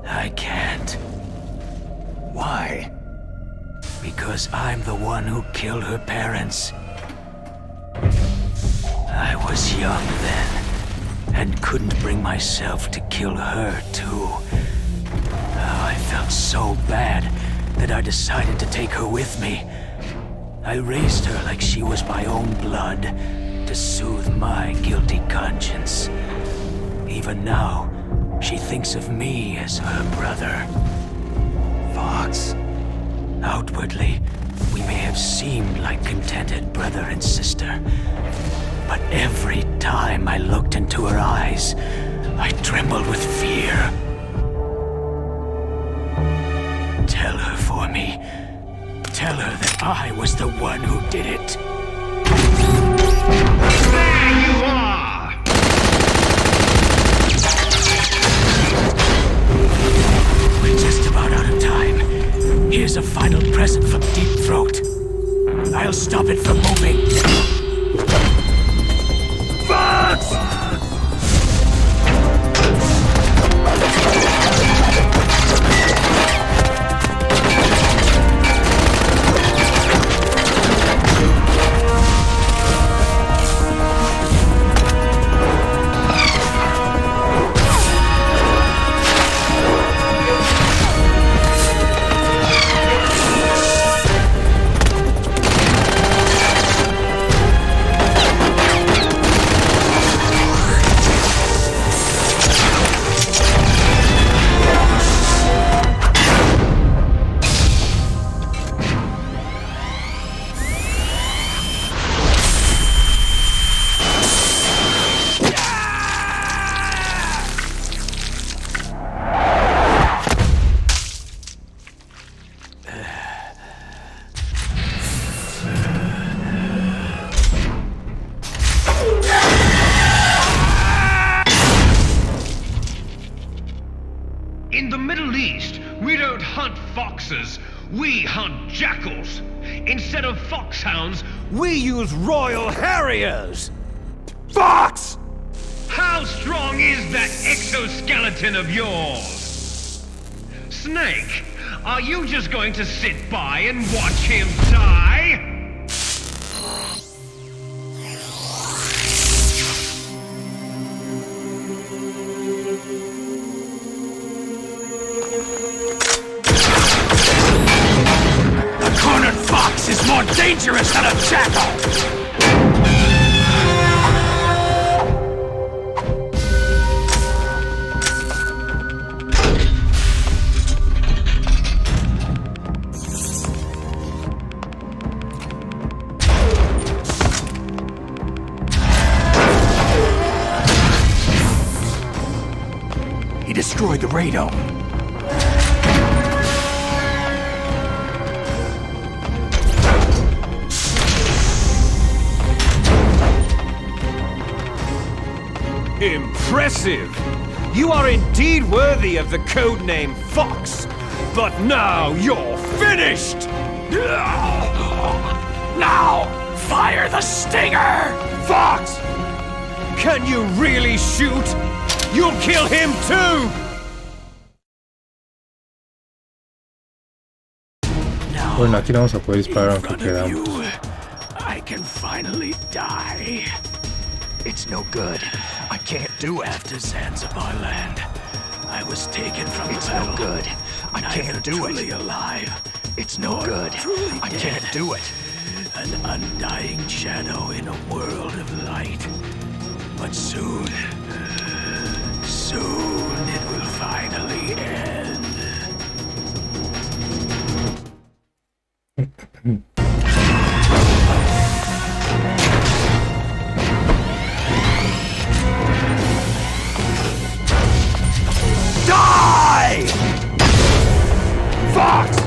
I can't. Why? Because I'm the one who killed her parents. I was young then, and couldn't bring myself to kill her, too. I felt so bad that I decided to take her with me. I raised her like she was my own blood, to soothe my guilty conscience. Even now, she thinks of me as her brother. Fox. Outwardly, we may have seemed like contented brother and sister. But every time I looked into her eyes, I trembled with fear. Tell her for me. Tell her that I was the one who did it. There you are! We're just about out of time. Here's a final present from Deep Throat. I'll stop it from moving. Fox! In the Middle East, we don't hunt foxes, we hunt jackals. Instead of foxhounds, we use royal harriers. Fox! How strong is that exoskeleton of yours? Snake, are you just going to sit by and watch him die? Is more dangerous than a jackal! He destroyed the radome. Impressive! You are indeed worthy of the codename Fox, but now you're finished! Now, fire the stinger! Fox! Can you really shoot? You'll kill him too! Bueno, aquí vamos a poder disparar aunque quedamos. I can finally die. It's no good. I can't do it. After Zanzibar land, I was taken from It's the battle. no good. I can't do truly it. alive. It's no good. I can't do it. An undying shadow in a world of light. But soon, soon it will finally end. Die! Fox!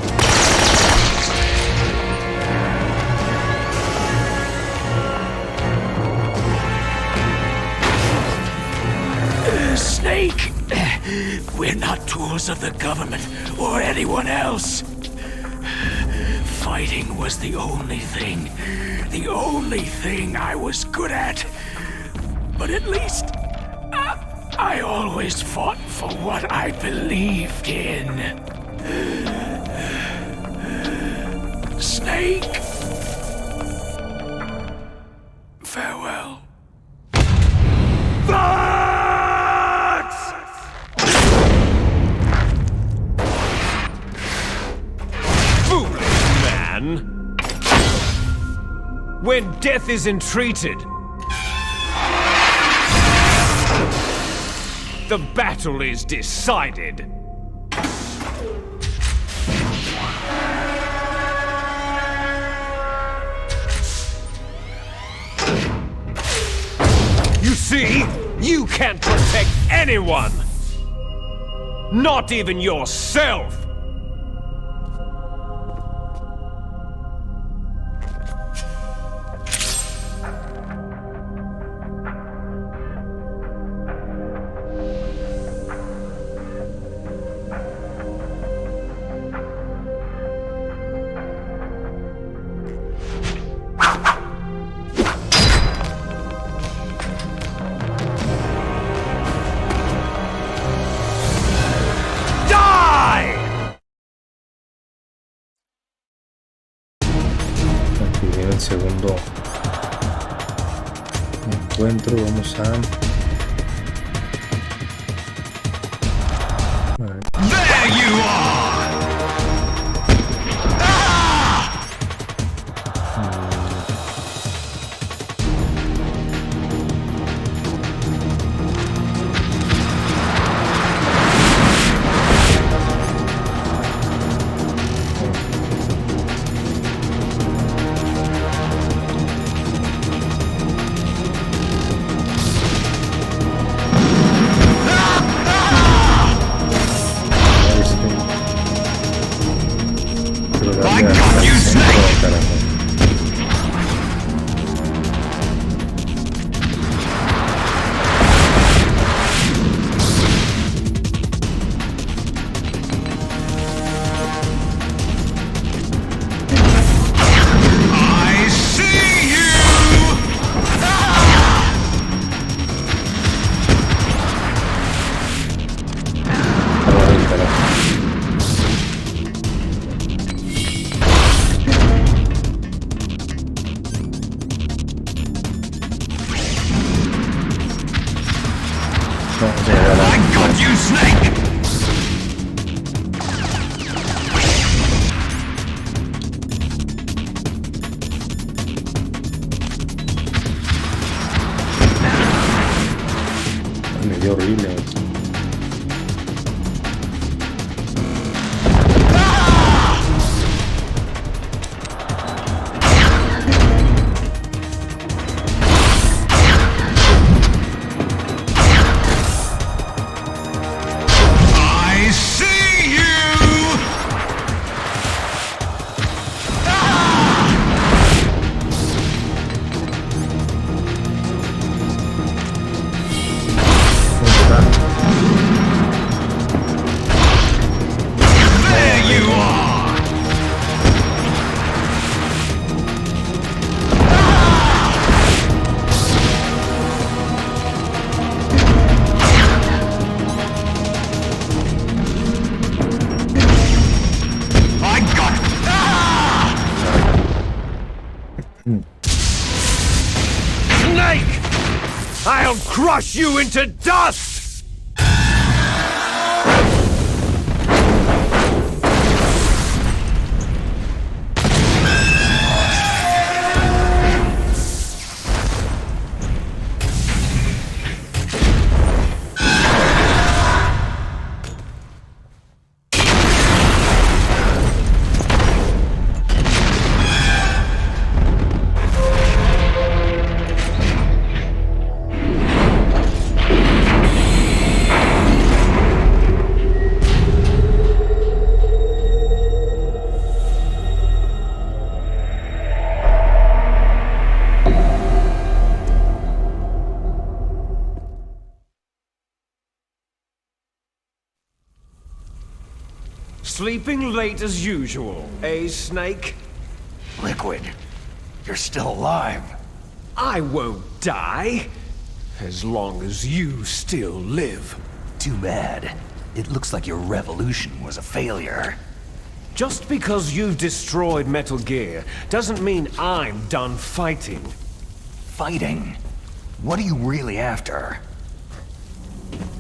Snake! We're not tools of the government or anyone else. Fighting was the only thing I was good at. But at least, I always fought for what I believed in. Snake. Farewell. Fox! Foolish man! When death is entreated, the battle is decided. You see, you can't protect anyone! Not even yourself! El segundo encuentro, vamos a There you are! I got you, Snake! I see you! I got you, Snake! Me dio horrible. I see you! There you are! I got it! Snake! I'll crush you into dust! Sleeping late as usual, eh, Snake? Liquid, you're still alive. I won't die. As long as you still live. Too bad. It looks like your revolution was a failure. Just because you've destroyed Metal Gear doesn't mean I'm done fighting. Fighting? What are you really after?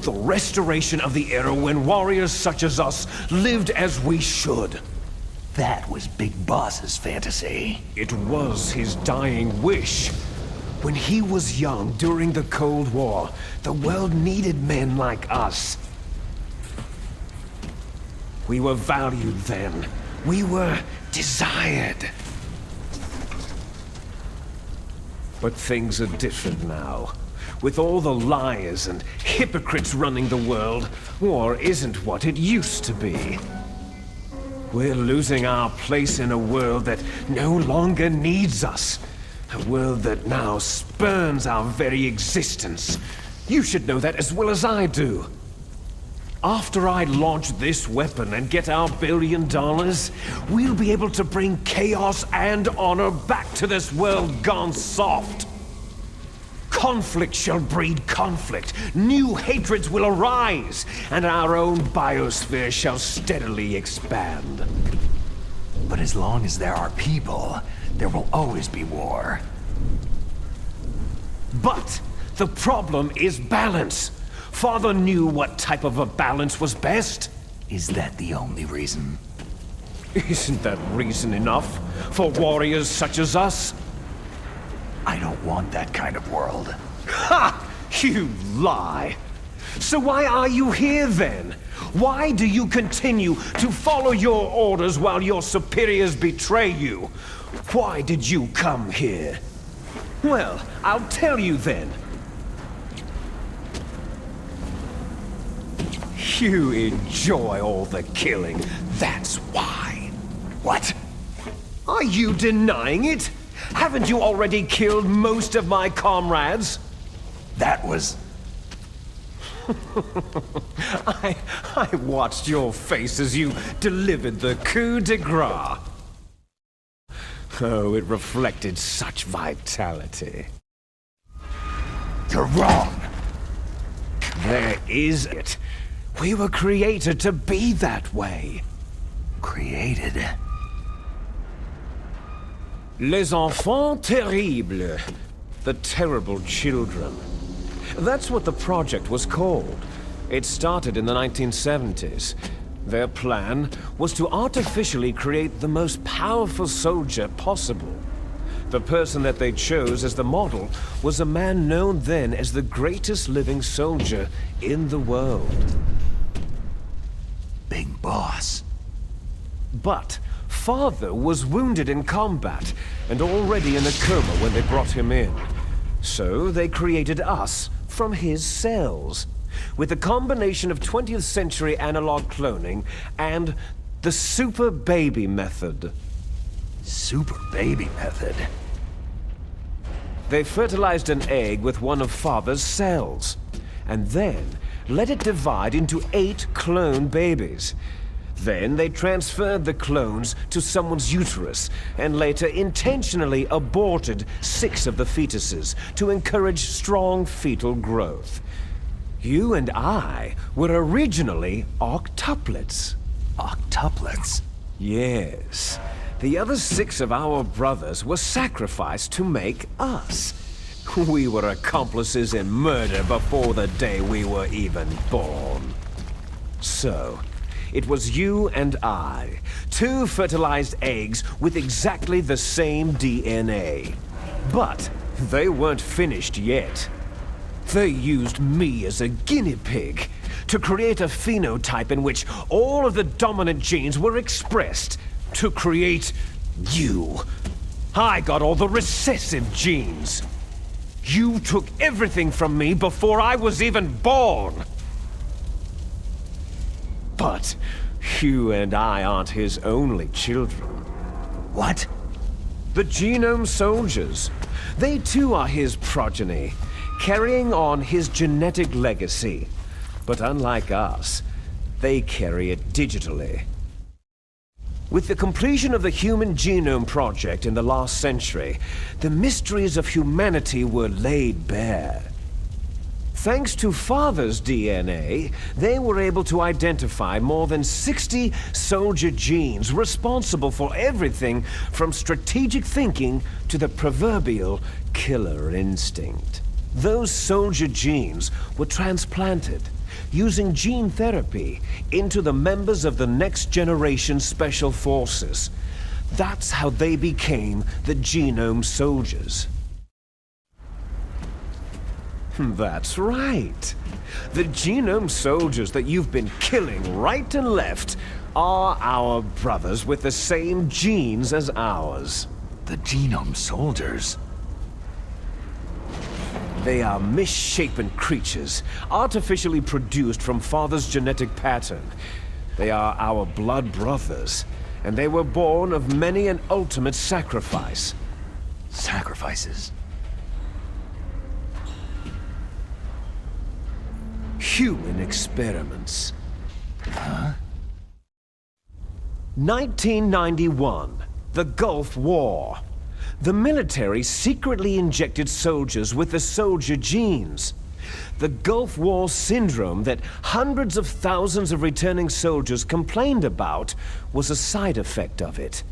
The restoration of the era when warriors such as us lived as we should. That was Big Boss's fantasy. It was his dying wish. When he was young during the Cold War, the world needed men like us. We were valued then. We were desired. But things are different now. With all the liars and hypocrites running the world, war isn't what it used to be. We're losing our place in a world that no longer needs us. A world that now spurns our very existence. You should know that as well as I do. After I launch this weapon and get our $1 billion, we'll be able to bring chaos and honor back to this world gone soft. Conflict shall breed conflict, new hatreds will arise, and our own biosphere shall steadily expand. But as long as there are people, there will always be war. But the problem is balance. Father knew what type of a balance was best. Is that the only reason? Isn't that reason enough for warriors such as us? I don't want that kind of world. Ha! You lie! So why are you here then? Why do you continue to follow your orders while your superiors betray you? Why did you come here? Well, I'll tell you then. You enjoy all the killing, that's why. What? Are you denying it? Haven't you already killed most of my comrades? That was... I watched your face as you delivered the coup de grace. Oh, it reflected such vitality. You're wrong. There is it. We were created to be that way. Created? Les enfants terribles. The terrible children. That's what the project was called. It started in the 1970s. Their plan was to artificially create the most powerful soldier possible. The person that they chose as the model was a man known then as the greatest living soldier in the world. Big Boss. But Father was wounded in combat and already in a coma when they brought him in. So they created us from his cells, with a combination of 20th century analog cloning and the super baby method. Super baby method? They fertilized an egg with one of Father's cells, and then let it divide into 8 clone babies. Then they transferred the clones to someone's uterus, and later intentionally aborted 6 of the fetuses to encourage strong fetal growth. You and I were originally octuplets. Octuplets? Yes. The other 6 of our brothers were sacrificed to make us. We were accomplices in murder before the day we were even born. So, it was you and I, 2 fertilized eggs with exactly the same DNA. But they weren't finished yet. They used me as a guinea pig to create a phenotype in which all of the dominant genes were expressed to create you. I got all the recessive genes. You took everything from me before I was even born. But you and I aren't his only children. What? The Genome Soldiers. They too are his progeny, carrying on his genetic legacy. But unlike us, they carry it digitally. With the completion of the Human Genome Project in the last century, the mysteries of humanity were laid bare. Thanks to Father's DNA, they were able to identify more than 60 soldier genes responsible for everything from strategic thinking to the proverbial killer instinct. Those soldier genes were transplanted using gene therapy into the members of the next generation special forces. That's how they became the Genome Soldiers. That's right. The Genome Soldiers that you've been killing right and left are our brothers with the same genes as ours. The Genome Soldiers? They are misshapen creatures, artificially produced from Father's genetic pattern. They are our blood brothers, and they were born of many an ultimate sacrifice. Sacrifices? Human experiments. Huh? 1991, the Gulf War. The military secretly injected soldiers with the soldier genes. The Gulf War syndrome that hundreds of thousands of returning soldiers complained about was a side effect of it.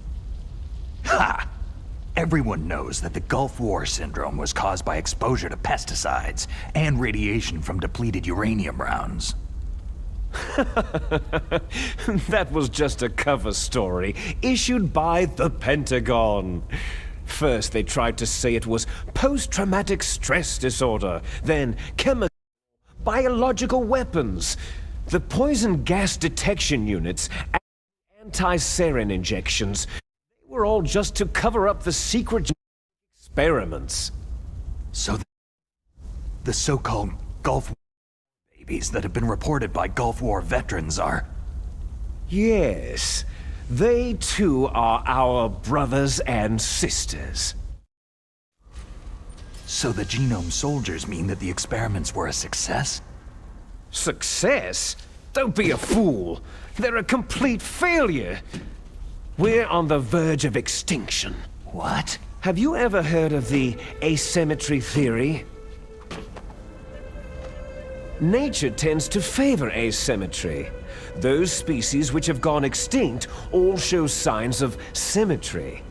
Ha! Everyone knows that the Gulf War syndrome was caused by exposure to pesticides and radiation from depleted uranium rounds. That was just a cover story issued by the Pentagon. First, they tried to say it was post-traumatic stress disorder, then chemical, biological weapons. The poison gas detection units and anti-sarin injections, they were all just to cover up the secret experiments. So the so-called Gulf War babies that have been reported by Gulf War veterans are... Yes. They too are our brothers and sisters. So the Genome Soldiers mean that the experiments were a success? Success? Don't be a fool. They're a complete failure. We're on the verge of extinction. What? Have you ever heard of the asymmetry theory? Nature tends to favor asymmetry. Those species which have gone extinct all show signs of symmetry.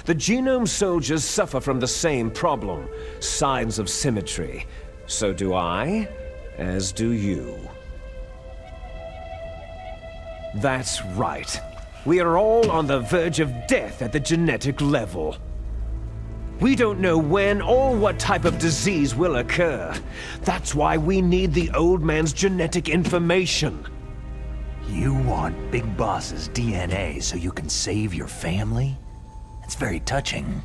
The Genome Soldiers suffer from the same problem, signs of symmetry. So do I, as do you. That's right. We are all on the verge of death at the genetic level. We don't know when or what type of disease will occur. That's why we need the old man's genetic information. You want Big Boss's DNA so you can save your family? It's very touching.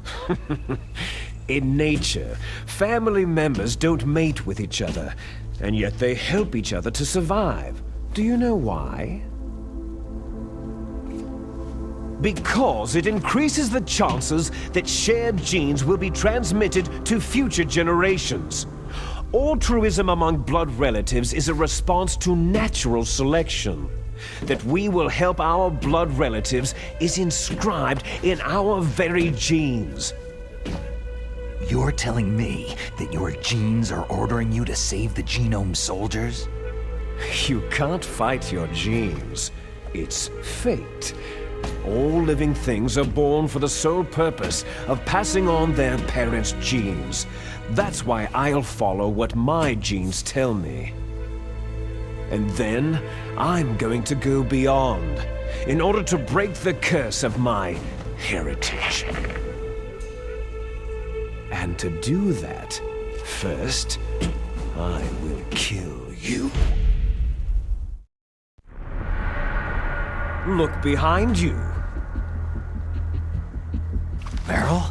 In nature, family members don't mate with each other, and yet they help each other to survive. Do you know why? Because it increases the chances that shared genes will be transmitted to future generations. Altruism among blood relatives is a response to natural selection. That we will help our blood relatives is inscribed in our very genes. You're telling me that your genes are ordering you to save the Genome Soldiers? You can't fight your genes. It's fate. All living things are born for the sole purpose of passing on their parents' genes. That's why I'll follow what my genes tell me. And then, I'm going to go beyond, in order to break the curse of my heritage. And to do that, first, I will kill you. Look behind you. Meryl?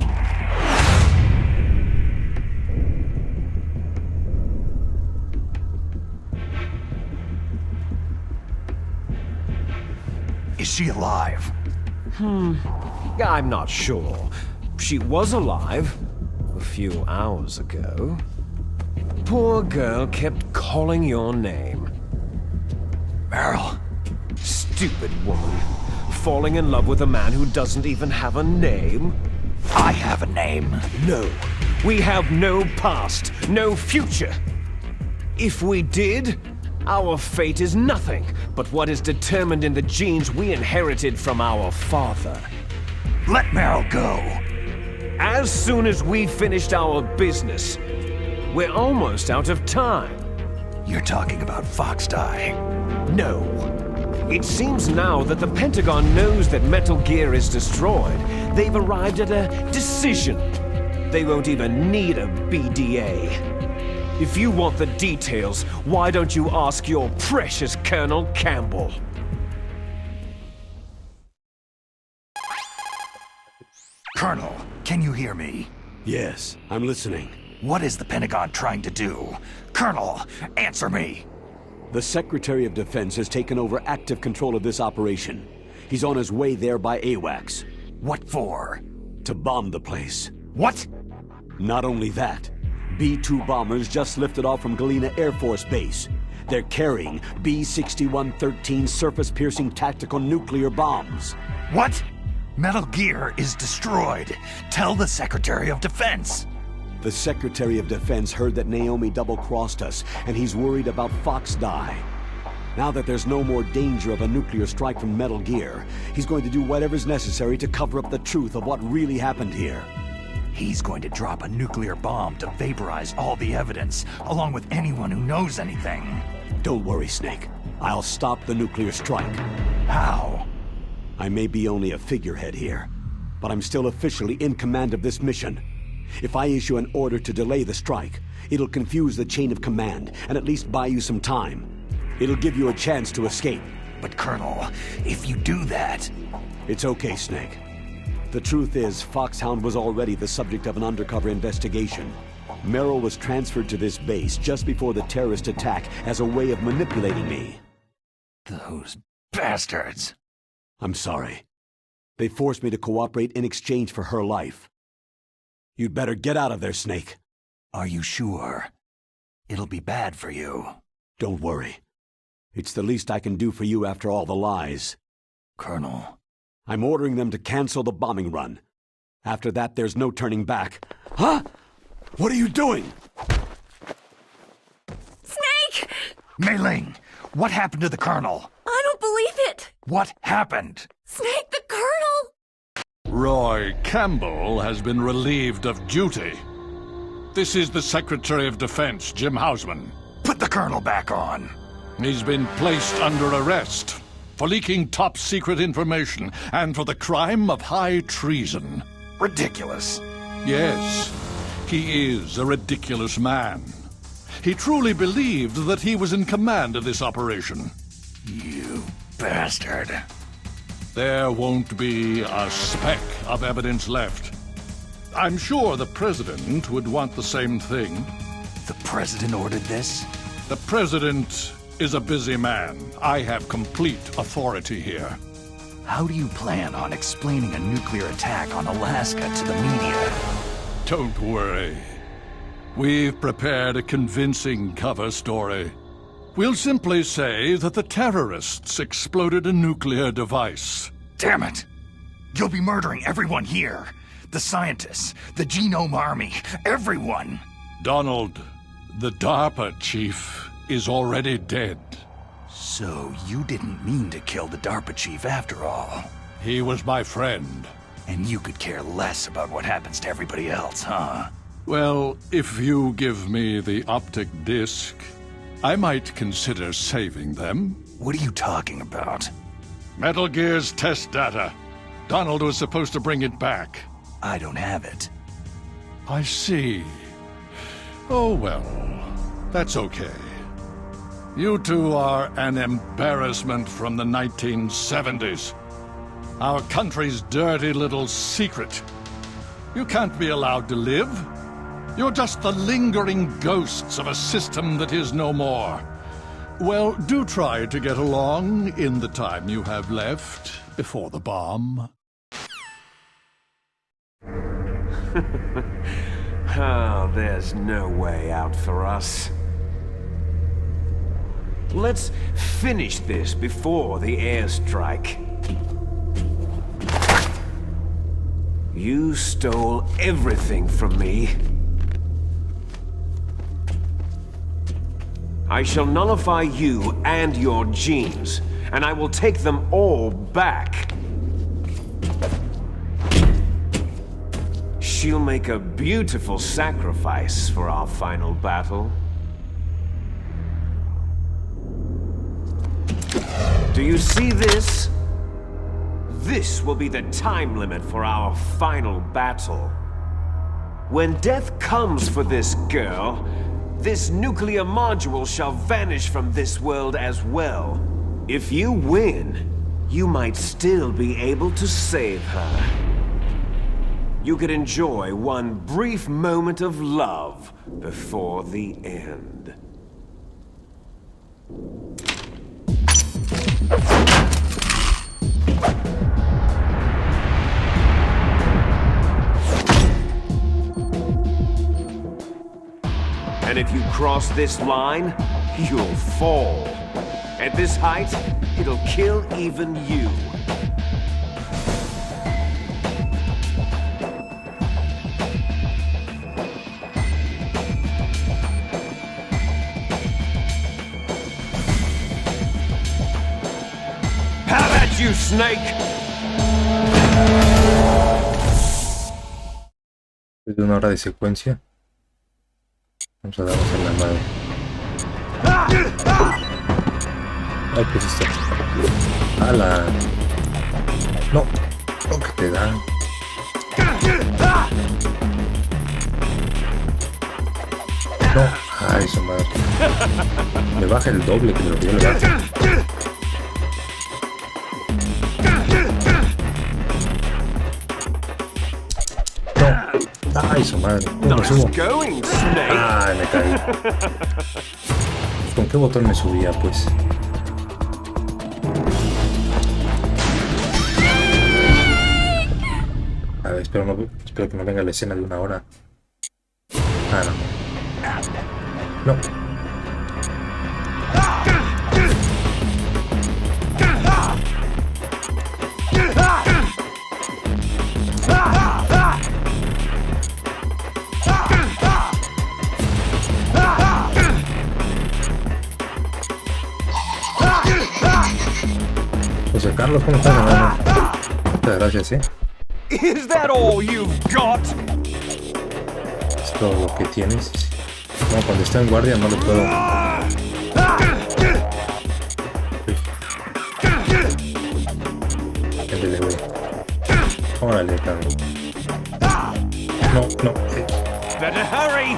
Is she alive? I'm not sure. She was alive a few hours ago. Poor girl kept calling your name. Meryl? Stupid woman. falling in love with a man who doesn't even have a name? I have a name. No. We have no past, no future. If we did, our fate is nothing but what is determined in the genes we inherited from our father. Let Meryl go. As soon as we finished our business, we're almost out of time. You're talking about Foxdie. No. It seems now that the Pentagon knows that Metal Gear is destroyed. They've arrived at a decision. They won't even need a BDA. If you want the details, why don't you ask your precious Colonel Campbell? Colonel, can you hear me? Yes, I'm listening. What is the Pentagon trying to do? Colonel, answer me! The Secretary of Defense has taken over active control of this operation. He's on his way there by AWACS. What for? To bomb the place. What? Not only that, B-2 bombers just lifted off from Galena Air Force Base. They're carrying B-6113 surface-piercing tactical nuclear bombs. What? Metal Gear is destroyed. Tell the Secretary of Defense. The Secretary of Defense heard that Naomi double-crossed us, and he's worried about Foxdie. Now that there's no more danger of a nuclear strike from Metal Gear, he's going to do whatever's necessary to cover up the truth of what really happened here. He's going to drop a nuclear bomb to vaporize all the evidence, along with anyone who knows anything. Don't worry, Snake. I'll stop the nuclear strike. How? I may be only a figurehead here, but I'm still officially in command of this mission. If I issue an order to delay the strike, it'll confuse the chain of command and at least buy you some time. It'll give you a chance to escape. But Colonel, if you do that... It's okay, Snake. The truth is, Foxhound was already the subject of an undercover investigation. Merrill was transferred to this base just before the terrorist attack as a way of manipulating me. Those bastards! I'm sorry. They forced me to cooperate in exchange for her life. You'd better get out of there, Snake. Are you sure? It'll be bad for you. Don't worry. It's the least I can do for you after all the lies. Colonel. I'm ordering them to cancel the bombing run. After that, there's no turning back. Huh? What are you doing? Snake! Mei Ling, what happened to the Colonel? I don't believe it! What happened? Snake, the Colonel! Roy Campbell has been relieved of duty. This is the Secretary of Defense, Jim Hausman. Put the Colonel back on. He's been placed under arrest for leaking top-secret information and for the crime of high treason. Ridiculous. Yes, he is a ridiculous man. He truly believed that he was in command of this operation. You bastard. There won't be a speck of evidence left. I'm sure the President would want the same thing. The President ordered this? The President is a busy man. I have complete authority here. How do you plan on explaining a nuclear attack on Alaska to the media? Don't worry. We've prepared a convincing cover story. We'll simply say that the terrorists exploded a nuclear device. Damn it! You'll be murdering everyone here. The scientists, the Genome Army, everyone! Donald, the DARPA chief, is already dead. So you didn't mean to kill the DARPA chief after all? He was my friend. And you could care less about what happens to everybody else, huh? Well, if you give me the optic disc, I might consider saving them. What are you talking about? Metal Gear's test data. Donald was supposed to bring it back. I don't have it. I see. Oh, well, that's okay. You two are an embarrassment from the 1970s. Our country's dirty little secret. You can't be allowed to live. You're just the lingering ghosts of a system that is no more. Well, do try to get along in the time you have left before the bomb. Oh, there's no way out for us. Let's finish this before the airstrike. You stole everything from me. I shall nullify you and your genes, and I will take them all back. She'll make a beautiful sacrifice for our final battle. Do you see this? This will be the time limit for our final battle. When death comes for this girl, this nuclear module shall vanish from this world as well. If you win, you might still be able to save her. You could enjoy one brief moment of love before the end. And if you cross this line, you'll fall. At this height, it'll kill even you. Have at you, Snake! Después de una hora de secuencia, vamos a darnos en la madre. Ay, ¿qué es esto? ¡Hala! No, lo que te dan. No, ay, su madre. Me baja el doble que me lo dio el gato. No, ay, su madre. ¿Cómo me subo? Ay, me caí. ¿Con qué botón me subía, pues? A ver, espero que no venga la escena de una hora. Ah, no. No. José Carlos, ¿cómo estás, hermano? Muchas gracias, ¿eh? Is that all you've got? Es todo lo que tienes. No, cuando está en guardia no lo puedo. Ándale, güey. Órale, cabrón. No, no. Better hurry!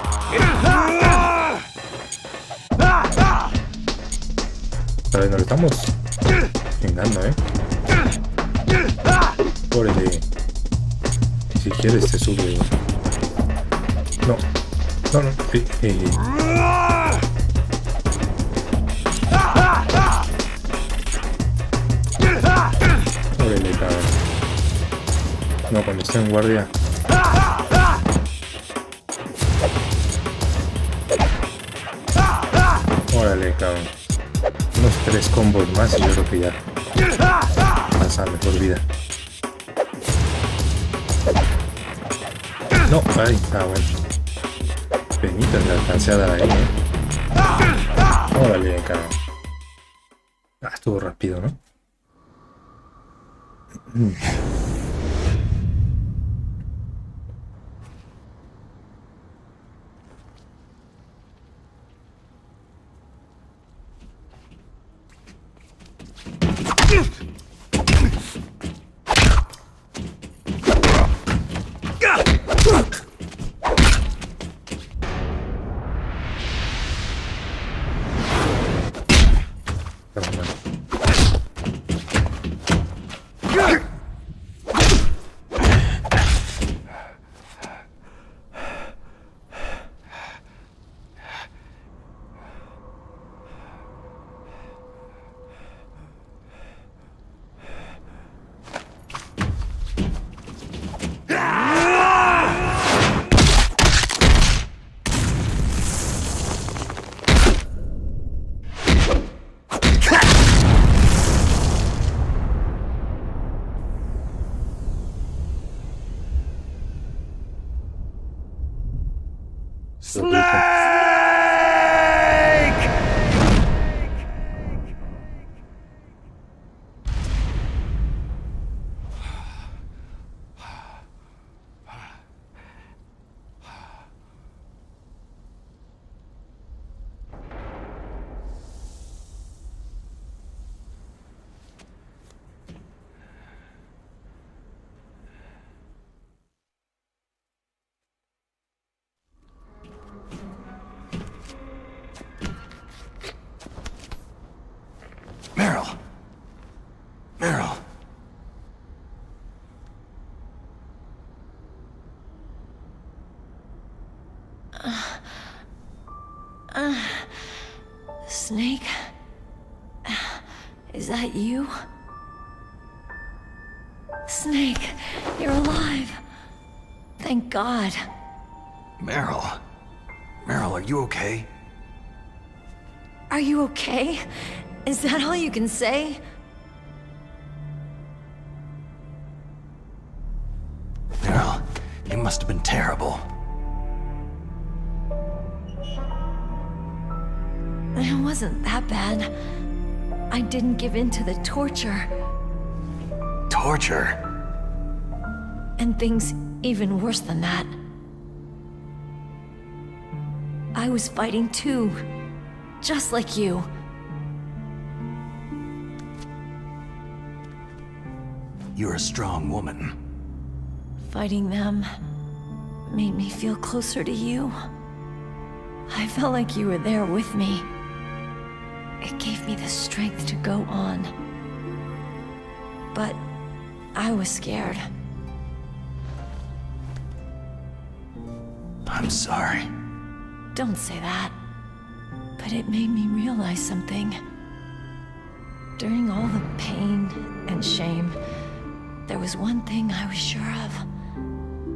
Esta vez no lo estamos chingando, Órale. Si quieres te sube. No. No, no. Órale, cabrón. No, cuando está en guardia. Órale, cabrón. Unos 3 combos más y yo creo que ya pasa a mejor vida. No, ay, bueno. Penitas le alcancé a dar ahí, Órale, cabrón. Estuvo rápido, ¿no? Meryl. Snake? Is that you? Snake, you're alive. Thank God. Meryl. Meryl, are you okay? Are you okay? Is that all you can say? Meryl, you must have been terrible. It wasn't that bad. I didn't give in to the torture. Torture? And things even worse than that. I was fighting too. Just like you. You're a strong woman. Fighting them made me feel closer to you. I felt like you were there with me. It gave me the strength to go on. But I was scared. I'm sorry. Don't say that. But it made me realize something. During all the pain and shame, there was one thing I was sure of.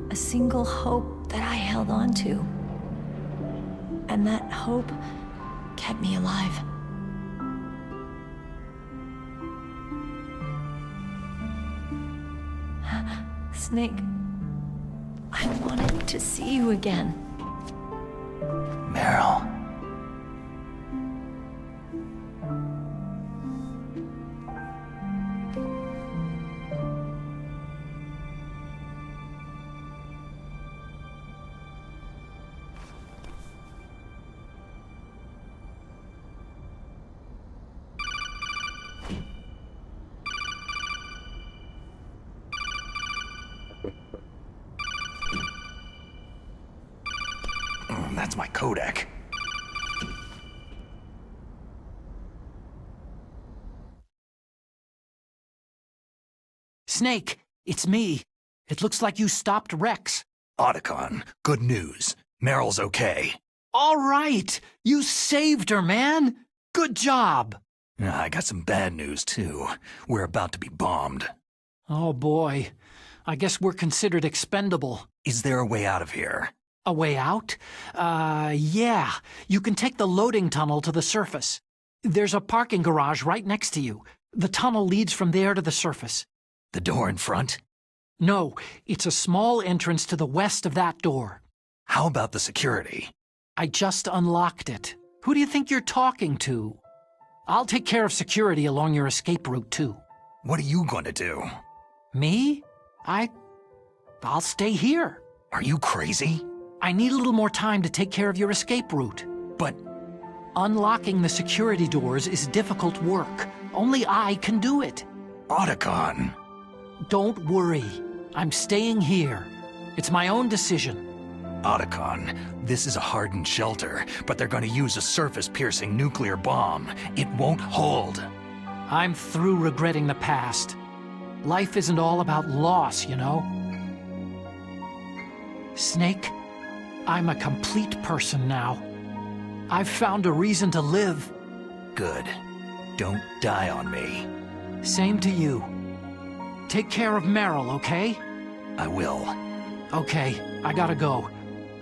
A single hope that I held on to. And that hope kept me alive. Snake, I wanted to see you again. Meryl. That's my codec. Snake, it's me. It looks like you stopped Rex. Otacon, good news. Meryl's okay. All right! You saved her, man! Good job! I got some bad news, too. We're about to be bombed. Oh, boy. I guess we're considered expendable. Is there a way out of here? A way out? Yeah. You can take the loading tunnel to the surface. There's a parking garage right next to you. The tunnel leads from there to the surface. The door in front? No, it's a small entrance to the west of that door. How about the security? I just unlocked it. Who do you think you're talking to? I'll take care of security along your escape route, too. What are you going to do? Me? I'll stay here. Are you crazy? I need a little more time to take care of your escape route. But unlocking the security doors is difficult work. Only I can do it. Otacon. Don't worry. I'm staying here. It's my own decision. Otacon, this is a hardened shelter, but they're going to use a surface-piercing nuclear bomb. It won't hold. I'm through regretting the past. Life isn't all about loss, you know? Snake, I'm a complete person now. I've found a reason to live. Good. Don't die on me. Same to you. Take care of Meryl, okay? I will. Okay, I gotta go.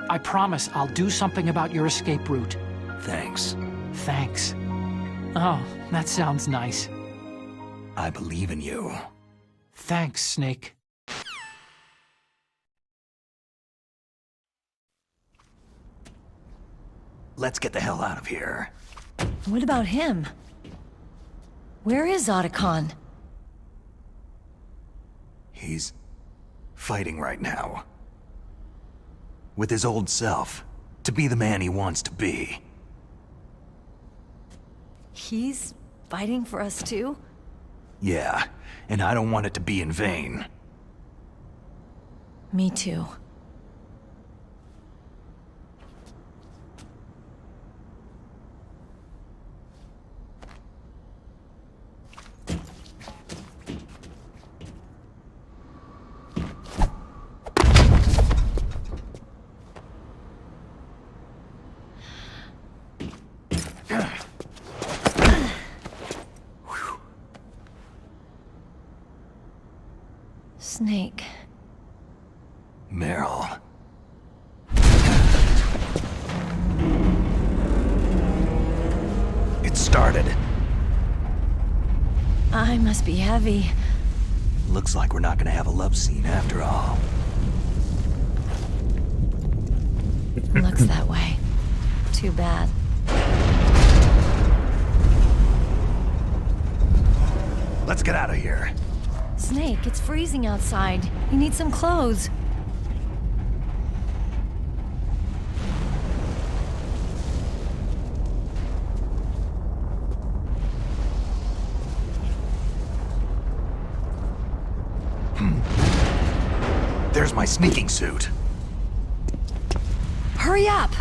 I promise I'll do something about your escape route. Thanks. Thanks. Oh, that sounds nice. I believe in you. Thanks, Snake. Let's get the hell out of here. What about him? Where is Otacon? He's fighting right now. With his old self. To be the man he wants to be. He's fighting for us too? Yeah, and I don't want it to be in vain. Me too. Snake. Meryl. It started. I must be heavy. Looks like we're not gonna have a love scene after all. Looks that way. Too bad. Let's get out of here. Snake, it's freezing outside. You need some clothes. There's my sneaking suit. Hurry up!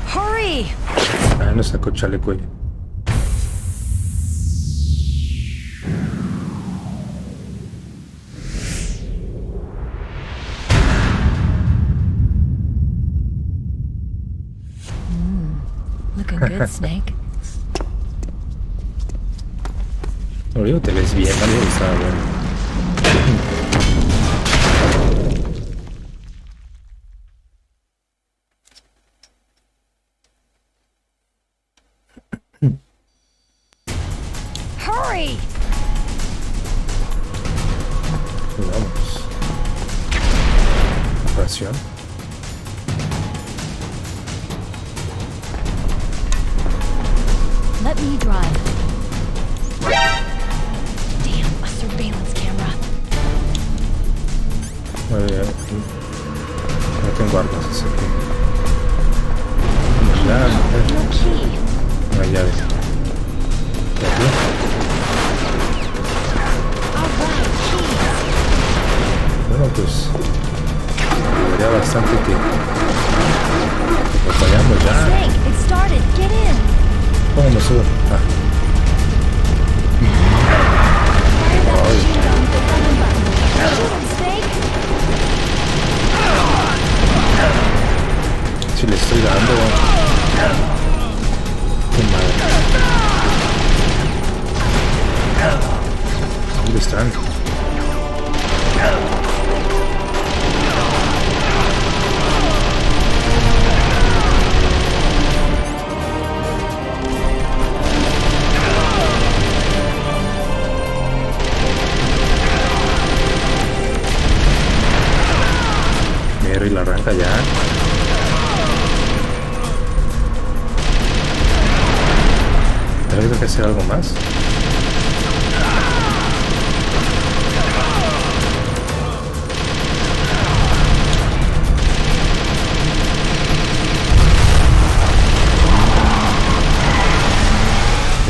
Hurry! Ah, no sacó chaleco ya. Looking good, Snake. Lo digo, te ves bien, ¿vale? Está bueno. Hurry! Vamos. Operación. Let me drive. Damn, a surveillance camera. No tengo armas, así que... Vamos ya, No key. no hay llaves. ¿Y aquí? Alright, keys. Bueno, pues... Debería bastante que... Nos vayamos ya. Snake, it started. Get in. ¿Cómo me subo? Ah. Si le estoy dando. Qué madre. ¿Dónde están? Y la arranca ya. Tengo que hacer algo más.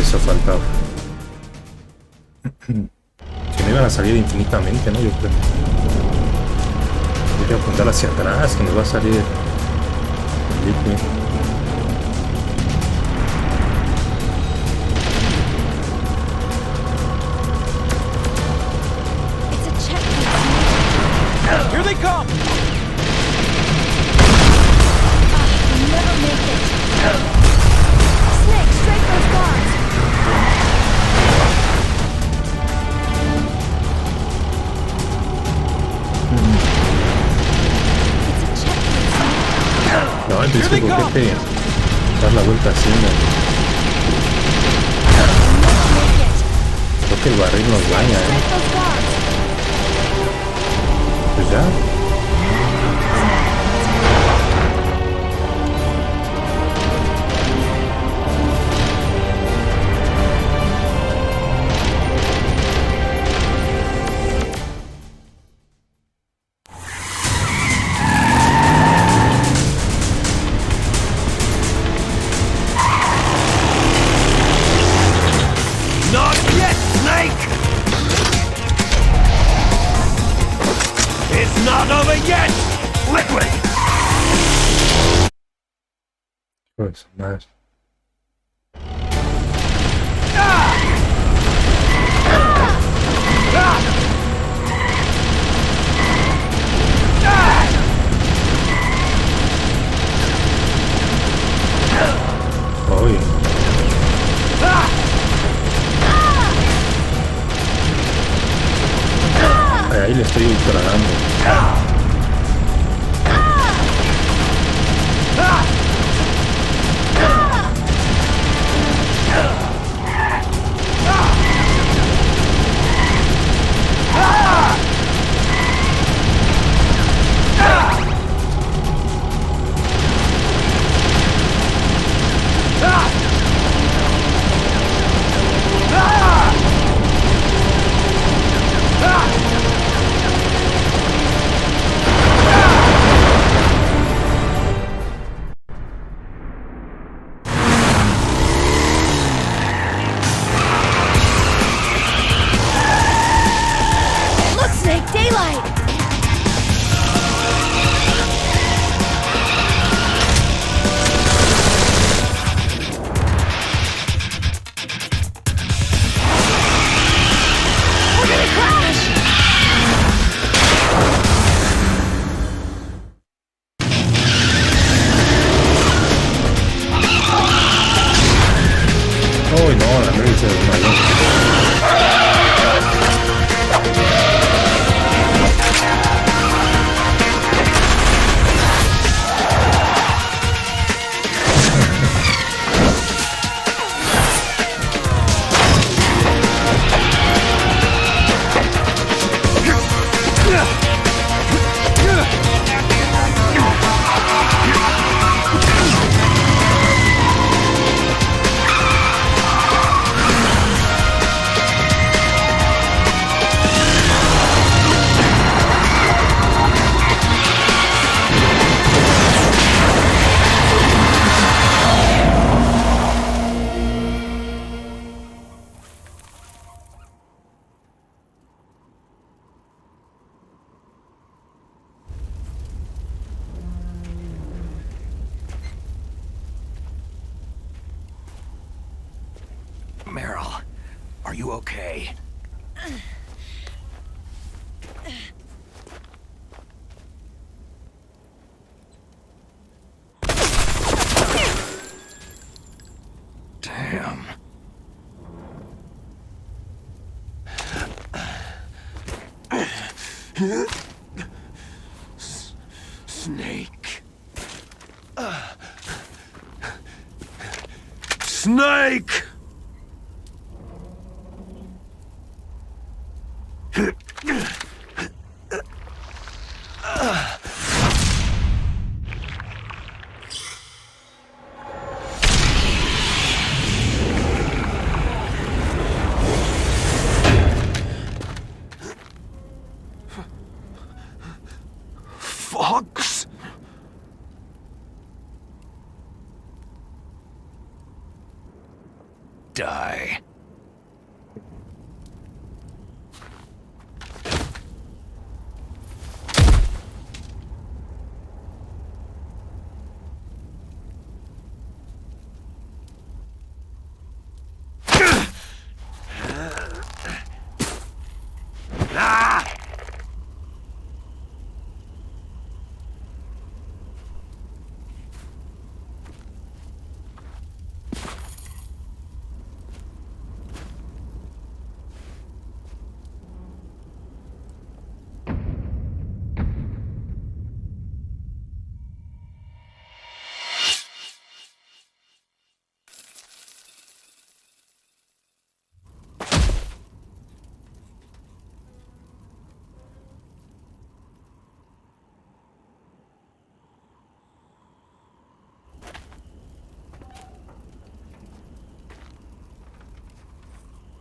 Eso faltaba. Si no iban a salir infinitamente, ¿no? Yo creo. Voy a apuntar hacia atrás, que nos va a salir el líquido. Here they come! You'll never make it. Snake, straight those guards. No, entonces ¿por qué te das la vuelta así? ¿No? Creo que el barril nos daña, Pues ya. Not yet, Snake! It's not over yet! Liquid! Pues más. Oye. ¡Uy, no! La Mary se desmayó. Meryl, are you okay? Damn. Snake. Snake! Fox? Die.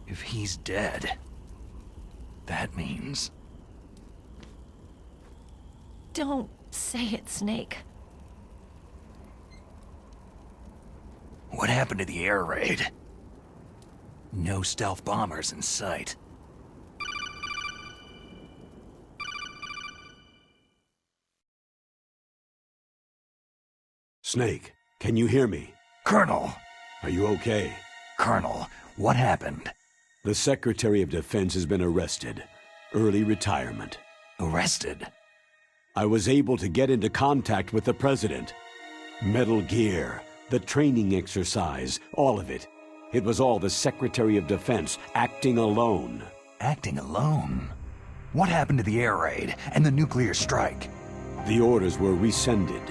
If he's dead, that means... Don't say it, Snake. What happened to the air raid? No stealth bombers in sight. Snake, can you hear me? Colonel! Are you okay? Colonel, what happened? The Secretary of Defense has been arrested. Early retirement. Arrested? I was able to get into contact with the President. Metal Gear, the training exercise, all of it. It was all the Secretary of Defense acting alone. Acting alone? What happened to the air raid and the nuclear strike? The orders were rescinded.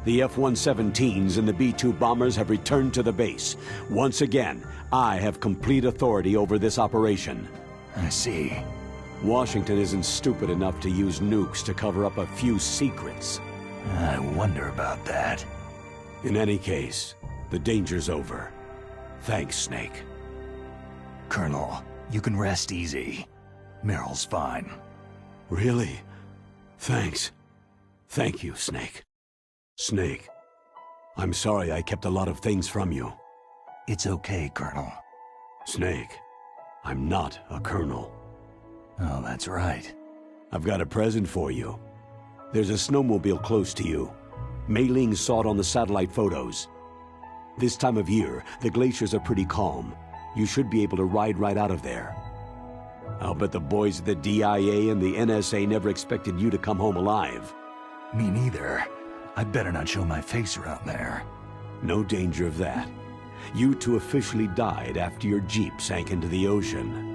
The F-117s and the B-2 bombers have returned to the base. Once again, I have complete authority over this operation. I see. Washington isn't stupid enough to use nukes to cover up a few secrets. I wonder about that. In any case, the danger's over. Thanks, Snake. Colonel, you can rest easy. Meryl's fine. Really? Thanks. Thank you, Snake. Snake, I'm sorry I kept a lot of things from you. It's okay, Colonel. Snake, I'm not a colonel. Oh, that's right. I've got a present for you. There's a snowmobile close to you. Mei Ling saw it on the satellite photos. This time of year, the glaciers are pretty calm. You should be able to ride right out of there. I'll bet the boys at the DIA and the NSA never expected you to come home alive. Me neither. I'd better not show my face around there. No danger of that. You two officially died after your jeep sank into the ocean.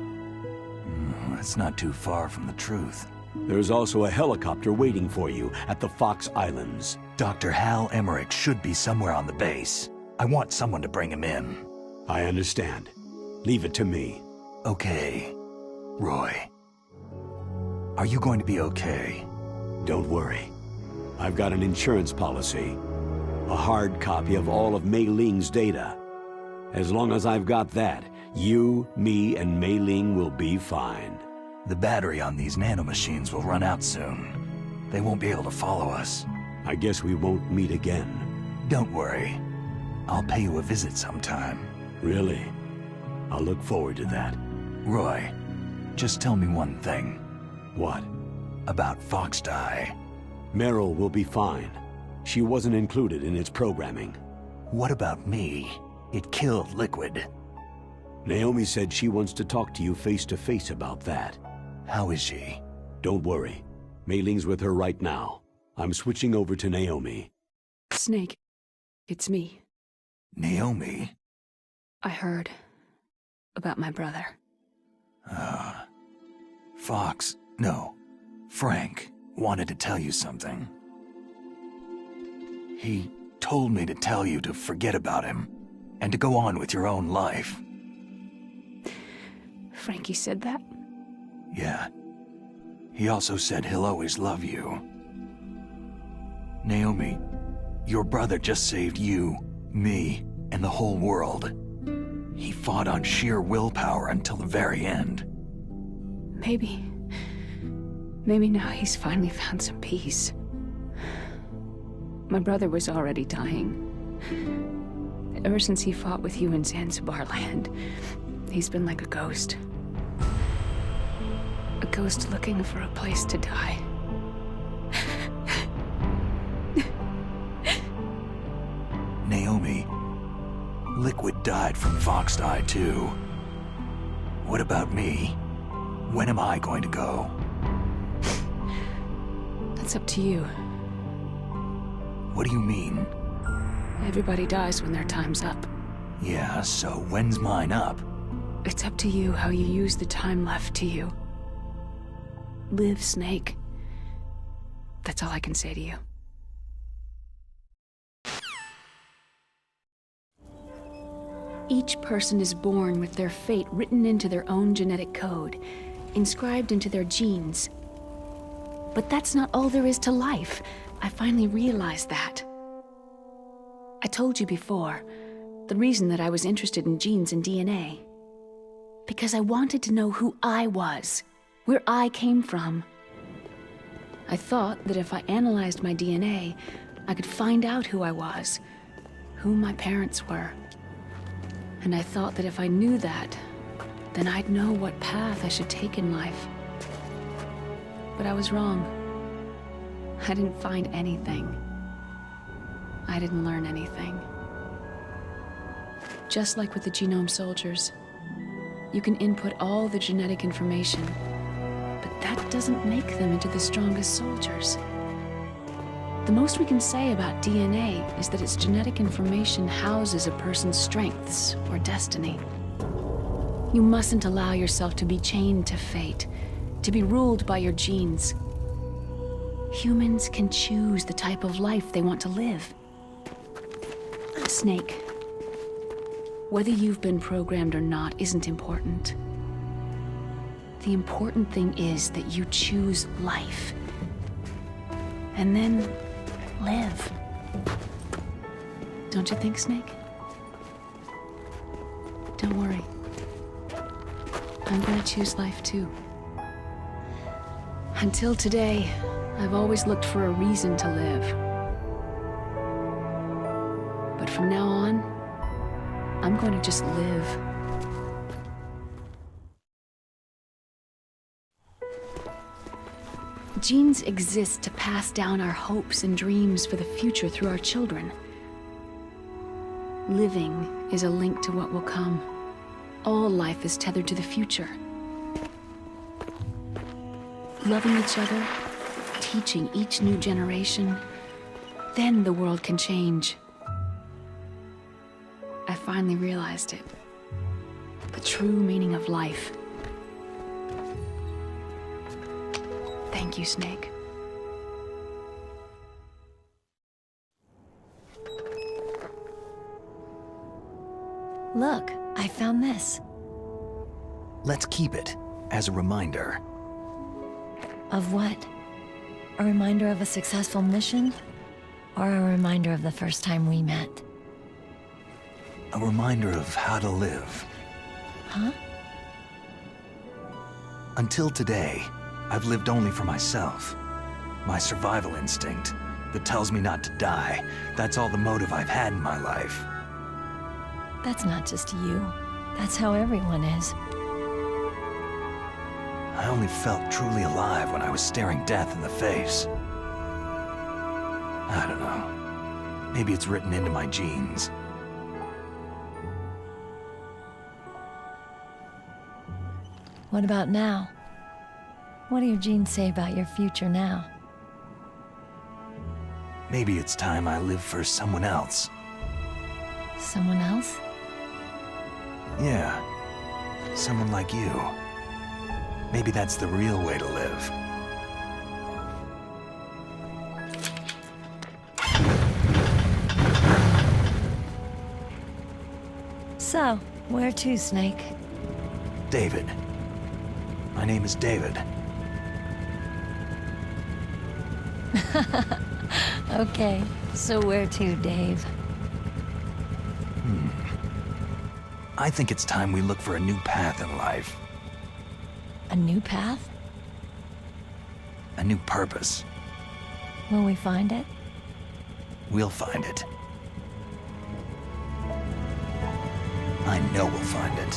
That's not too far from the truth. There's also a helicopter waiting for you at the Fox Islands. Dr. Hal Emmerich should be somewhere on the base. I want someone to bring him in. I understand. Leave it to me. Okay. Roy. Are you going to be okay? Don't worry. I've got an insurance policy. A hard copy of all of Mei Ling's data. As long as I've got that, you, me, and Mei Ling will be fine. The battery on these nanomachines will run out soon. They won't be able to follow us. I guess we won't meet again. Don't worry. I'll pay you a visit sometime. Really? I'll look forward to that. Roy, just tell me one thing. What? About Foxdie. Meryl will be fine. She wasn't included in its programming. What about me? It killed Liquid. Naomi said she wants to talk to you face-to-face about that. How is she? Don't worry. Mei Ling's with her right now. I'm switching over to Naomi. Snake, it's me. Naomi? I heard about my brother. Frank wanted to tell you something. He told me to tell you to forget about him and to go on with your own life. Frankie said that? Yeah. He also said he'll always love you. Naomi, your brother just saved you, me, and the whole world. He fought on sheer willpower until the very end. Maybe now he's finally found some peace. My brother was already dying. Ever since he fought with you in Zanzibar land, he's been like a ghost. A ghost looking for a place to die. Naomi, Liquid died from Foxdie too. What about me? When am I going to go? That's up to you. What do you mean? Everybody dies when their time's up. Yeah, so when's mine up? It's up to you how you use the time left to you. Live, Snake. That's all I can say to you. Each person is born with their fate written into their own genetic code, inscribed into their genes. But that's not all there is to life. I finally realized that. I told you before, the reason that I was interested in genes and DNA. Because I wanted to know who I was, where I came from. I thought that if I analyzed my DNA, I could find out who I was, who my parents were. And I thought that if I knew that, then I'd know what path I should take in life. But I was wrong. I didn't find anything. I didn't learn anything. Just like with the genome soldiers, you can input all the genetic information, but that doesn't make them into the strongest soldiers. The most we can say about DNA is that its genetic information houses a person's strengths or destiny. You mustn't allow yourself to be chained to fate, to be ruled by your genes. Humans can choose the type of life they want to live. Snake, whether you've been programmed or not isn't important. The important thing is that you choose life. And then live. Don't you think, Snake? Don't worry. I'm gonna choose life too. Until today, I've always looked for a reason to live. But from now on, I'm going to just live. Genes exist to pass down our hopes and dreams for the future through our children. Living is a link to what will come. All life is tethered to the future. Loving each other, teaching each new generation, then the world can change. I finally realized it. The true meaning of life. Thank you, Snake. Look, I found this. Let's keep it as a reminder. Of what? A reminder of a successful mission? Or a reminder of the first time we met? A reminder of how to live. Huh? Until today, I've lived only for myself. My survival instinct that tells me not to die. That's all the motive I've had in my life. That's not just you. That's how everyone is. I only felt truly alive when I was staring death in the face. I don't know. Maybe it's written into my genes. What about now? What do your genes say about your future now? Maybe it's time I live for someone else. Someone else? Yeah. Someone like you. Maybe that's the real way to live. So, where to, Snake? David. My name is David. Okay, so where to, Dave? I think it's time we look for a new path in life. A new path? A new purpose. Will we find it? We'll find it. I know we'll find it.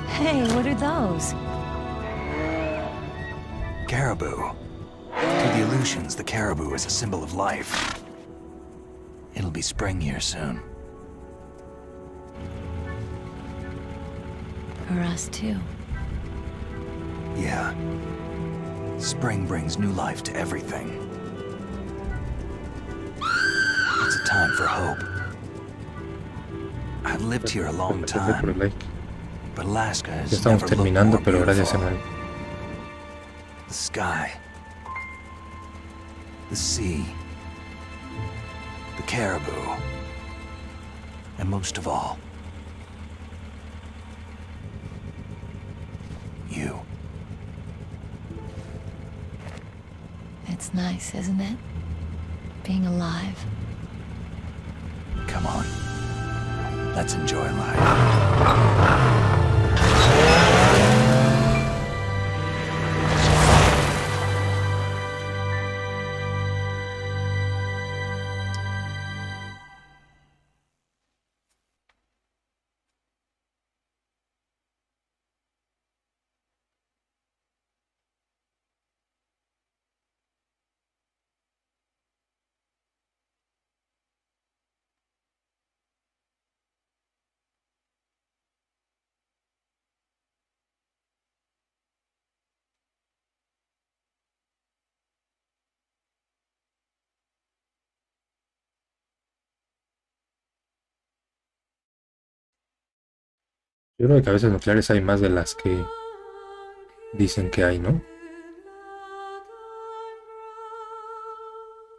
Hey, what are those? Caribou. To the Aleutians, the caribou is a symbol of life. It'll be spring here soon. For us, too. Yeah. Spring brings new life to everything. It's a time for hope. I've lived here a long time, but Alaska Ya has estamos never looked terminando, more pero gracias, beautiful. hermano. The sky. The sea. The caribou. And most of all, you. It's nice, isn't it? Being alive. Come on. Let's enjoy life. Yo creo que cabezas nucleares hay más de las que dicen que hay, ¿no?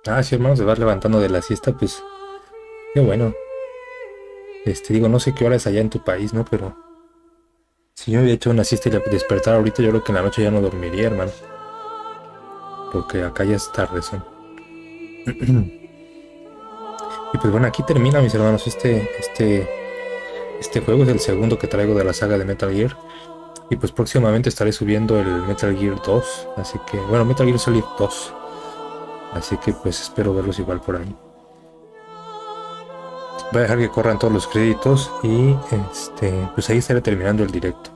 Ah, sí, hermano, se va levantando de la siesta, pues qué bueno. Digo, no sé qué hora es allá en tu país, ¿no? Pero si yo hubiera hecho una siesta y despertar ahorita, yo creo que en la noche ya no dormiría, hermano. Porque acá ya es tardezón. Y pues bueno, aquí termina, mis hermanos, este juego es el segundo que traigo de la saga de Metal Gear. Y pues próximamente estaré subiendo el Metal Gear 2. Así que, bueno, Metal Gear Solid 2. Así que pues espero verlos igual por ahí. Voy a dejar que corran todos los créditos y pues ahí estaré terminando el directo.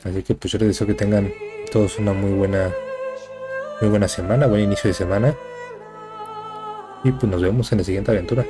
Así que pues yo les deseo que tengan todos una muy buena semana, buen inicio de semana. Y pues nos vemos en la siguiente aventura.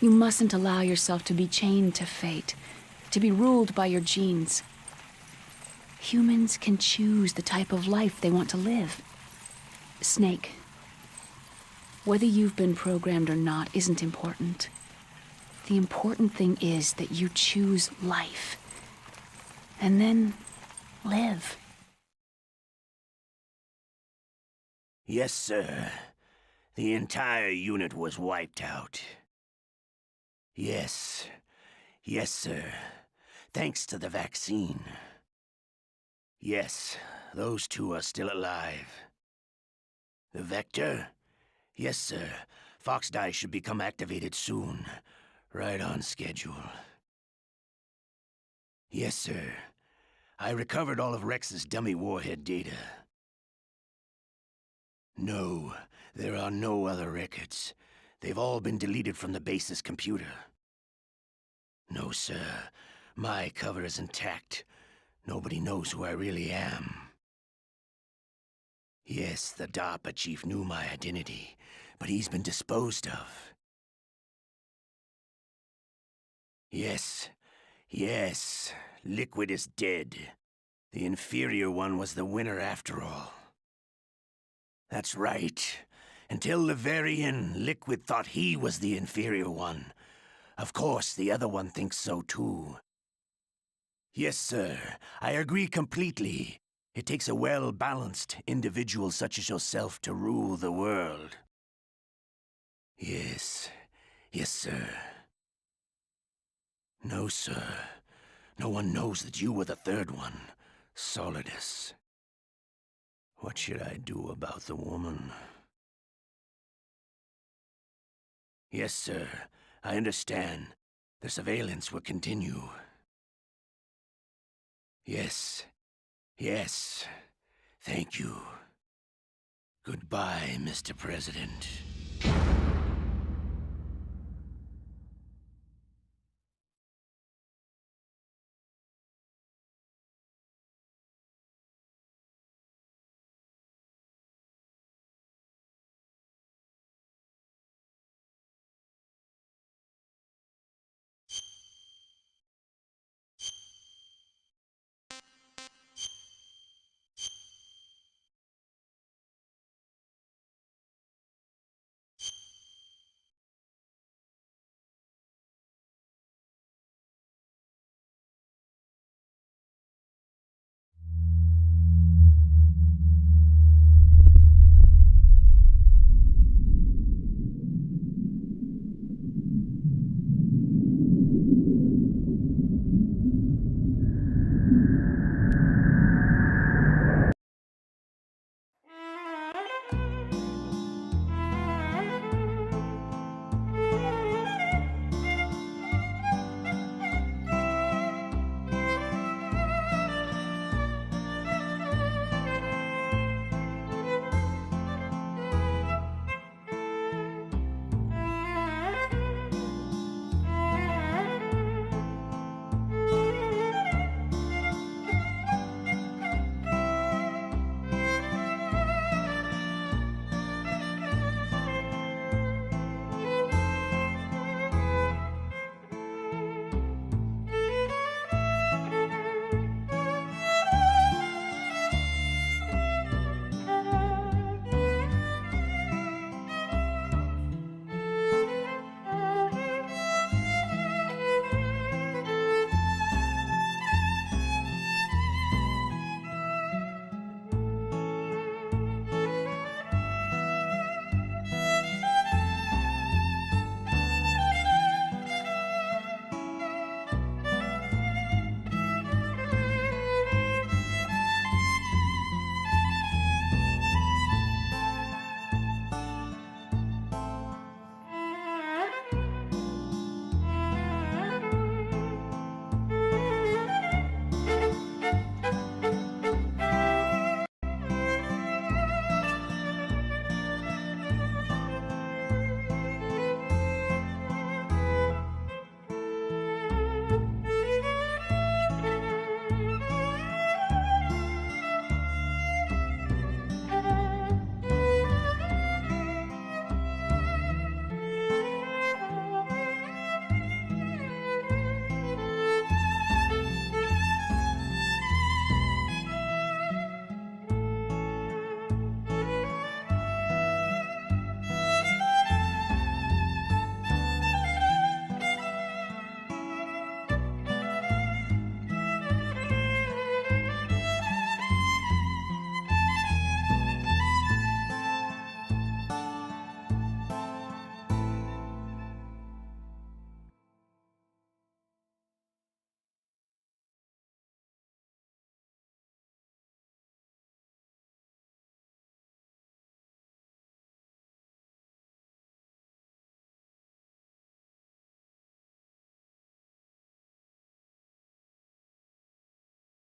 You mustn't allow yourself to be chained to fate, to be ruled by your genes. Humans can choose the type of life they want to live. Snake, whether you've been programmed or not isn't important. The important thing is that you choose life. And then live. Yes, sir. The entire unit was wiped out. Yes. Yes, sir. Thanks to the vaccine. Yes, those two are still alive. The vector? Yes, sir. Foxdie should become activated soon. Right on schedule. Yes, sir. I recovered all of Rex's dummy warhead data. No, there are no other records. They've all been deleted from the base's computer. No, sir. My cover is intact. Nobody knows who I really am. Yes, the DARPA chief knew my identity, but he's been disposed of. Yes. Yes. Liquid is dead. The inferior one was the winner after all. That's right. Until the very end, Liquid thought he was the inferior one. Of course, the other one thinks so too. Yes, sir. I agree completely. It takes a well-balanced individual such as yourself to rule the world. Yes. Yes, sir. No, sir. No one knows that you were the third one, Solidus. What should I do about the woman? Yes, sir. I understand. The surveillance will continue. Yes. Yes. Thank you. Goodbye, Mr. President.